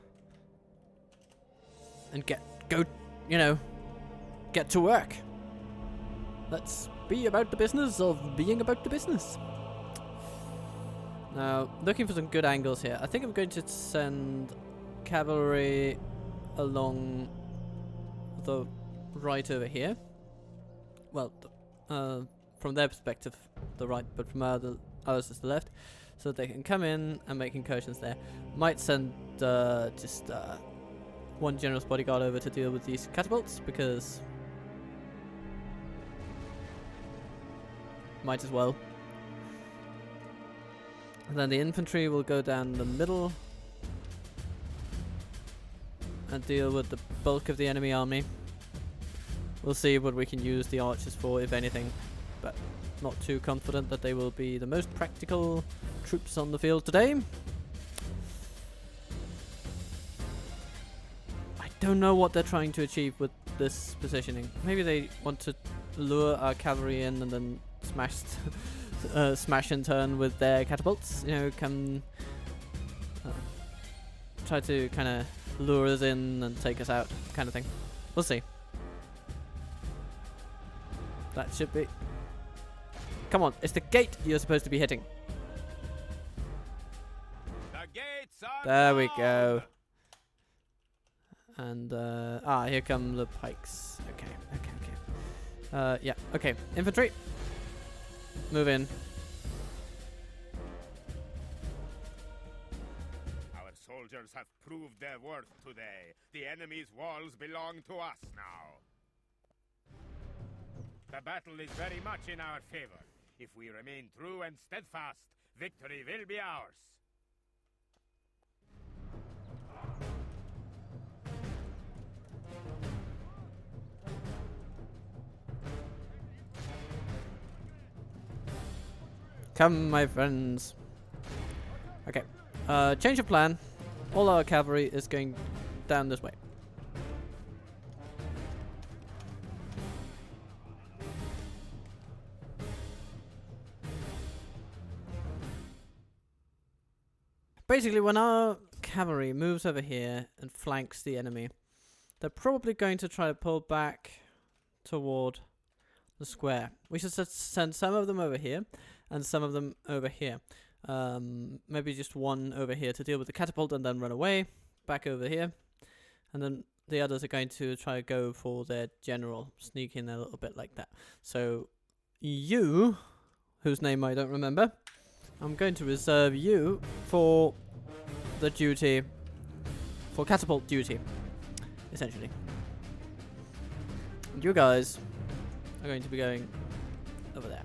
and get to work. Let's be about the business of being about the business. Now, looking for some good angles here. I think I'm going to send cavalry along the right over here. Well, from their perspective, the right, but from ours is the left, so they can come in and make incursions there. Might send just one general's bodyguard over to deal with these catapults, because might as well. And then the infantry will go down the middle and deal with the bulk of the enemy army. We'll see what we can use the archers for, if anything, but not too confident that they will be the most practical troops on the field today. I don't know what they're trying to achieve with this positioning. Maybe they want to lure our cavalry in and then smash in turn with their catapults. You know, come try to kind of lure us in and take us out, kind of thing. We'll see. That should be. Come on, it's the gate you're supposed to be hitting. The gates are There we down. go. And here come the pikes. Okay. Yeah. Okay. Infantry. Move in. Our soldiers have proved their worth today. The enemy's walls belong to us now. The battle is very much in our favor. If we remain true and steadfast, victory will be ours. Come, my friends. Okay. Change of plan. All our cavalry is going down this way. Basically, when our cavalry moves over here and flanks the enemy, they're probably going to try to pull back toward the square. We should send some of them over here and some of them over here. Maybe just one over here to deal with the catapult and then run away, back over here. And then the others are going to try to go for their general, sneak in a little bit like that. So you, whose name I don't remember, I'm going to reserve you for the duty, for catapult duty, essentially. And you guys are going to be going over there.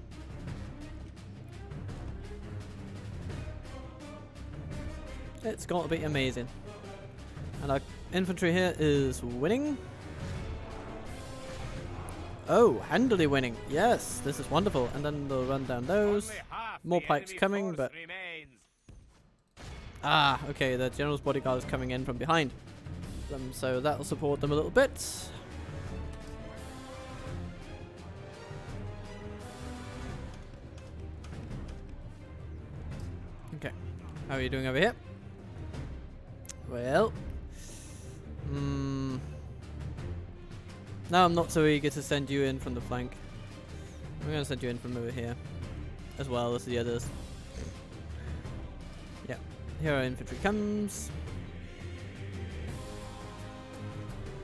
It's got to be amazing. And our infantry here is winning. Oh, handily winning. Yes, this is wonderful. And then they'll run down those. More pikes coming, but... Ah, okay, the general's bodyguard is coming in from behind them, so that'll support them a little bit. Okay, how are you doing over here? Well... Now I'm not so eager to send you in from the flank. I'm going to send you in from over here, as well as the others. Yeah, here our infantry comes.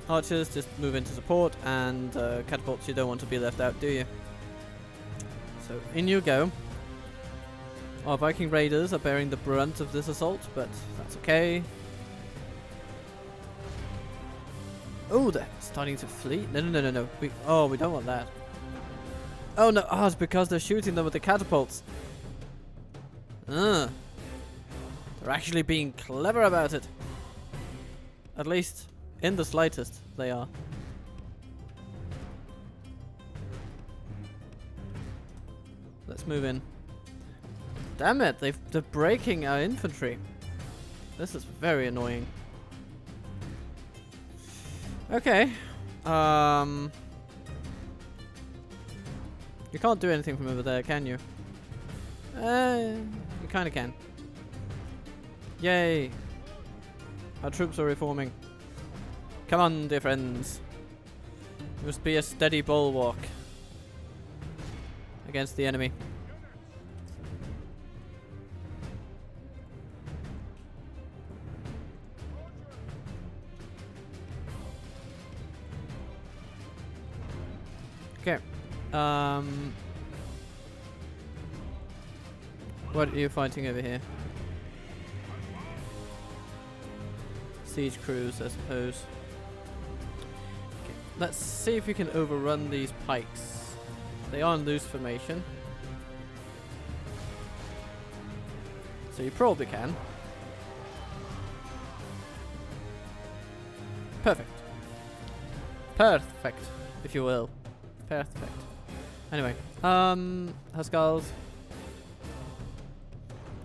Archers, just move into support, and catapults, you don't want to be left out, do you? So in you go. Our Viking raiders are bearing the brunt of this assault, but that's okay. Oh, they're starting to flee. No. We don't want that. Oh no, it's because they're shooting them with the catapults. They're actually being clever about it. At least, in the slightest, they are. Let's move in. Damn it, they're breaking our infantry. This is very annoying. Okay. You can't do anything from over there, can you? You kind of can. Yay. Our troops are reforming. Come on, dear friends. You must be a steady bulwark against the enemy. Okay. What are you fighting over here? Siege crews, I suppose. Okay. Let's see if you can overrun these pikes. They are in loose formation, so you probably can. Perfect. Perfect, if you will. Perfect. Anyway, Huskars,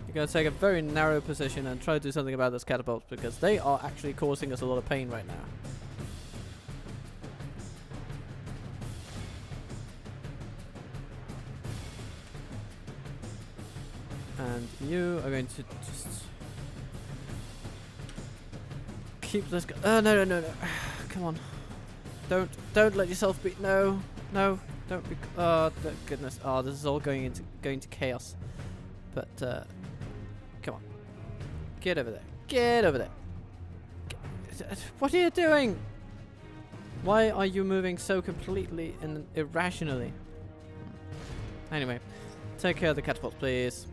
you're going to take a very narrow position and try to do something about those catapults, because they are actually causing us a lot of pain right now. And you are going to just keep this. No. Come on. Don't let yourself be. No, don't be. Oh goodness. Oh, this is all going to chaos. But come on, get over there. Get over there. What are you doing? Why are you moving so completely and irrationally? Anyway, take care of the catapults, please.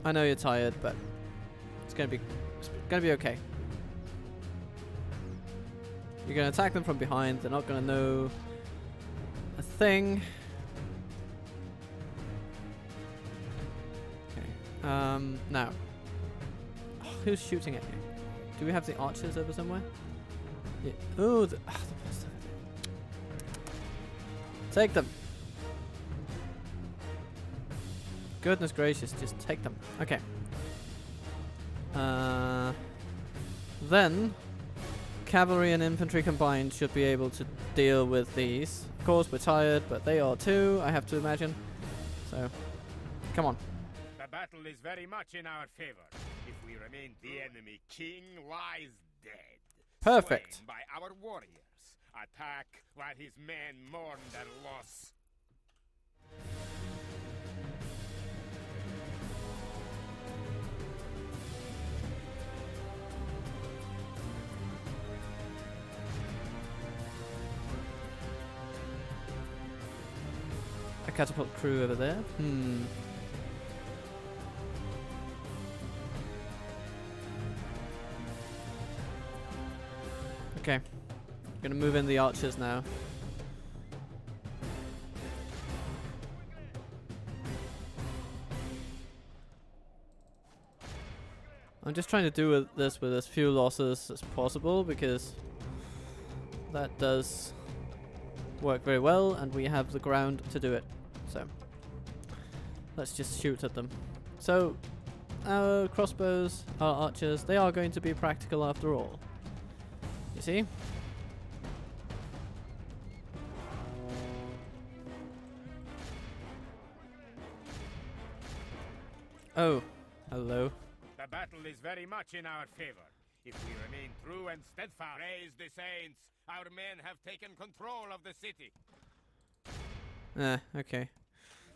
I know you're tired, but it's gonna be okay. You're gonna attack them from behind. They're not gonna know a thing. Okay. Now, who's shooting at you? Do we have the archers over somewhere? Yeah. Oh, the post over there. Take them. Goodness gracious, just take them. Okay. Then cavalry and infantry combined should be able to deal with these. Of course, we're tired, but they are too, I have to imagine. So, come on. The battle is very much in our favor. If we remain, the enemy king lies dead. Perfect. Slain by our warriors. Attack while his men mourn their loss. A catapult crew over there. Okay. Gonna move in the archers now. I'm just trying to do this with as few losses as possible, because that does work very well, and we have the ground to do it. So let's just shoot at them. So our crossbows, our archers, they are going to be practical after all. You see? Oh, hello. The battle is very much in our favor. If we remain true and steadfast, praise the saints, our men have taken control of the city. Okay.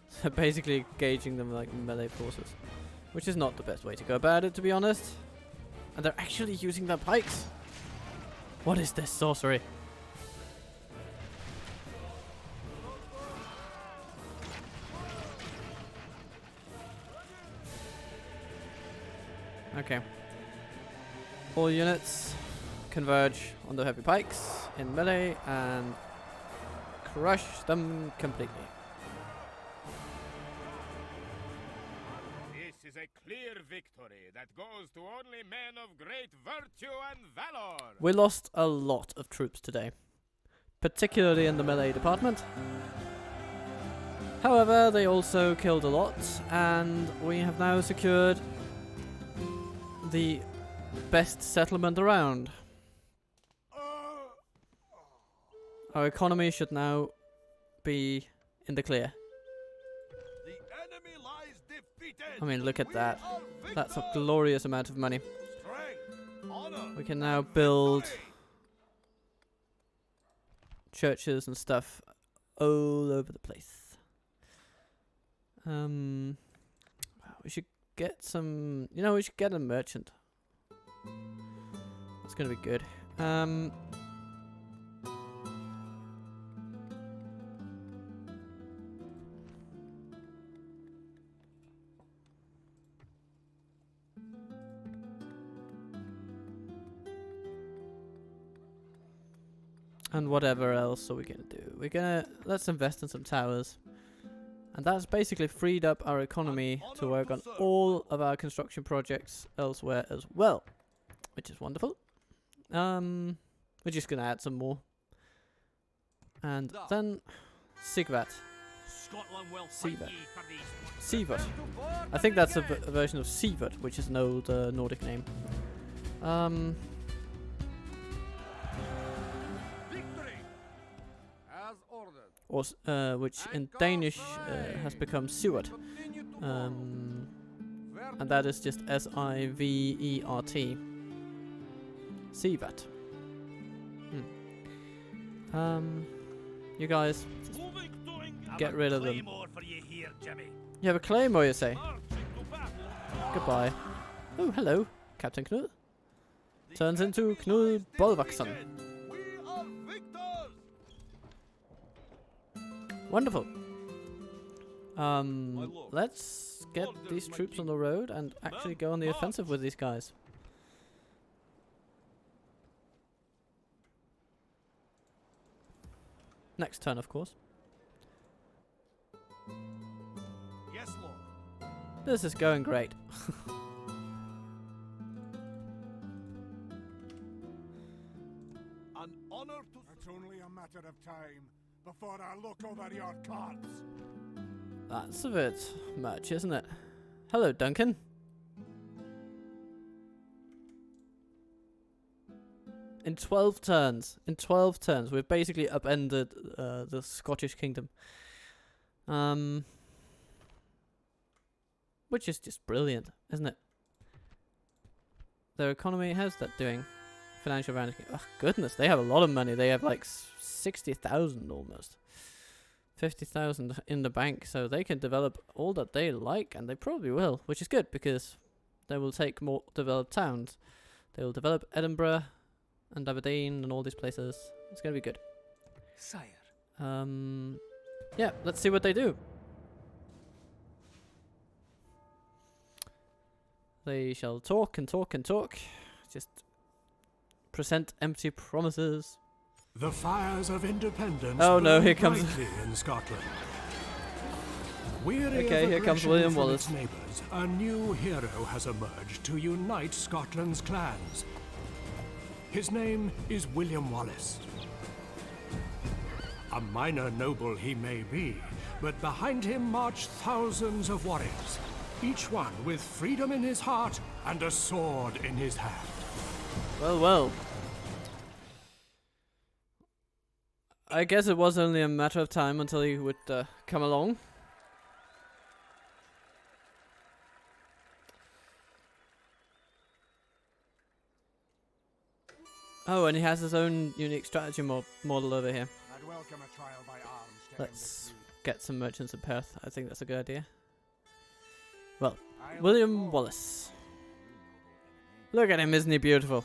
So basically gauging them like melee forces, which is not the best way to go about it, to be honest. And they're actually using their pikes. What is this sorcery? Okay. All units converge on the heavy pikes in melee and crush them completely. This is a clear victory that goes to only men of great virtue and valor. We lost a lot of troops today, particularly in the melee department. However, they also killed a lot, and we have now secured the best settlement around. Our economy should now be in the clear. The enemy lies defeated. I mean, look at We that. are That's a victors. glorious amount of money. Strength, honor, We can now and build victory. churches and stuff all over the place. We should get some, we should get a merchant. That's gonna be good. And whatever else are we gonna do? Let's invest in some towers. And that's basically freed up our economy to work on all of our construction projects elsewhere as well, which is wonderful. We're just gonna add some more. And then Sigvat. Scotland will Sievert. fight ye for these. Sievert. I think that's a version of Sievert, which is an old Nordic name. Victory! As ordered. Or which in Danish has become Sievert. Continue to And that is just S-I-V-E-R-T. Sievert. You guys, just get rid of them. Claymore for you here, Jimmy. You have a claymore, you say? Marching to battle. Goodbye. Oh, hello, Captain Knud. Turns into Knud Bolvaksson. We are victors. Wonderful. Let's get these troops on the road and actually go on the offensive with these guys. Next turn, of course. Yes, Lord. This is going great. An honor to. It's only a matter of time before I look over your cards. That's a bit much, isn't it? Hello, Duncan. In 12 turns, we've basically upended the Scottish kingdom. Which is just brilliant, isn't it? Their economy, how's that doing? Financial ranking. Oh, goodness, they have a lot of money. They have like 60,000 almost. 50,000 in the bank, so they can develop all that they like, and they probably will, which is good because they will take more developed towns. They will develop Edinburgh and Aberdeen and all these places. It's gonna be good. Sire. Yeah, let's see what they do. They shall talk and talk and talk. Just present empty promises. The fires of independence Oh no, burn here comes brightly in Scotland. Weary Okay, of here comes aggression William from Wallace. its neighbours, a new hero has emerged to unite Scotland's clans. His name is William Wallace. A minor noble he may be, but behind him march thousands of warriors, each one with freedom in his heart and a sword in his hand. Well, well. I guess it was only a matter of time until he would come along. Oh, and he has his own unique strategy model over here. I'd welcome a trial by arms to Let's get some merchants in Perth. I think that's a good idea. Well, William Wallace. Look at him, isn't he beautiful?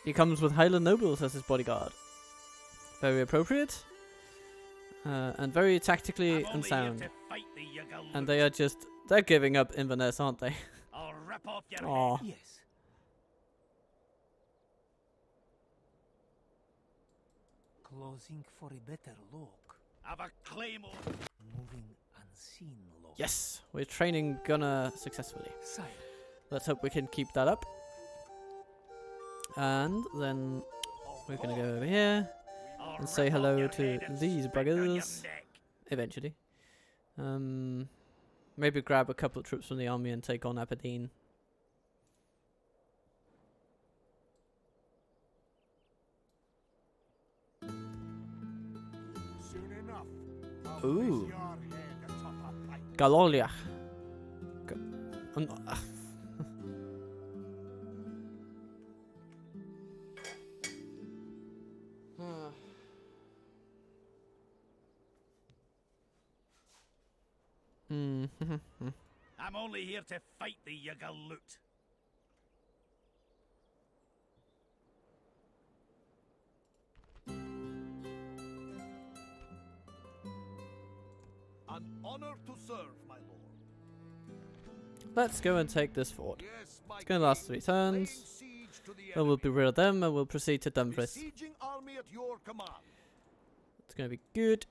He comes with Highland nobles as his bodyguard. Very appropriate. And very tactically unsound. And they are just... They're giving up Inverness, aren't they? I'll rip off your Aww. head. Yes. Closing for a better look. Have a claymore. Moving unseen, Lord. Yes! We're training Gunner successfully. Sire. Let's hope we can keep that up. And then we're gonna go over here I'll and say rip off hello your to head and these spit on your buggers. neck. Eventually. Maybe grab a couple of troops from the army and take on Aberdeen. Soon enough. I'll Ooh. place your head atop a pike. Galolia. I'm only here to fight the Yugaloot. An honor to serve, my lord. Let's go and take this fort. Yes, my It's gonna last king, 3 turns. laying siege to the Then we'll be enemy. rid of them and we'll proceed to Dumfries. Besieging army at your command. It's gonna be good.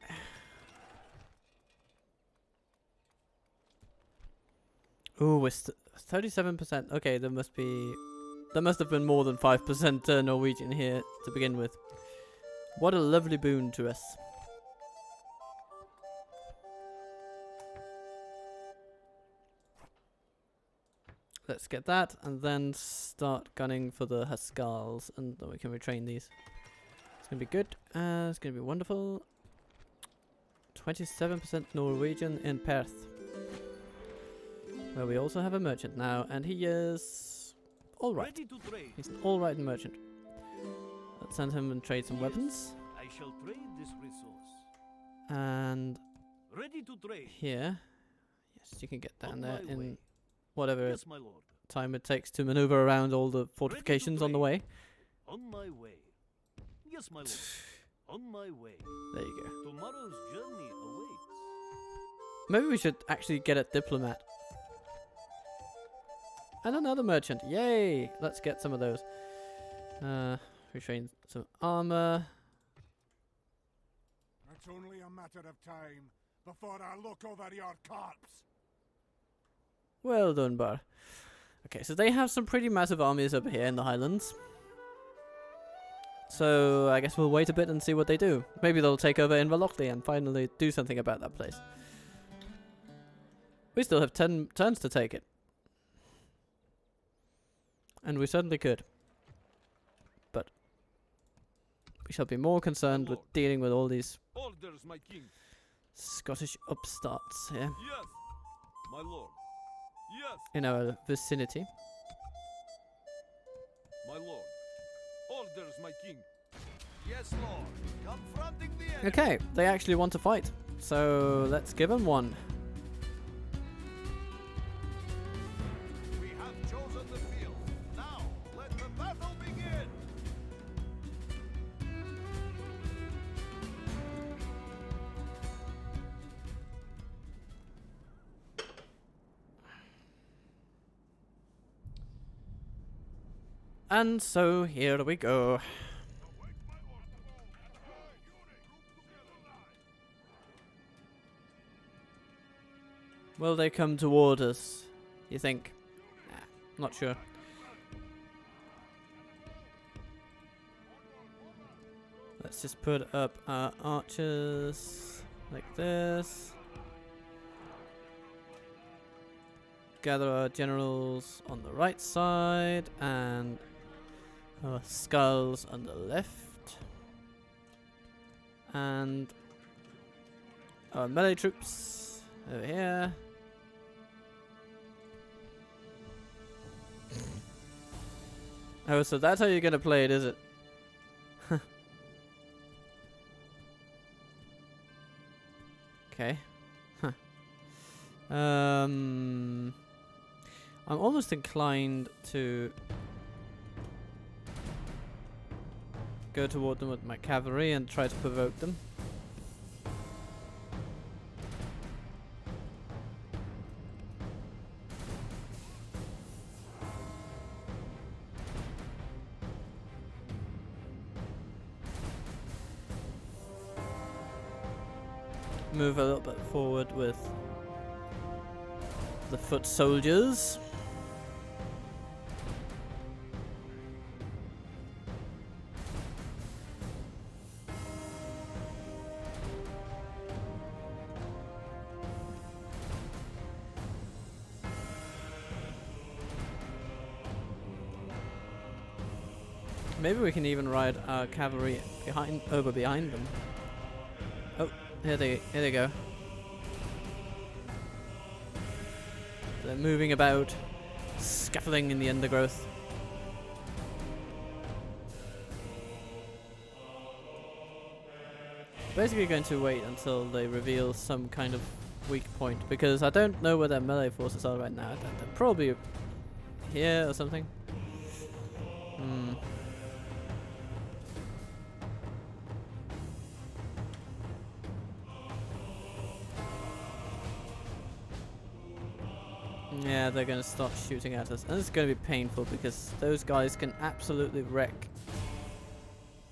Ooh, we're 37%. Okay, there must have been more than 5% Norwegian here to begin with. What a lovely boon to us. Let's get that and then start gunning for the Huskars and then we can retrain these. It's gonna be good. It's gonna be wonderful. 27% Norwegian in Perth. Where we also have a merchant now, and he is alright. Ready to trade. He's an alright merchant. Let's send him and trade some weapons. I shall trade this resource. And Ready to trade. here, yes, you can get down On there my in way. whatever Yes, my lord. time it takes to maneuver around all the fortifications on the way. On my way. Yes, my lord. On my way. There you go. Tomorrow's journey awaits. Maybe we should actually get a diplomat. And another merchant. Yay! Let's get some of those. Retrain some armor. It's only a matter of time before I look over your corpse. Well done, Bar. Okay, so they have some pretty massive armies over here in the Highlands. So I guess we'll wait a bit and see what they do. Maybe they'll take over Inverlochlie and finally do something about that place. We still have 10 turns to take it. And we certainly could. But we shall be more concerned with dealing with all these Orders, my king. Scottish upstarts here Yes, my lord. Yes, in our vicinity. my lord. Orders, my king. Yes, lord. Confronting the enemy. Okay, they actually want to fight. So let's give them one. We have chosen the field. Now, let the battle begin. And so here we go. Will they come toward us, you think? Nah, not sure. Let's just put up our archers like this. Gather our generals on the right side and our skulls on the left. And our melee troops over here. Oh, so that's how you're gonna play it, is it? Okay. Huh. I'm almost inclined to go toward them with my cavalry and try to provoke them. Move a little bit forward with the foot soldiers. Maybe we can even ride our cavalry behind them. Oh, here they go. They're moving about, scuffling in the undergrowth. Basically going to wait until they reveal some kind of weak point, because I don't know where their melee forces are right now. They're probably here or something. Yeah, they're going to start shooting at us. And it's going to be painful because those guys can absolutely wreck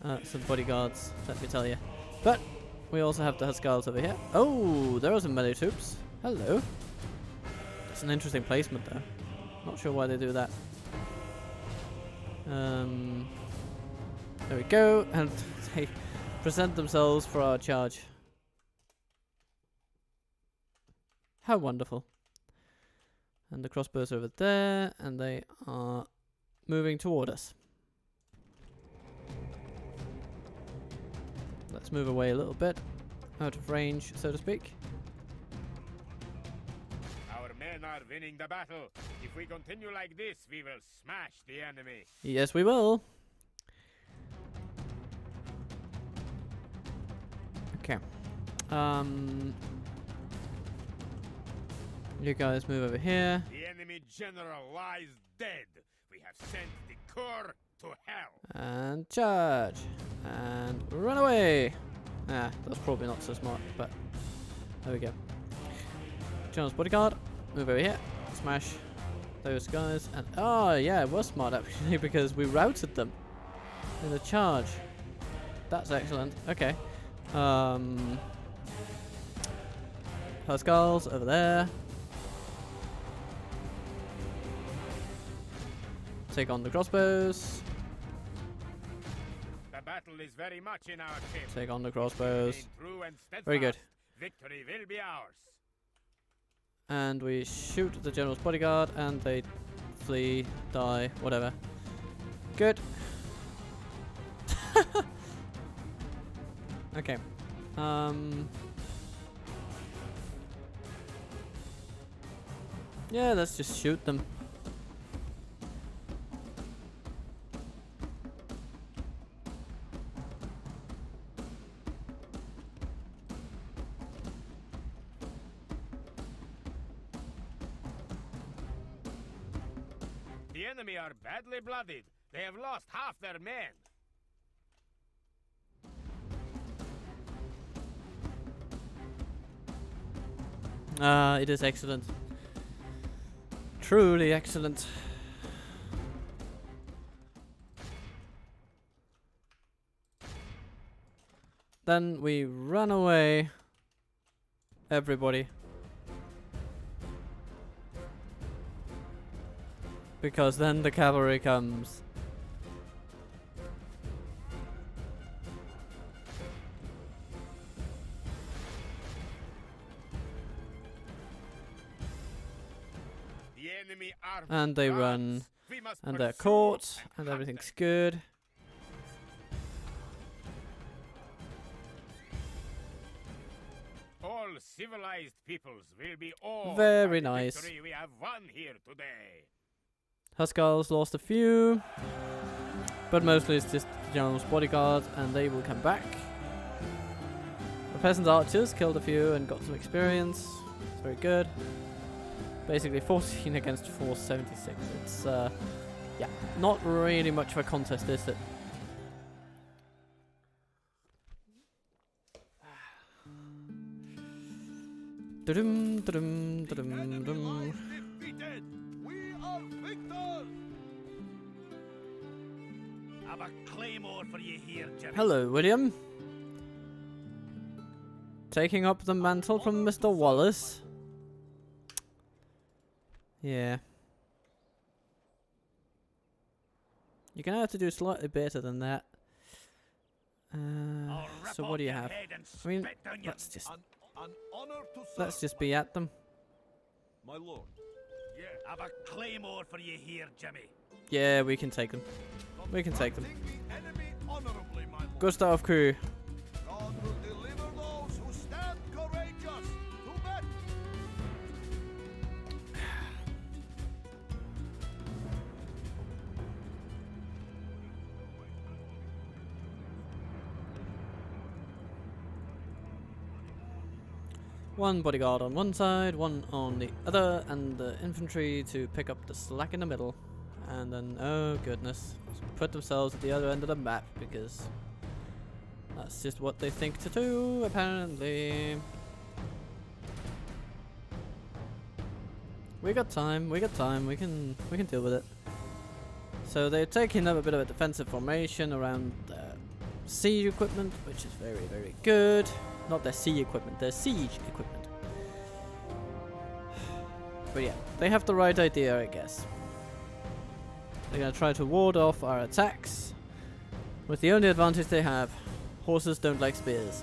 some bodyguards, let me tell you. But we also have the Huskars over here. Oh, there are some melee troops. Hello. It's an interesting placement though. Not sure why they do that. There we go. And they present themselves for our charge. How wonderful. And the crossbows are over there, and they are moving toward us. Let's move away a little bit, out of range, so to speak. Our men are winning the battle. If we continue like this, we will smash the enemy. Yes, we will. Okay. You guys move over here. The enemy general lies dead. We have sent the corps to hell. And charge. And run away. Ah, that's probably not so smart, but there we go. General's bodyguard. Move over here. Smash those guys. And oh yeah, it was smart actually because we routed them in the charge. That's excellent. Okay. Her skulls over there. Take on the crossbows. The battle is very much in our favor. Take on the crossbows. Very good. Victory will be ours. And we shoot the general's bodyguard and they flee, die, whatever. Good. Okay. Yeah, let's just shoot them. The enemy are badly blooded. They have lost half their men. It is excellent. Truly excellent. Then we run away. Everybody. Because then the cavalry comes. The enemy army And they run. We must And they're pursue caught. and And hunt everything's them. good. All civilized peoples will be awed Very by the nice. victory we have won here today. Huskars lost a few. But mostly it's just the general's bodyguard. And they will come back. The peasant archers killed a few and got some experience. It's very good. Basically 14 against 476. It's yeah, not really much of a contest, is it? Dum, dum, The dum, enemy dum. lies defeated. We are victors. Have a claymore for you here, Jimmy. Hello, William. Taking up the mantle from Mr. Wallace. Yeah. You're gonna have to do slightly better than that. I'll rip So off what do you your have? head and I mean, spit down your let's just An honor to serve. let's just be at them. my lord. Have a claymore for you here, Jimmy. Yeah, we can take them. We can take them. Confronting the enemy honorably, my lord. Gustav crew. God will deliver those who stand courageous. To battle. One bodyguard on one side, one on the other, and the infantry to pick up the slack in the middle. And then, oh goodness, put themselves at the other end of the map because that's just what they think to do, apparently. We got time, we can deal with it. So they're taking up a bit of a defensive formation around their siege equipment, which is very, very good. Not their sea equipment, their siege equipment. But yeah, they have the right idea, I guess. They're gonna try to ward off our attacks with the only advantage they have. Horses don't like spears.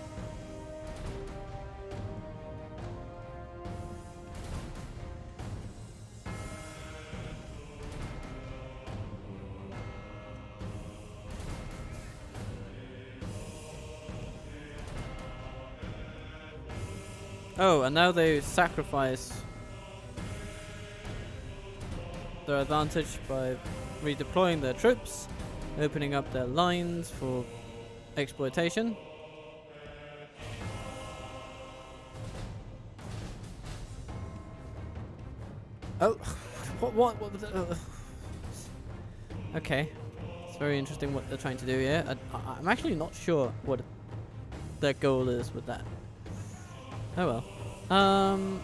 Oh, and now they sacrifice their advantage by redeploying their troops, opening up their lines for exploitation. Oh, what was it? Okay, it's very interesting what they're trying to do here. I'm actually not sure what their goal is with that. Oh well.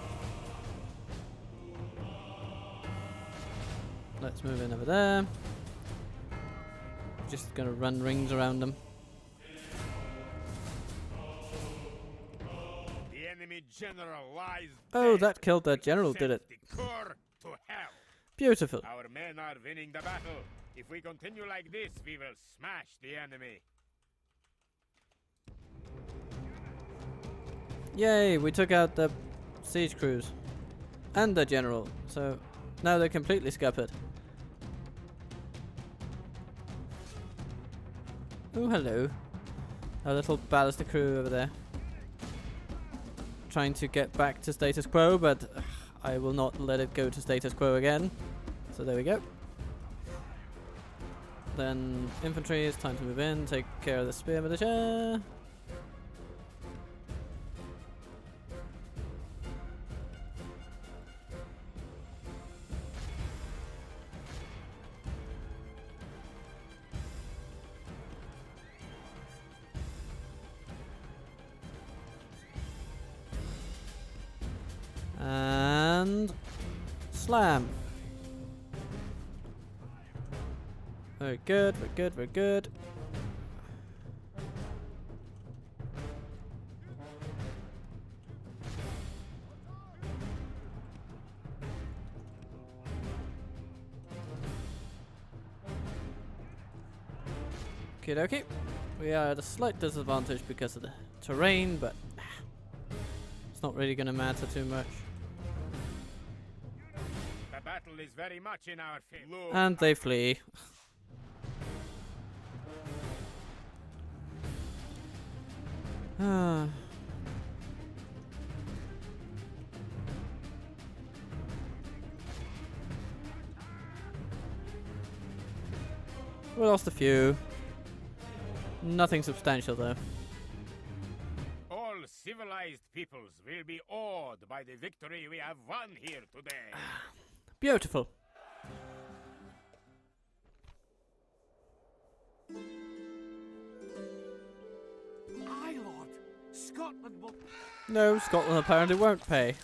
Let's move in over there. Just gonna run rings around them. The enemy general lies Oh, dead. that killed their general, did it? Send the corps to hell. Beautiful. Our men are winning the battle. If we continue like this, we will smash the enemy. Yay, we took out the siege crews. And the general. So now they're completely scuppered. Oh, hello. Our little ballister crew over there. Trying to get back to status quo, but I will not let it go to status quo again. So there we go. Then infantry, it's time to move in, take care of the spear militia. And slam. Very good, very good, very good. Okie dokie. We are at a slight disadvantage because of the terrain, but it's not really going to matter too much. The battle is very much in our favor. And they flee. Ah. We lost a few. Nothing substantial though. All civilized peoples will be awed by the victory we have won here today. Beautiful. Aye, Lord. Scotland will... No, Scotland apparently won't pay.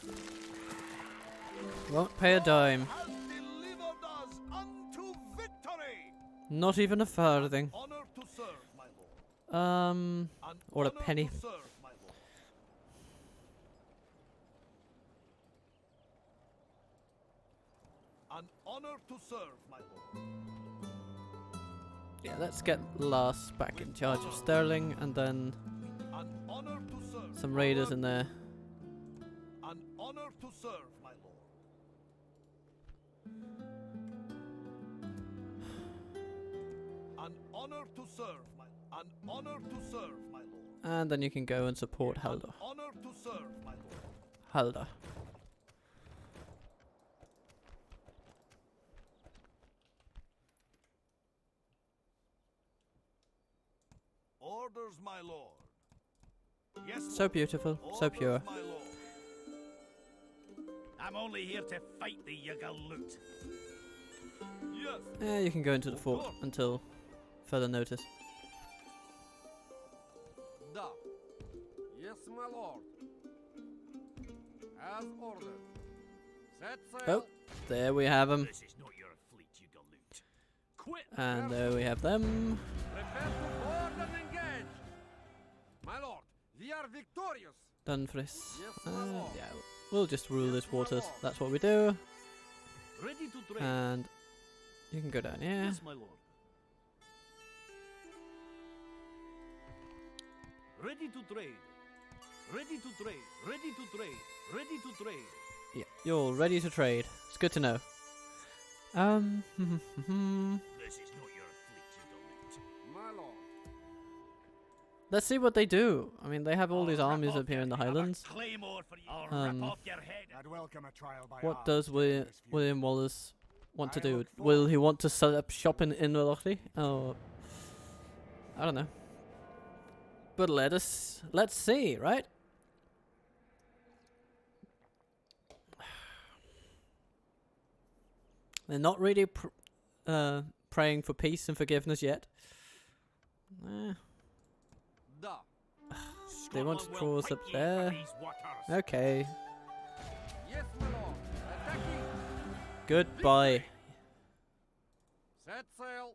Won't pay a dime. Has delivered us unto victory. Not even a farthing. Honor to serve, my lord. Or a Honor penny. to serve, my lord. An honor to serve, my lord. Yeah, let's get Lars back in charge of Stirling, and then An honor to serve. some raiders in there. An honor to serve, my lord. An honor to serve, an honor to serve, my lord. And then you can go and support Halder. An honor to serve, my lord. Halder. Orders, my lord. Yes, So lord. beautiful, so Orders, pure. my lord. I'm only here to fight the Yugaloot. Yes. Yeah, you can go into the fort until further notice. Da. Yes, my lord. As ordered. Set sail. Oh, there we have them. This is not your fleet, Yugaloot. Quit! And there we have them. Prepare to board and engage. My lord, we are victorious. Dunfris. Yes, my lord. Yeah, we'll just rule Yes, this my waters. lord. That's what we do. Ready to trade. And you can go down here. Yes, my lord. Ready to trade. Ready to trade. Ready to trade. Ready to trade. Yeah, you're ready to trade. It's good to know. This is not your fleet, Yugaloot. My lord. Let's see what they do. I mean, they have all I'll these rip armies off up here your in the head. I'll Highlands. Claymore for you. I'll rip off your head. I'd welcome a trial by What arms does to end this feud. William Wallace want to I do? look Will forward he want to set up shop in Inverlochty? Oh, I don't know. But let's see, right? They're not really praying for peace and forgiveness yet. Da. They want to Scotland draw will us fight up ye for there. these waters. Okay, Yes, my lord. Attacking. goodbye. Set sail.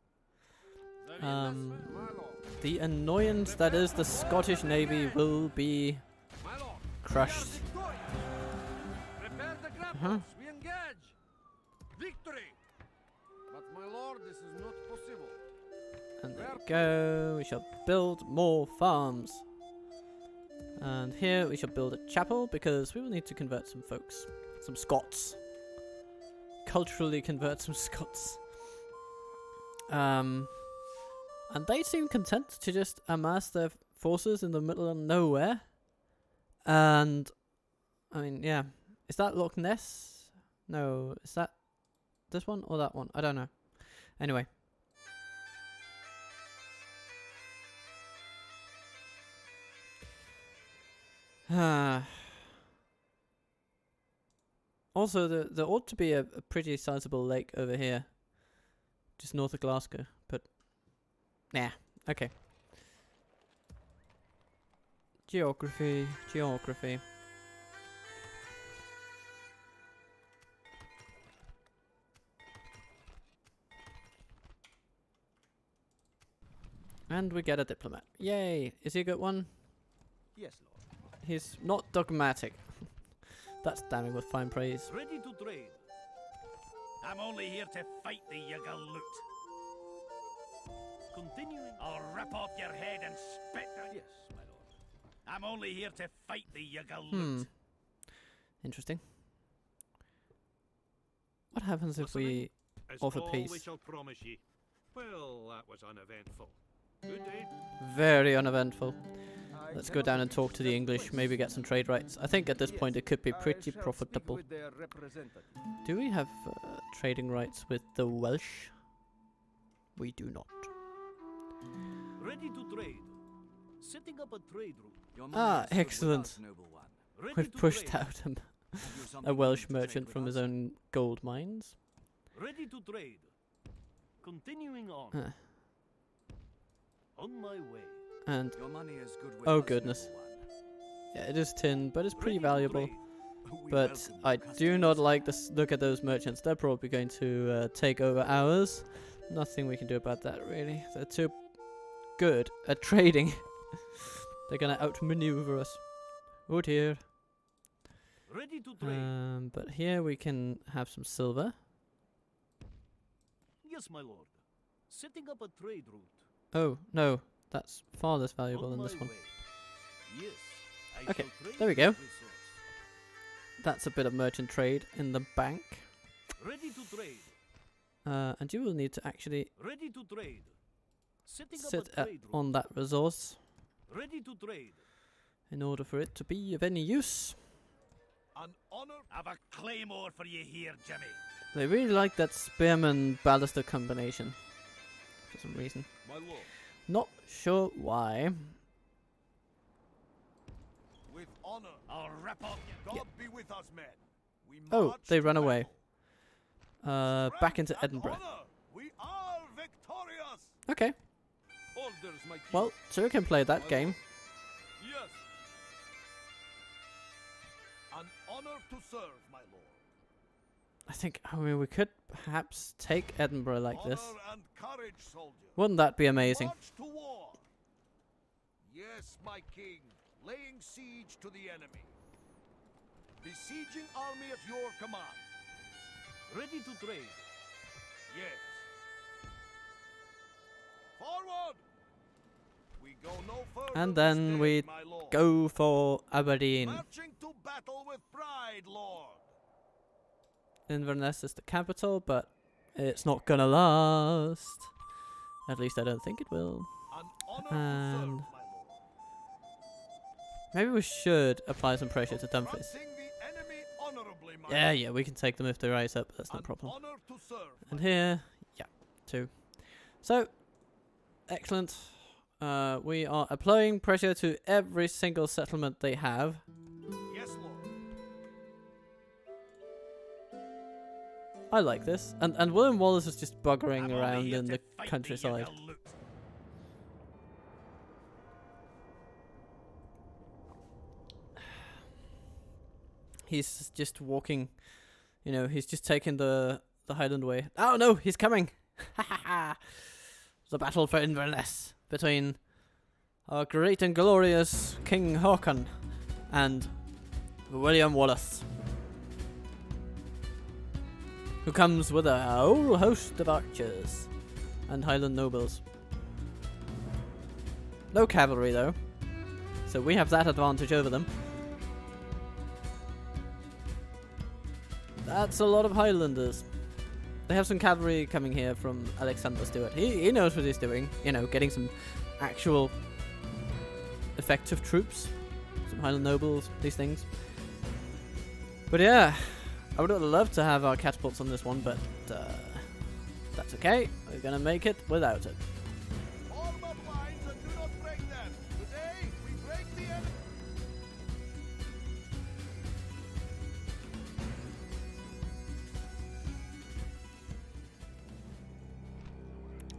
The Um, witness, my lord. The annoyance that is the Scottish Navy will be My lord. crushed. We are victorious. Prepare the grapples. Uh-huh. We engage. Victory. But my lord, this is not possible. And there we go. We shall build more farms. And here we shall build a chapel because we will need to convert some folks. Some Scots. Culturally convert some Scots. And they seem content to just amass their forces in the middle of nowhere. And, I mean, yeah. Is that Loch Ness? No, is that this one or that one? I don't know. Anyway. Also, there ought to be a pretty sizable lake over here. Just north of Glasgow, but nah, okay. Geography. And we get a diplomat. Yay! Is he a good one? Yes, lord. He's not dogmatic. That's damning with fine praise. Ready to trade. I'm only here to fight the Yugaloot. Continuing. I'll rip off your head and spit on you. Yes, my lord. I'm only here to fight the you galoot. Interesting. What happens if Listening we Is offer all peace? we shall promise ye. Well, that was uneventful. Good day. Very uneventful. Let's go down and talk to the English, maybe get some trade rights. I think at this point it could be pretty profitable. Do we have trading rights with the Welsh? We do not. Ready to trade. Setting up a trade route. Ah, excellent. Ready We've to pushed trade. out a Welsh merchant from his own gold mines. Ready to trade. Continuing on. Huh. On my way. And Your money is good with oh us, goodness. noble Yeah, it is tin, but it's pretty Ready to valuable. trade. one. We But welcome I your do customers. not like this. Look at those merchants. They're probably going to take over ours. Nothing we can do about that, really. They're too good at trading. They're gonna outmaneuver us. Oh dear. Ready to trade. But here we can have some silver. Yes, my lord. Setting up a trade route. Oh no, that's far less valuable On than my this one. way. Yes. I Okay, shall trade there we with go. resource. That's a bit of merchant trade in the bank. Ready to trade. And you will need to actually Ready to trade. Setting sit up a trade route. on that resource Ready to trade. in order for it to be of any use. An honor. I've a claymore for you here, Jimmy. They really like that spearman ballista combination for some reason. My lord. Not sure why. With honor. I'll rip off your God be with us, men. We Oh, march they to run away. battle. Back into Strength and Edinburgh. honor. We are victorious. Okay, Orders, my king. well, Sir can play that game. Yes. An honor to serve, my lord. I mean, we could perhaps take Edinburgh like this. Honor and courage, soldier. Wouldn't that be amazing? March to war. Yes, my king. Laying siege to the enemy. Besieging army at your command. Ready to trade. Yes. Forward. We go no further. And this then day, we my lord. go for Aberdeen. Marching to battle with pride, lord. Inverness is the capital, but it's not gonna last. At least I don't think it will. An honor to serve, And my lord. maybe we should apply some pressure to Dumfries. Confronting the enemy honorably, my Yeah, lord. yeah, we can take them if they rise up. That's no An problem. honor to serve. And my here, yeah, 2. So, excellent. We are applying pressure to every single settlement they have. lord. Yes, lord. I like this. And William Wallace is just buggering I'm only around here in to the fight countryside. The you galoot. He's just walking, you know, he's just taking the Highland way. Oh no, he's coming! Ha ha ha! The battle for Inverness between our great and glorious King Haakon and William Wallace, who comes with a whole host of archers and Highland nobles. No cavalry though, so we have that advantage over them. That's a lot of Highlanders. They have some cavalry coming here from Alexander Stewart. He knows what he's doing. You know, getting some actual effective troops. Some Highland nobles, these things. But yeah, I would have loved to have our catapults on this one, but that's okay. We're gonna make it without it. Form up lines and do not break them. Today, we break the enemy.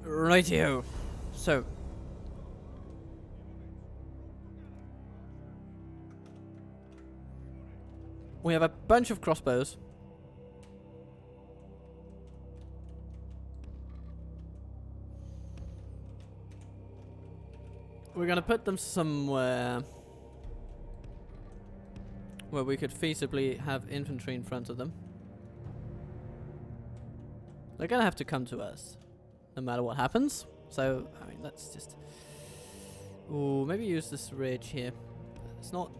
Rightio. So. We have a bunch of crossbows. We're gonna put them somewhere where we could feasibly have infantry in front of them. They're gonna have to come to us, no matter what happens. So, I mean, let's just... Ooh, maybe use this ridge here. It's not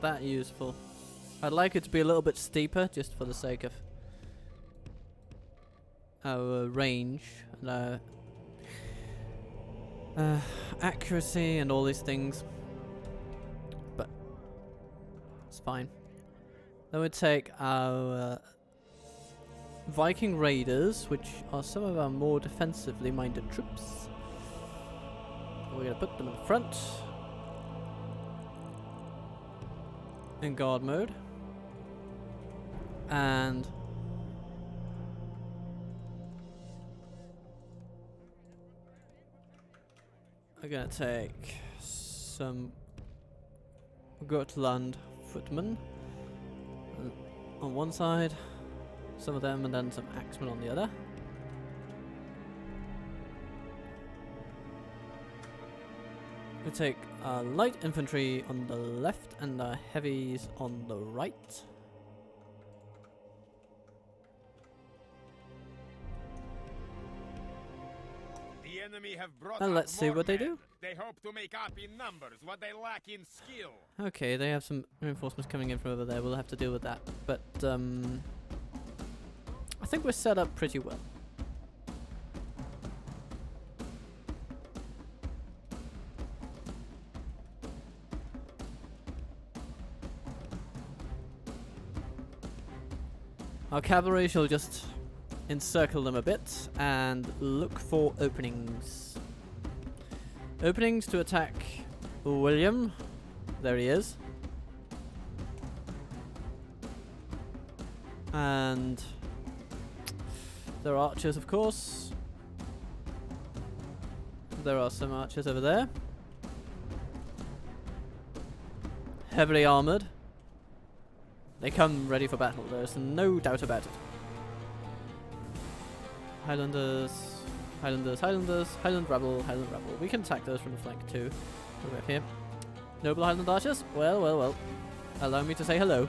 that useful. I'd like it to be a little bit steeper, just for the sake of our range and our accuracy and all these things. But it's fine. Then we take our Viking Raiders, which are some of our more defensively minded troops. We're going to put them in the front. In guard mode. And we're going to take some Gotland footmen on one side, some of them, and then some axemen on the other. We take light infantry on the left and heavies on the right. The enemy have brought And up let's see more what they men. do. They hope to make up in numbers what they lack in skill. Okay, they have some reinforcements coming in from over there. We'll have to deal with that. But I think we're set up pretty well. Our cavalry shall just encircle them a bit and look for openings. Openings to attack William. There he is. And there are archers, of course. There are some archers over there. Heavily armoured. They come ready for battle, there's no doubt about it. Highlanders, Highlanders, Highlanders, Highland Rabble, Highland Rabble. We can attack those from the flank too. What do we have here? Noble Highland Archers? Well, well, well. Allow me to say hello.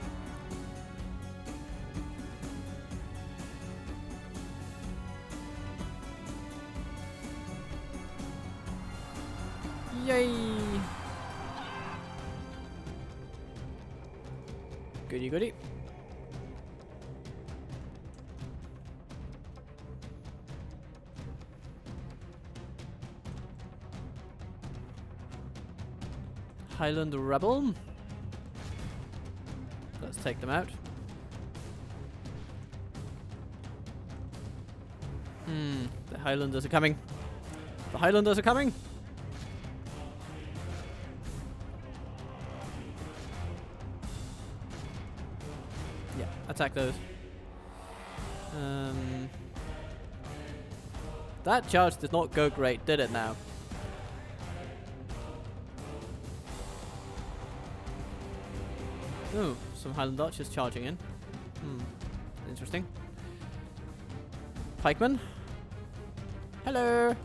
Yay! Goody goody. Highland Rebel. Let's take them out. The Highlanders are coming. The Highlanders are coming. Yeah, attack those. That charge did not go great, did it now? Oh, some Highland Archers charging in. Interesting. Pikemen. Hello.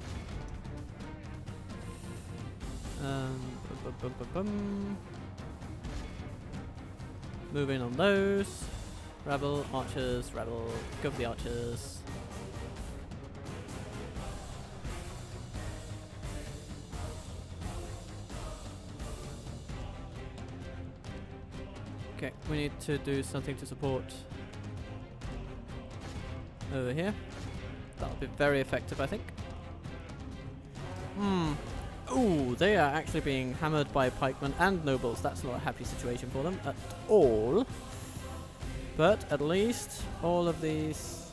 Moving on those. Rabble, archers, rabble. Go for the archers. Okay, we need to do something to support over here. That'll be very effective, I think. Ooh, they are actually being hammered by pikemen and nobles. That's not a happy situation for them at all. But at least all of these...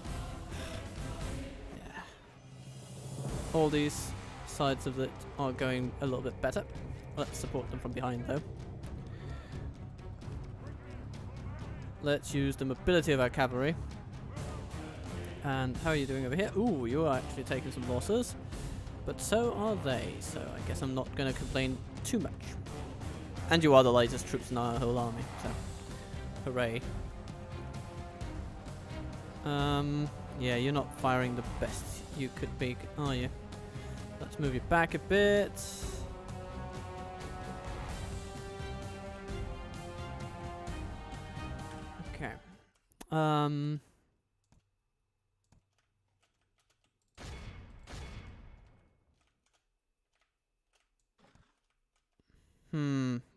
yeah. All these sides of it are going a little bit better. Let's support them from behind, though. Let's use the mobility of our cavalry. And how are you doing over here? Ooh, you are actually taking some losses. But so are they, so I guess I'm not going to complain too much. And you are the lightest troops in our whole army, so hooray. Yeah, you're not firing the best you could be, are you? Let's move you back a bit. Okay.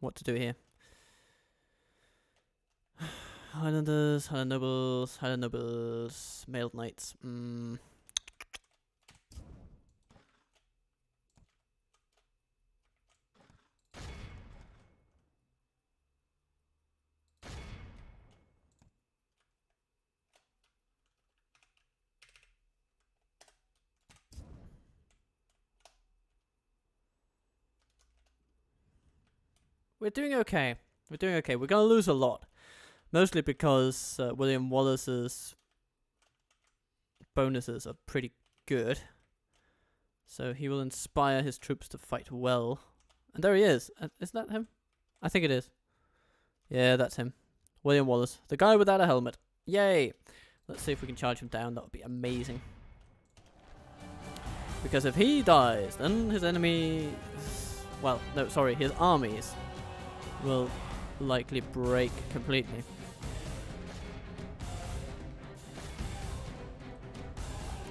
what to do here. Highlanders, Highland nobles, mailed knights. We're doing okay. We're doing okay. We're gonna lose a lot. Mostly because William Wallace's bonuses are pretty good. So he will inspire his troops to fight well. And there he is. Is that him? I think it is. Yeah, that's him. William Wallace. The guy without a helmet. Yay! Let's see if we can charge him down. That would be amazing. Because if he dies, then his enemies... Well, no, sorry, his armies will likely break completely.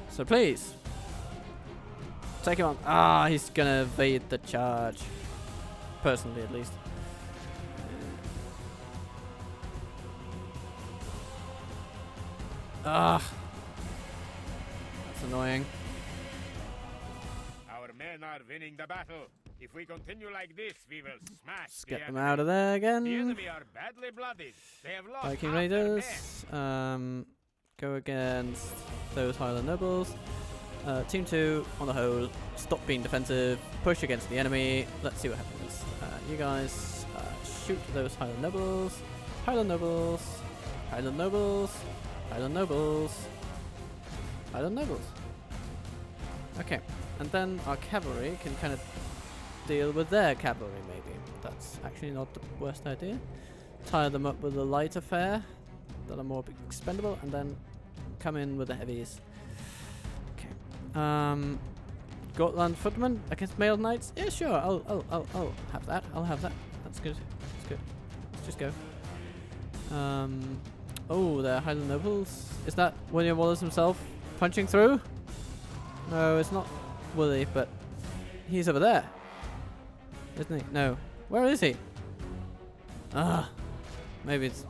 So please, take him on. Ah, he's gonna evade the charge. Personally, at least. Ah, that's annoying. Our men are winning the battle. If we continue like this, we will smash. Let's get them out of there again. The enemy are badly blooded. They have lost Viking half their Raiders. men. Go against those Highland nobles. Team 2 on the whole. Stop being defensive. Push against the enemy. Let's see what happens. You guys shoot those Highland nobles. Highland nobles. Highland nobles. Highland nobles. Highland nobles. Okay, and then our cavalry can kind of deal with their cavalry, maybe. That's actually not the worst idea. Tie them up with a light affair that are more expendable, and then come in with the heavies. Okay. Gotland footmen against mailed knights? Yeah, sure. I'll have that. I'll have that. That's good. That's good. Let's just go. Oh, they're Highland nobles. Is that William Wallace himself punching through? No, it's not Willie, but he's over there, isn't he? No. Where is he? Ah, maybe it's...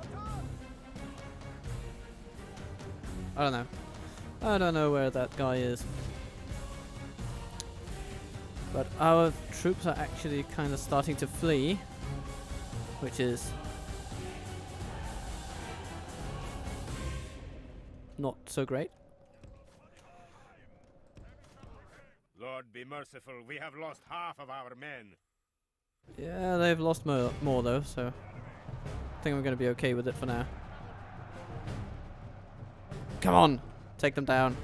I don't know. I don't know where that guy is. But our troops are actually kind of starting to flee, which is not so great. Lord be merciful, we have lost half of our men. Yeah, they've lost more though, so I think we're going to be okay with it for now. Come on, take them down.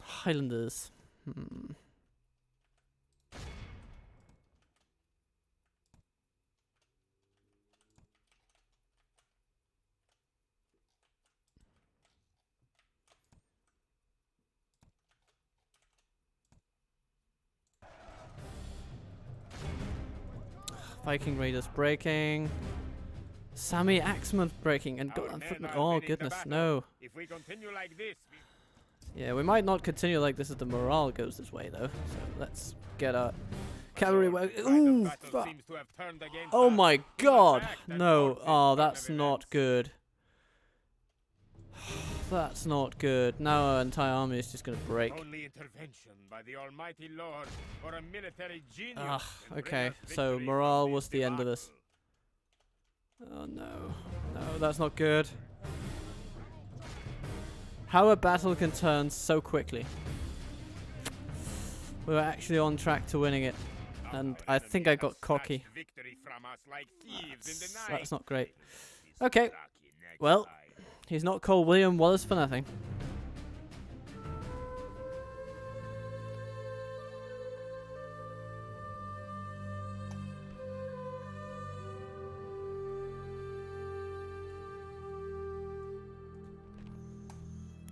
Highlanders. Viking Raiders breaking. Sami Axeman breaking and Gotland footmen. Oh goodness, no. If we continue like this, yeah, we might not continue like this if the morale goes this way though. So let's get our cavalry work. Ooh, fuck. Oh my god. No. Oh, that's not good. That's not good. Now our entire army is just gonna break. Only intervention by the Almighty Lord or a military genius. Ugh, okay, so morale was the end of this. Oh no. No, that's not good. How a battle can turn so quickly. We were actually on track to winning it. And I think I got cocky. That's not great. Okay. Well, he's not called William Wallace for nothing.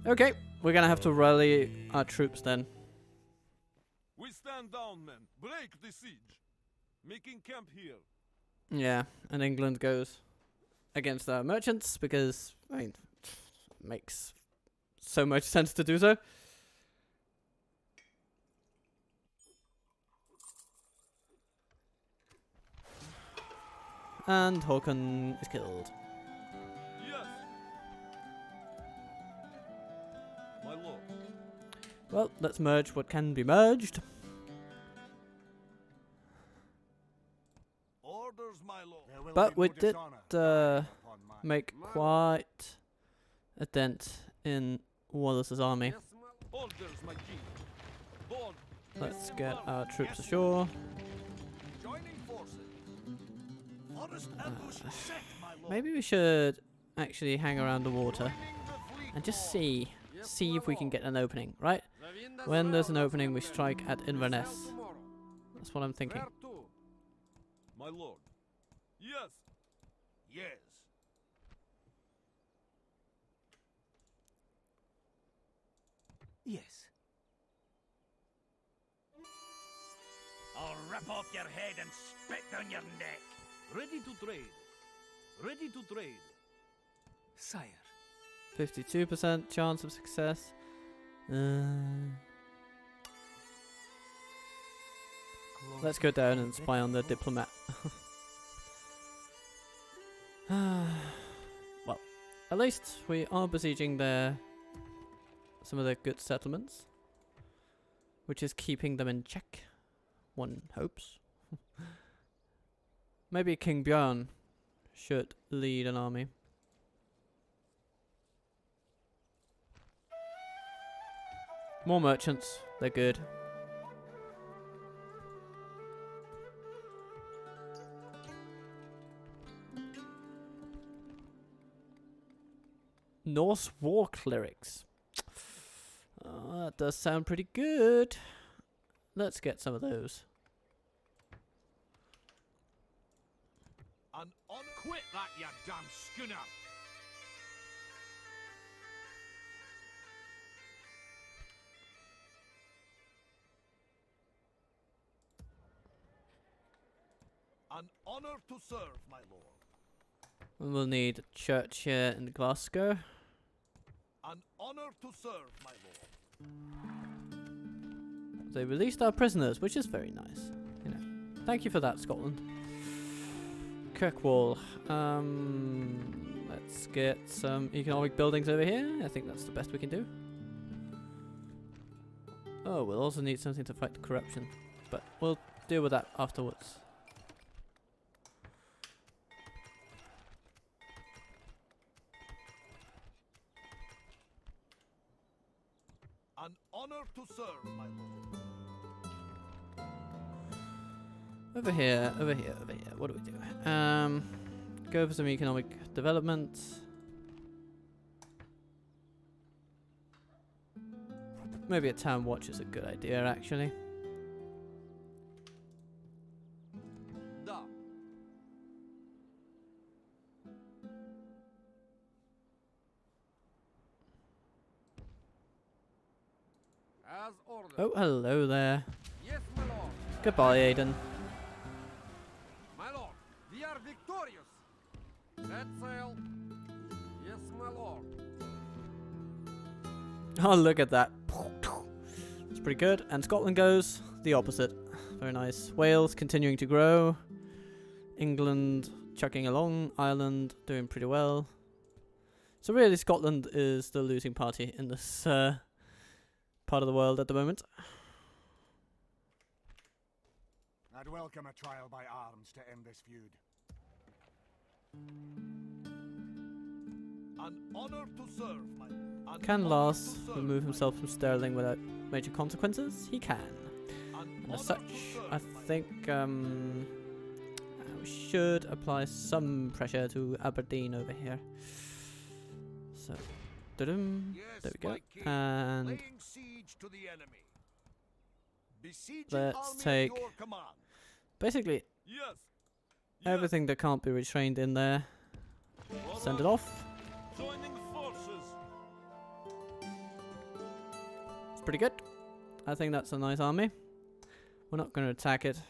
Okay, we're gonna have to rally our troops then. We stand down, men. Break the siege. Making camp here. Yeah, and England goes against our merchants because, I mean, it makes so much sense to do so. And Håkon is killed. Yes. My lord. Well, let's merge what can be merged. Orders, my lord. There will But be we no did dishonor upon my make quite a dent in Wallace's army. Yes, my lord. orders, my king. Lord, Let's get our troops ashore. joining forces. Forest ambush set, my lord. Maybe we should actually hang around the water Joining the fleet and just force. see if we can get an opening, right? The wind has When there's an failed us, opening, we young men. strike at We Inverness. sail tomorrow. That's what I'm thinking. Where to? My lord. Yes. Yes. Yes. I'll rip off your head and spit down your neck. Ready to trade. Ready to trade. Sire. 52% chance of success. Let's go down and spy on the diplomat. Well, at least we are besieging some of their good settlements, which is keeping them in check, one hopes. Maybe King Björn should lead an army. More merchants, they're good. Norse war clerics. Oh, that does sound pretty good. Let's get some of those. An honor. Quit that, you damn schooner. An honor to serve, my lord. And we'll need a church here in Glasgow. An honor to serve, my lord. They released our prisoners, which is very nice. You know, thank you for that, Scotland. Kirkwall. Let's get some economic buildings over here. I think that's the best we can do. Oh, we'll also need something to fight the corruption, but we'll deal with that afterwards. An honor to serve, my lord. Over here, over here, over here. What do we do? Go for some economic development. Maybe a town watch is a good idea, actually. Da. As ordered. Oh, hello there. Yes, my lord. Goodbye, Aiden. My lord, we are victorious. Set sail. Yes, my lord. Oh, look at that. It's pretty good. And Scotland goes the opposite. Very nice. Wales continuing to grow. England chucking along. Ireland doing pretty well. So really, Scotland is the losing party in this part of the world at the moment. I'd welcome a trial by arms to end this feud. An honor to serve, my lord. Can Lars remove himself from Stirling without major consequences? He can. And as such, I think we should apply some pressure to Aberdeen over here. So, da-dum, there we go. And Laying siege to the enemy. Besieging let's army at take your command. basically Yes. everything that can't be restrained in there. Send it off. Joining forces. It's pretty good. I think that's a nice army. We're not going to attack it.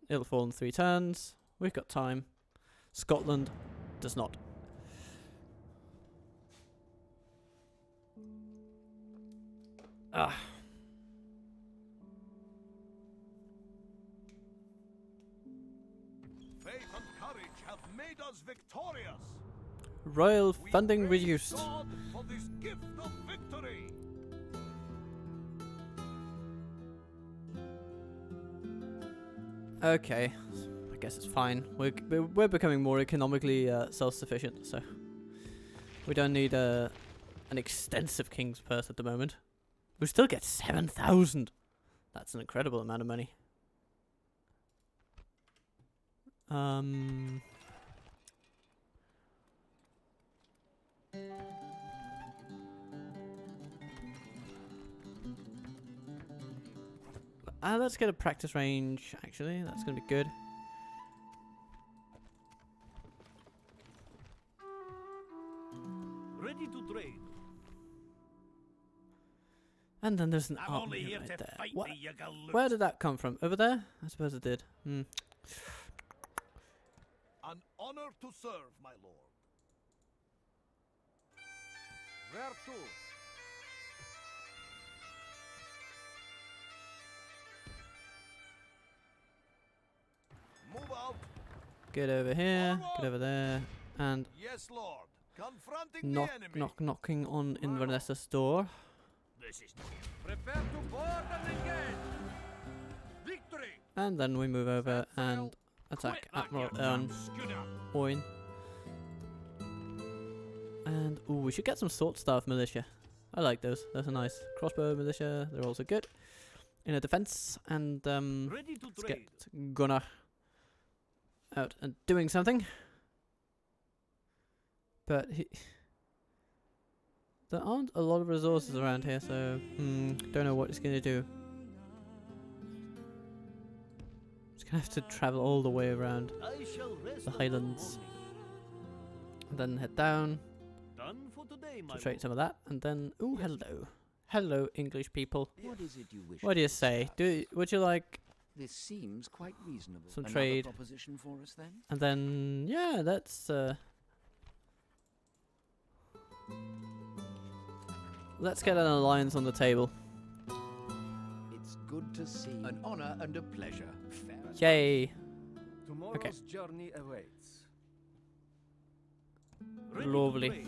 It'll fall in 3 turns. We've got time. Scotland does not. Ah. Faith and courage have made us victorious. Royal We funding praise reduced. God for this gift of victory. Okay, I guess it's fine. We're becoming more economically self-sufficient, so we don't need an extensive King's Purse at the moment. We still get 7,000. That's an incredible amount of money. Let's get a practice range, actually. That's going to be good. Ready to trade. And then there's an I'm only army here right to there. fight What? me, you galoot. Where did that come from? Over there? I suppose it did. Hmm. An honor to serve, my lord. Where to? Move out. Get over here. Get over there. And Yes, lord. Confronting the enemy. knocking on Inverness's door. This is Prepare to board and engage. Victory! And then we move over and attack Admiral Owen. And ooh, we should get some sword staff militia. I like those. Those are nice. Crossbow militia, they're also good. In a defense, and Ready to let's trade. get Gunnar out and doing something. But there aren't a lot of resources around here, so don't know what it's gonna do. It's gonna have to travel all the way around I shall rest the until Highlands, morning. and then head down Done for today, my to trade lord. some of that, and then hello English people. What is it you wish? What do you to say? discuss? Would you like This seems quite reasonable. some Another trade? proposition for us then? And then yeah, let's get an alliance on the table. It's good to see. An honor and a pleasure. Fair enough. Yay! Tomorrow's journey awaits. Ready to Lovely. trade.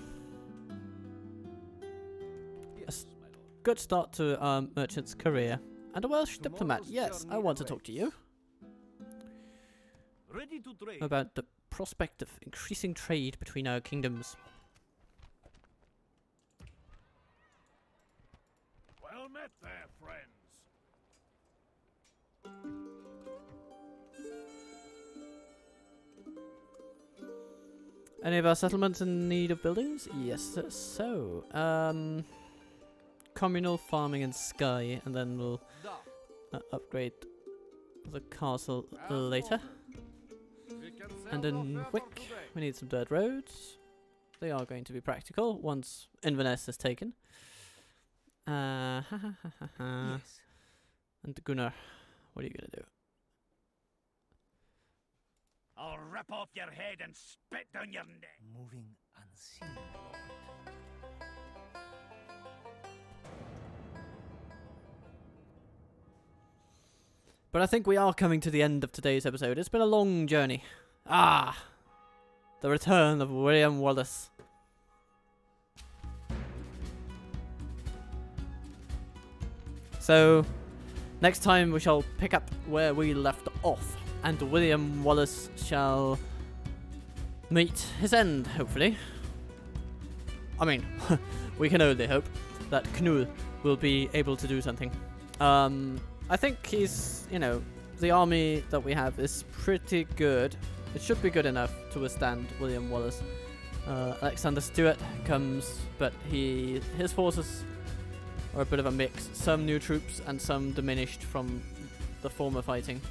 Yes, my lord. Good start to our merchant's career. And a Welsh diplomat. Tomorrow's Yes, I journey want to talk to you Ready to trade. about the prospect of increasing trade between our kingdoms. Well met there, friends. Any of our settlements in need of buildings? Yes, so communal farming in Skye, and then we'll upgrade the castle later. We can sell And no in further Wick, today. we need some dirt roads. They are going to be practical once Inverness is taken. Yes. And Gunnar, what are you gonna do? I'll rip off your head and spit down your neck. Moving unseen. But I think we are coming to the end of today's episode. It's been a long journey. The return of William Wallace. So, next time we shall pick up where we left off, and William Wallace shall meet his end, hopefully. I mean, we can only hope that Knut will be able to do something. I think he's, the army that we have is pretty good. It should be good enough to withstand William Wallace. Alexander Stewart comes, but his forces are a bit of a mix. Some new troops and some diminished from the former fighting.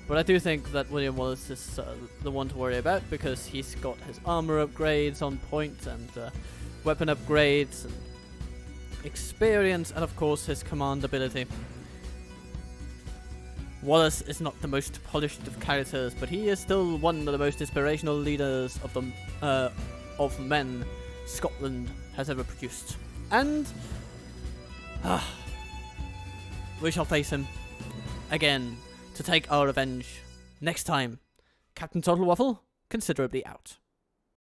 But I do think that William Wallace is the one to worry about, because he's got his armor upgrades on point, and weapon upgrades, and experience, and of course his command ability. Wallace is not the most polished of characters, but he is still one of the most inspirational leaders of men Scotland has ever produced. And we shall face him again to take our revenge next time. Captain Total Waffle, considerably out.